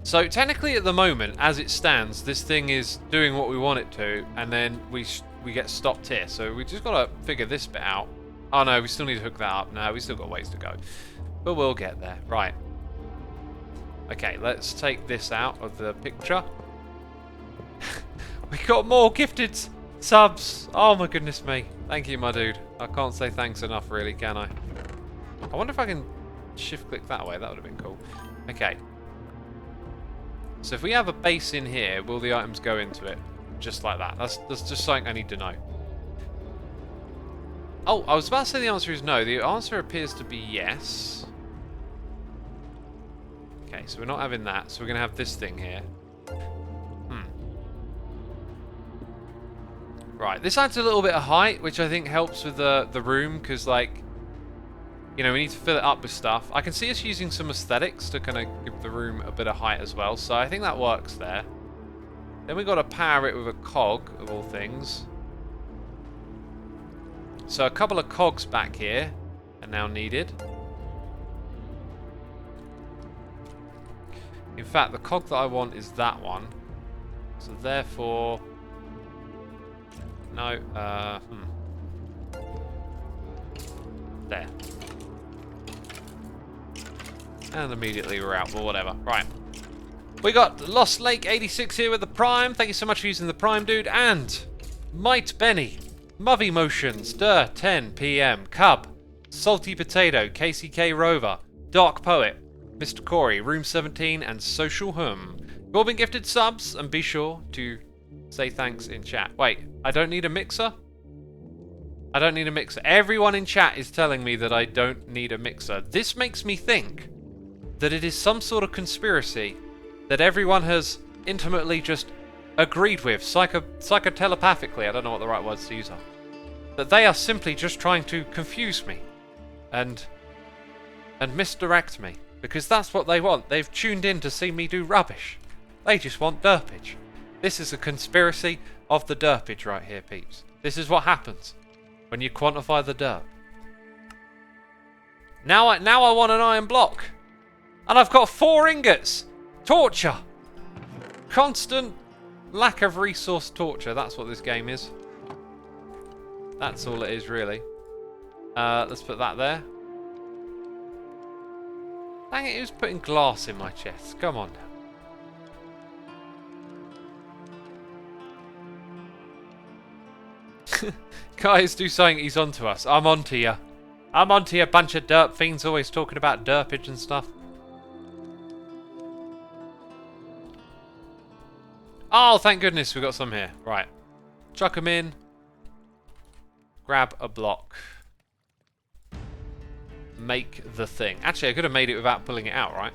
So technically at the moment, as it stands, this thing is doing what we want it to, and then we get stopped here. So we just got to figure this bit out. Oh no, we still need to hook that up. No, we still got ways to go. But we'll get there. Right. Okay, let's take this out of the picture. We got more gifted subs. Oh my goodness me. Thank you, my dude. I can't say thanks enough, really, can I? I wonder if I can shift click that way. That would have been cool. Okay. So if we have a base in here, will the items go into it? Just like that. That's just something I need to know. Oh, I was about to say the answer is no. The answer appears to be yes. Okay, so we're not having that. So we're going to have this thing here. Right, this adds a little bit of height, which I think helps with the room, because, like, you know, we need to fill it up with stuff. I can see us using some aesthetics to kind of give the room a bit of height as well, so I think that works there. Then we've got to power it with a cog, of all things. So a couple of cogs back here are now needed. In fact, the cog that I want is that one. So therefore... No, there. And immediately we're out, well, whatever. Right. We got Lost Lake 86 here with the Prime. Thank you so much for using the Prime, dude. And Might Benny, Movie Motions, 10 PM, Cub, Salty Potato, KCK Rover, Dark Poet, Mr. Corey, Room 17, and Social Hum. You've all been gifted subs, and be sure to say thanks in chat. Wait, I don't need a mixer? I don't need a mixer. Everyone in chat is telling me that I don't need a mixer. This makes me think that it is some sort of conspiracy that everyone has intimately just agreed with, psychotelepathically, I don't know what the right words to use are, that they are simply just trying to confuse me and misdirect me, because that's what they want. They've tuned in to see me do rubbish. They just want derpage. This is a conspiracy of the derpage right here, peeps. This is what happens when you quantify the derp. Now I want an iron block. And I've got 4 ingots. Torture. Constant lack of resource torture. That's what this game is. That's all it is, really. Let's put that there. Dang it, who's putting glass in my chest? Come on now. Guys, do something. He's onto us. I'm onto you. I'm onto you, bunch of derp fiends always talking about derpage and stuff. Oh, thank goodness we got some here. Right. Chuck them in. Grab a block. Make the thing. Actually, I could have made it without pulling it out, right?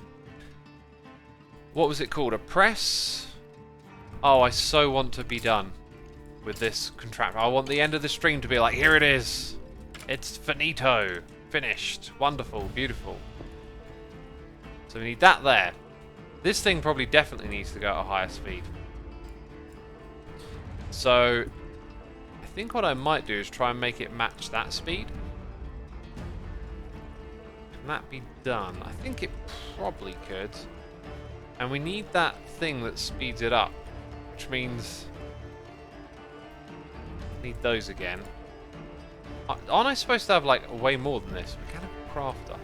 What was it called? A press? Oh, I so want to be done with this contraption. I want the end of the stream to be like, here it is. It's finito. Finished. Wonderful. Beautiful. So we need that there. This thing probably definitely needs to go at a higher speed. So I think what I might do is try and make it match that speed. Can that be done? I think it probably could. And we need that thing that speeds it up, which means I need those again. Aren't I supposed to have like way more than this? Mechanical crafter.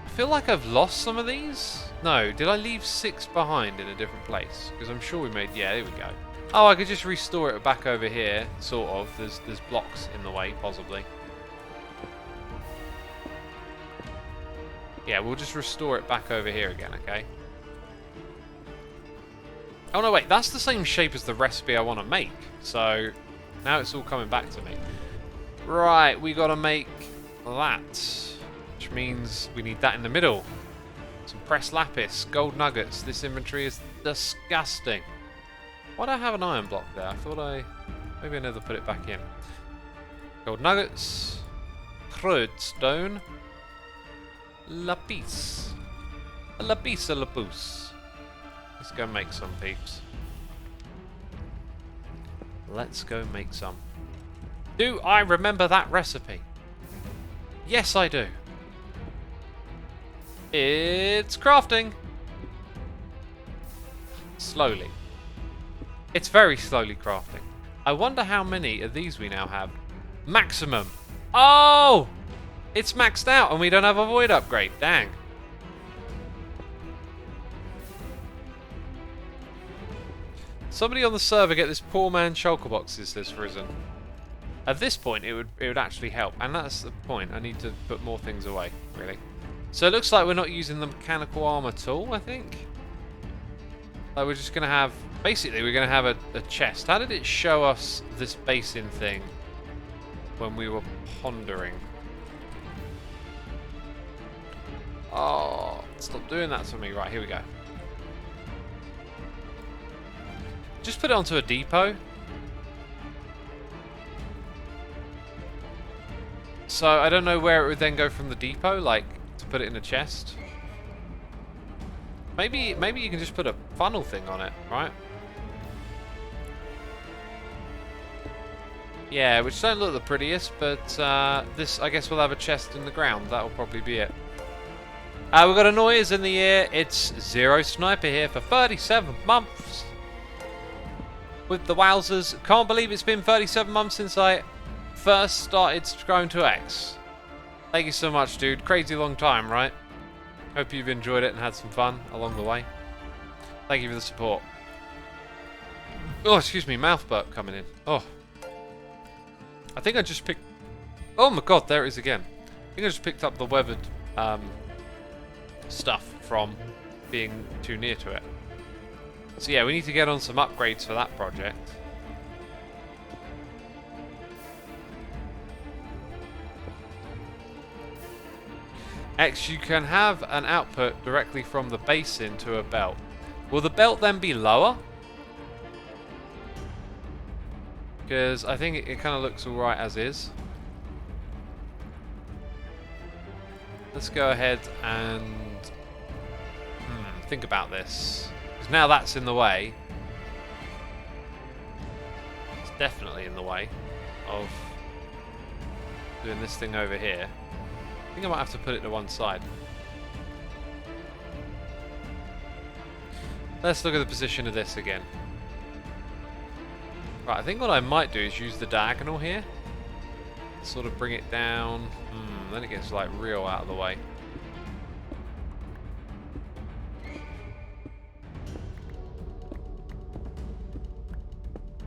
I feel like I've lost some of these. No, did I leave 6 behind in a different place? Because I'm sure we made... Yeah, there we go. Oh, I could just restore it back over here, sort of. There's blocks in the way, possibly. Yeah, we'll just restore it back over here again, okay? Oh, no, wait. That's the same shape as the recipe I want to make. So, now it's all coming back to me. Right, we got to make that. Which means we need that in the middle. Some pressed lapis, gold nuggets. This inventory is disgusting. Why do I have an iron block there? I thought maybe I never put it back in. Gold nuggets. Crude stone. Lapis. A lapis, a lapus. Let's go make some, peeps. Let's go make some. Do I remember that recipe? Yes, I do. It's crafting. Slowly. It's very slowly crafting. I wonder how many of these we now have. Maximum. Oh! It's maxed out and we don't have a void upgrade. Dang. Somebody on the server get this poor man shulker boxes that's risen. At this point it would actually help. And that's the point. I need to put more things away, really. So it looks like we're not using the mechanical armor tool, I think. Like we're just going to have... Basically, we're going to have a chest. How did it show us this basin thing when we were pondering? Oh, stop doing that to me. Right, here we go. Just put it onto a depot. So I don't know where it would then go from the depot, like to put it in a chest. Maybe you can just put a funnel thing on it, right? Yeah, which don't look the prettiest, but this, I guess we'll have a chest in the ground. That'll probably be it. We've got a noise in the ear. It's Zero Sniper here for 37 months. With the wowzers. Can't believe it's been 37 months since I first started subscribing to X. Thank you so much, dude. Crazy long time, right? Hope you've enjoyed it and had some fun along the way. Thank you for the support. Oh, excuse me, mouth burp coming in. Oh. I think I just picked... Oh my god, there it is again. I think I just picked up the weathered stuff from being too near to it. So yeah, we need to get on some upgrades for that project. X, you can have an output directly from the basin to a belt. Will the belt then be lower? Because I think it kind of looks alright as is. Let's go ahead and think about this. Because now that's in the way. It's definitely in the way of doing this thing over here. I think I might have to put it to one side. Let's look at the position of this again. Right, I think what I might do is use the diagonal here. Sort of bring it down. Then it gets like real out of the way.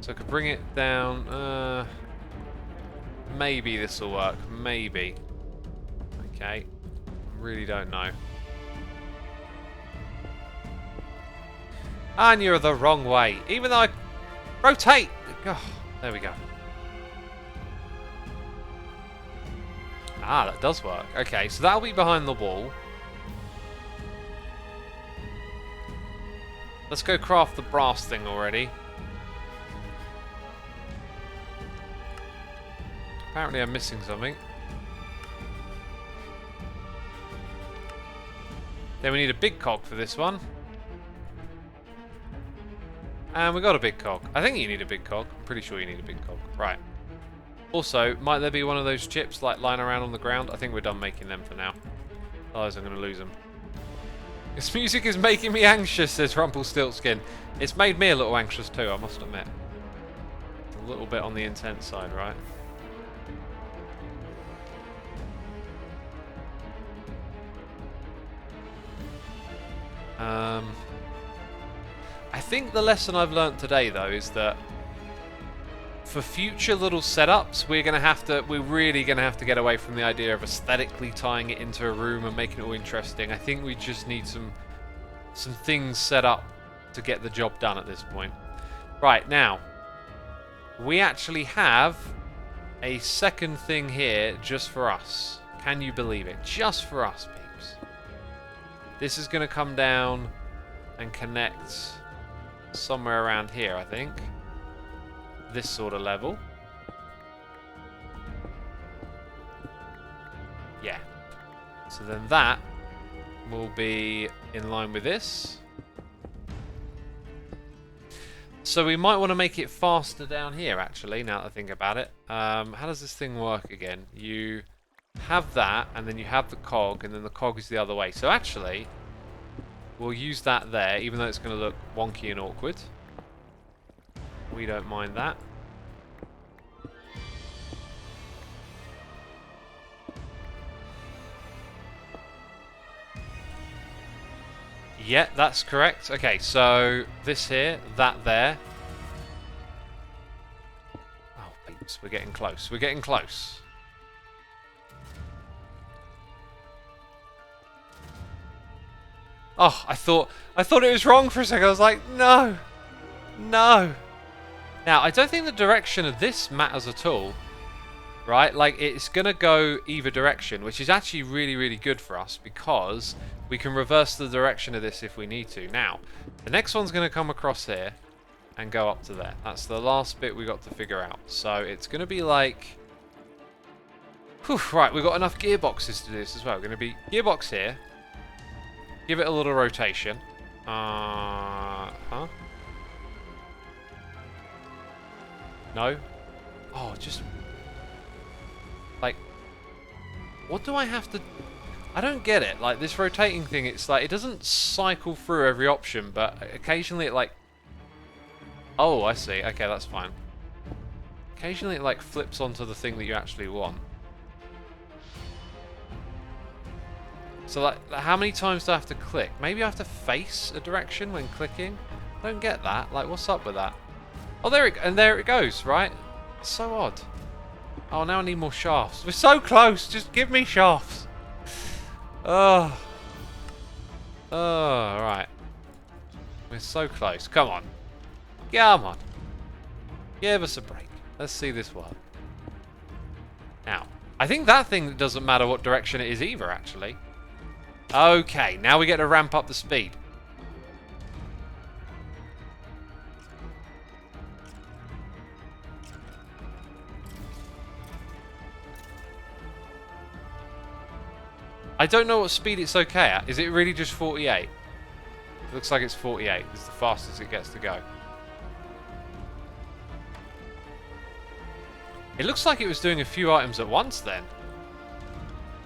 So I could bring it down. Maybe this will work. Maybe. Okay. Really don't know. And you're the wrong way. Even though I rotate. Oh, there we go. Ah, that does work. Okay, so that'll be behind the wall. Let's go craft the brass thing already. Apparently I'm missing something. Then we need a big cog for this one. And we got a big cog. I think you need a big cog. I'm pretty sure you need a big cog. Right. Also, might there be one of those chips like lying around on the ground? I think we're done making them for now. Otherwise I'm going to lose them. This music is making me anxious, says Rumpelstiltskin. It's made me a little anxious too, I must admit. A little bit on the intense side, right? I think the lesson I've learnt today, though, is that for future little setups, we're really gonna have to get away from the idea of aesthetically tying it into a room and making it all interesting. I think we just need some things set up to get the job done at this point. Right, now, we actually have a second thing here just for us. Can you believe it? Just for us, peeps. This is gonna come down and connect somewhere around here, I think. This sort of level. Yeah. So then that will be in line with this. So we might want to make it faster down here, actually, now that I think about it. How does this thing work again? You have that, and then you have the cog, and then the cog is the other way. So actually, we'll use that there, even though it's going to look wonky and awkward. We don't mind that. Yeah, that's correct. Okay, so this here, that there. Oh, peeps, we're getting close. We're getting close. Oh, I thought it was wrong for a second. I was like, no. No. Now, I don't think the direction of this matters at all. Right? Like, it's going to go either direction, which is actually really, really good for us because we can reverse the direction of this if we need to. Now, the next one's going to come across here and go up to there. That's the last bit we got to figure out. So, it's going to be like... Whew, right, we've got enough gearboxes to do this as well. We're going to be gearbox here. Give it a little rotation. Huh? No? Oh, just... Like... What do I have to... I don't get it. Like, this rotating thing, it's like... It doesn't cycle through every option, but occasionally it, like... Oh, I see. Okay, that's fine. Occasionally it, like, flips onto the thing that you actually want. So, like, how many times do I have to click? Maybe I have to face a direction when clicking? I don't get that. Like, what's up with that? Oh, there it goes, right? It's so odd. Oh, now I need more shafts. We're so close. Just give me shafts. Oh. Oh, right. We're so close. Come on. Come on. Give us a break. Let's see this work. Now, I think that thing doesn't matter what direction it is either, actually. Okay, now we get to ramp up the speed. I don't know what speed it's okay at. Is it really just 48? It looks like it's 48. It's the fastest it gets to go. It looks like it was doing a few items at once then.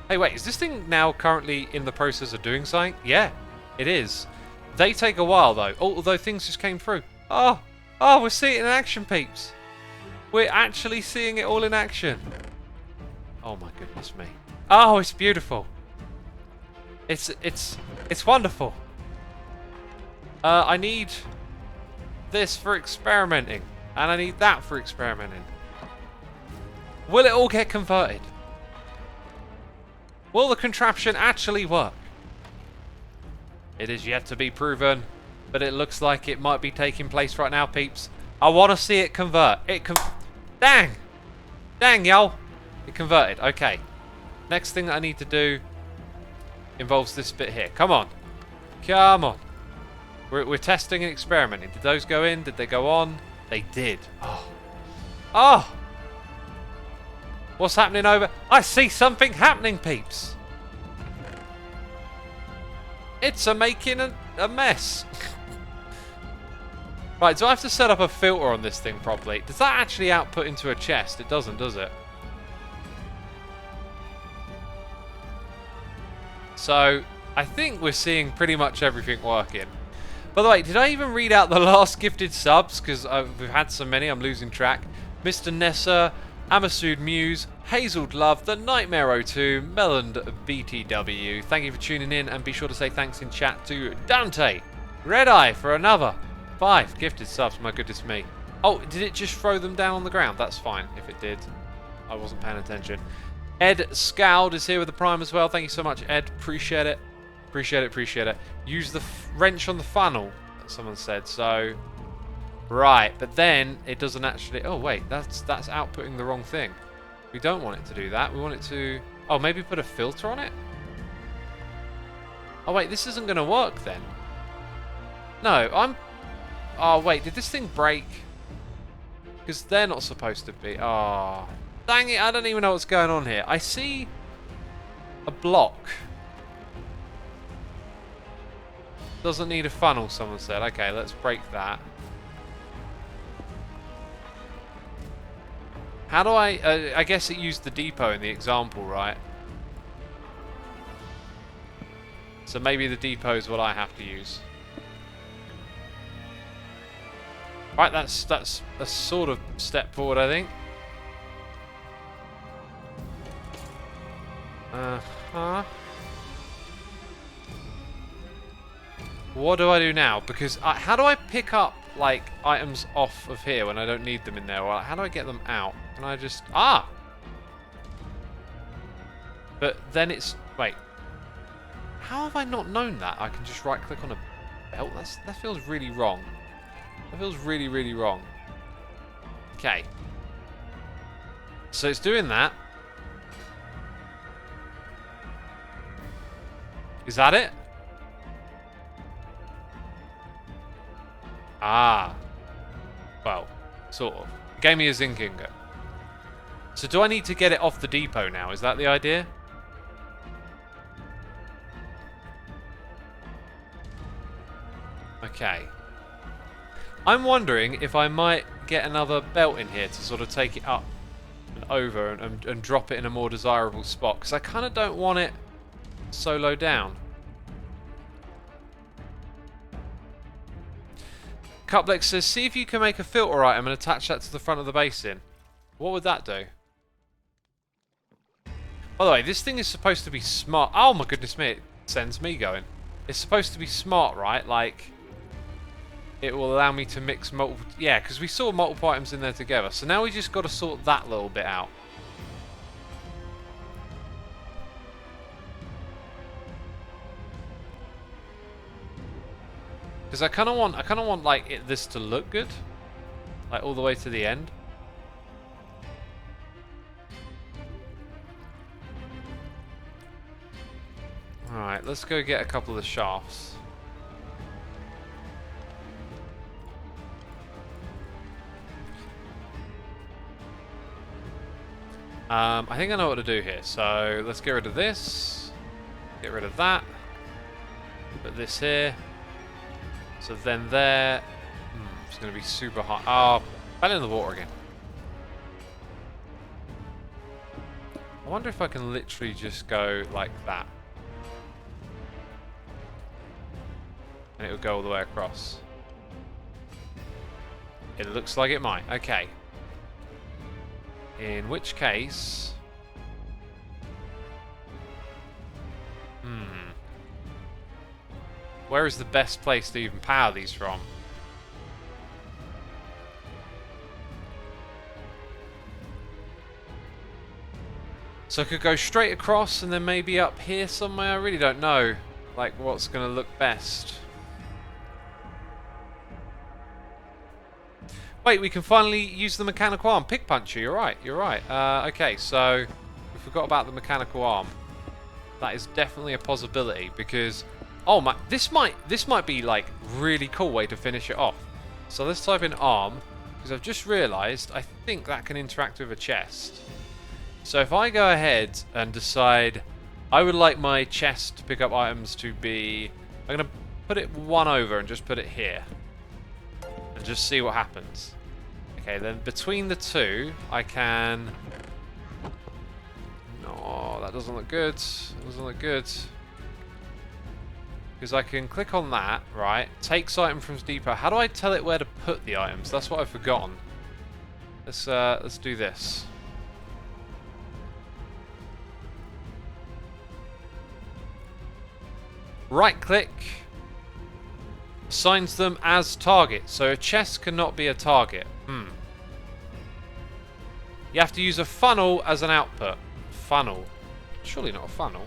Hey, wait, is this thing now currently in the process of doing something? Yeah, it is. They take a while though, although things just came through. Oh, we're seeing it in action, peeps. We're actually seeing it all in action. Oh my goodness me. Oh, it's beautiful. It's wonderful. I need this for experimenting, and I need that for experimenting. Will it all get converted? Will the contraption actually work? It is yet to be proven, but it looks like it might be taking place right now, peeps. I want to see it convert. Dang! Dang, y'all! It converted. Okay. Next thing that I need to do involves this bit here. Come on. Come on. We're testing and experimenting. Did those go in? Did they go on? They did. Oh. Oh! What's happening over? I see something happening, peeps. It's making a mess. Right, do I have to set up a filter on this thing properly? Does that actually output into a chest? It doesn't, does it? So, I think we're seeing pretty much everything working. By the way, did I even read out the last gifted subs? Because we've had so many, I'm losing track. Mr. Nessa, Amasud Muse, Hazeled Love, The Nightmare 02, Melland BTW. Thank you for tuning in, and be sure to say thanks in chat to Dante. Red Eye for another 5 gifted subs, my goodness me. Oh, did it just throw them down on the ground? That's fine if it did. I wasn't paying attention. Ed Scowled is here with the Prime as well. Thank you so much, Ed. Appreciate it. Appreciate it, appreciate it. Use the wrench on the funnel, someone said. So, right. But then it doesn't actually... Oh, wait. That's outputting the wrong thing. We don't want it to do that. We want it to... Oh, maybe put a filter on it? Oh, wait. This isn't going to work then. No, I'm... Oh, wait. Did this thing break? Because they're not supposed to be. Oh... Dang it, I don't even know what's going on here. I see a block. Doesn't need a funnel, someone said. Okay, let's break that. How do I guess it used the depot in the example, right? So maybe the depot is what I have to use. Right, that's a sort of step forward, I think. What do I do now? Because how do I pick up like items off of here when I don't need them in there? Or how do I get them out? Can I just But then it's wait. How have I not known that? I can just right click on a belt. That feels really wrong. That feels really, really wrong. Okay. So it's doing that. Is that it? Ah. Well, sort of. Gave me a zinc ingot. So do I need to get it off the depot now? Is that the idea? Okay. I'm wondering if I might get another belt in here to sort of take it up and over and drop it in a more desirable spot. Because I kind of don't want it so low down. Cuplex says, see if you can make a filter item and attach that to the front of the basin. What would that do? By the way, this thing is supposed to be smart. Oh my goodness me, it sends me going. It's supposed to be smart, right? Like, it will allow me to mix multiple... Yeah, because we saw multiple items in there together. So now we just got to sort that little bit out. Because I kind of want like this to look good, like all the way to the end. Alright, let's go get a couple of the shafts. I think I know what to do here. So let's get rid of this. Get rid of that. Put this here. So then there. It's going to be super hot. Oh, fell in the water again. I wonder if I can literally just go like that. And it will go all the way across. It looks like it might. Okay. In which case... Where is the best place to even power these from? So I could go straight across and then maybe up here somewhere. I really don't know, like, what's going to look best. Wait, we can finally use the mechanical arm. Pick puncher, you're right, you're right. Okay, so we forgot about the mechanical arm. That is definitely a possibility because, oh my, this might be like really cool way to finish it off. So let's type in arm because I've just realised I think that can interact with a chest. So if I go ahead and decide I would like my chest to pick up items to be, I'm going to put it one over and just put it here. And just see what happens. Okay, then between the two, I can... No, that doesn't look good. That doesn't look good. Because I can click on that, right? Takes item from depot. How do I tell it where to put the items? That's what I've forgotten. Let's do this. Right click. Assigns them as target. So a chest cannot be a target. You have to use a funnel as an output. Funnel. Surely not a funnel.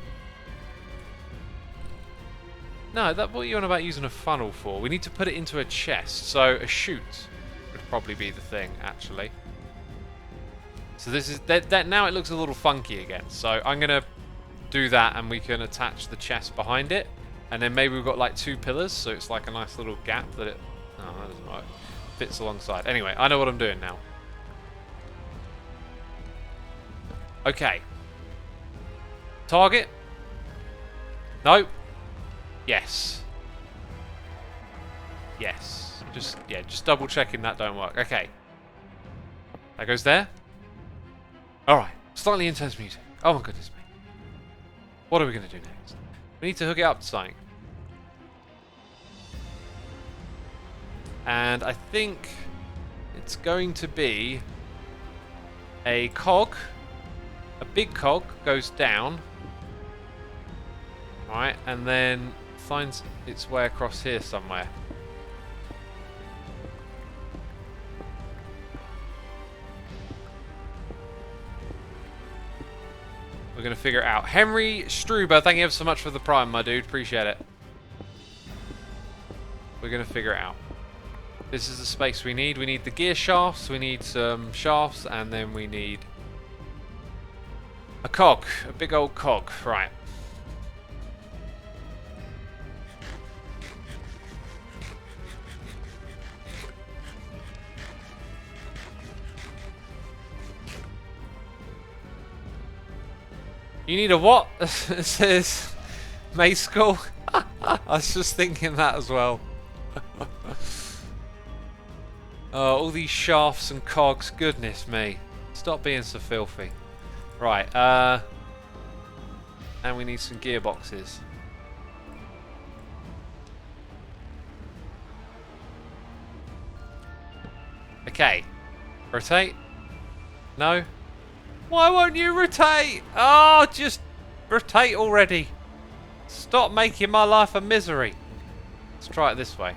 No, what are you on about using a funnel for? We need to put it into a chest. So a chute would probably be the thing, actually. So this is that now it looks a little funky again. So I'm gonna do that and we can attach the chest behind it. And then maybe we've got like two pillars, so it's like a nice little gap that it... Oh, that doesn't work. Fits alongside. Anyway, I know what I'm doing now. Okay. Target. No. Yes. Yes. Just double checking that don't work. Okay. That goes there. Alright. Slightly intense music. Oh my goodness me. What are we going to do next? We need to hook it up to something. And I think it's going to be a cog. A big cog goes down. Right, and then finds its way across here somewhere. We're going to figure it out. Henry Struber, thank you ever so much for the prime, my dude. Appreciate it. We're going to figure it out. This is the space we need. We need the gear shafts. We need some shafts. And then we need a cog. A big old cog. Right. You need a what? It says May School. I was just thinking that as well. All these shafts and cogs, goodness me. Stop being so filthy. Right, and we need some gearboxes. Okay. Rotate. No. Why won't you rotate? Oh, just rotate already. Stop making my life a misery. Let's try it this way.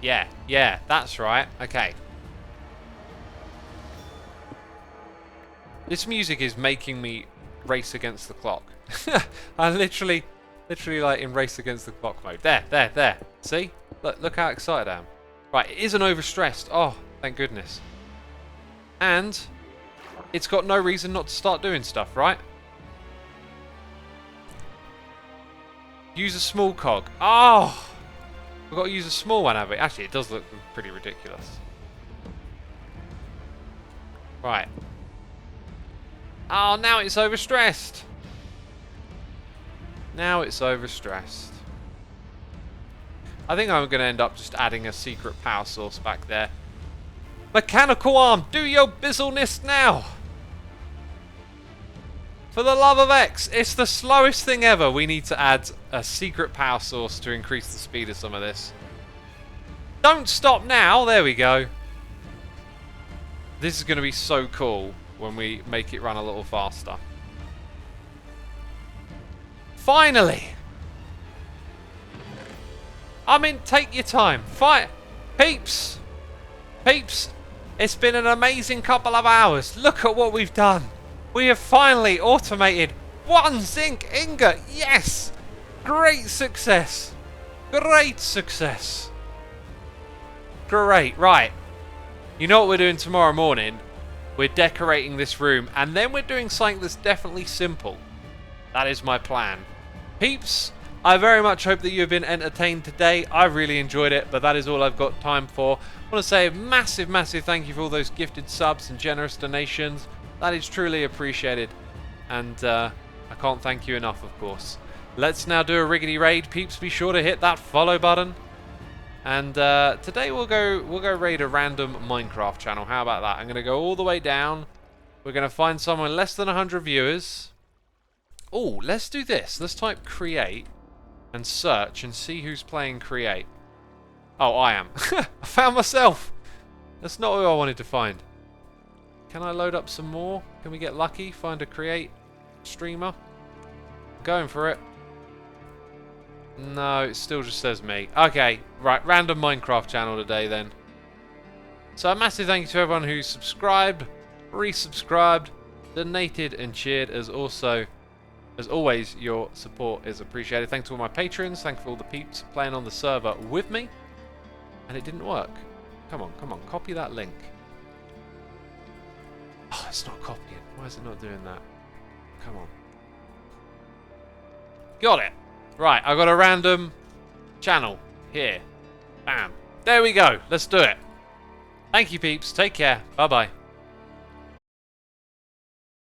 Yeah, that's right. Okay. This music is making me race against the clock. I literally like in race against the clock mode. There. See? Look how excited I am. Right, it isn't overstressed. Oh, thank goodness. And it's got no reason not to start doing stuff, right? Use a small cog. Oh! We've got to use a small one, have we? Actually, it does look pretty ridiculous. Right. Oh, now it's overstressed. Now it's overstressed. I think I'm going to end up just adding a secret power source back there. Mechanical arm, do your bizzleness now. For the love of X, it's the slowest thing ever. We need to add a secret power source to increase the speed of some of this. Don't stop now. There we go. This is going to be so cool when we make it run a little faster. Finally! I mean, take your time. Peeps! Peeps! It's been an amazing couple of hours. Look at what we've done. We have finally automated 1 zinc ingot. Yes! Great success. Great success. Great. Right. You know what we're doing tomorrow morning? We're decorating this room, and then we're doing something that's definitely simple. That is my plan. Peeps, I very much hope that you have been entertained today. I really enjoyed it, but that is all I've got time for. I want to say a massive, massive thank you for all those gifted subs and generous donations. That is truly appreciated. And I can't thank you enough, of course. Let's now do a riggedy raid. Peeps, be sure to hit that follow button. And today we'll go raid a random Minecraft channel. How about that? I'm going to go all the way down. We're going to find someone less than 100 viewers. Oh, let's do this. Let's type create and search and see who's playing create. Oh, I am. I found myself. That's not who I wanted to find. Can I load up some more? Can we get lucky? Find a create streamer? Going for it. No, it still just says me. Okay, right, random Minecraft channel today then. So a massive thank you to everyone who subscribed, resubscribed, donated and cheered. As always, your support is appreciated. Thanks to all my patrons. Thanks for all the peeps playing on the server with me. And it didn't work. Come on, come on, copy that link. Oh, it's not copying. Why is it not doing that? Come on. Got it. Right, I got a random channel here. Bam. There we go. Let's do it. Thank you, peeps. Take care. Bye-bye.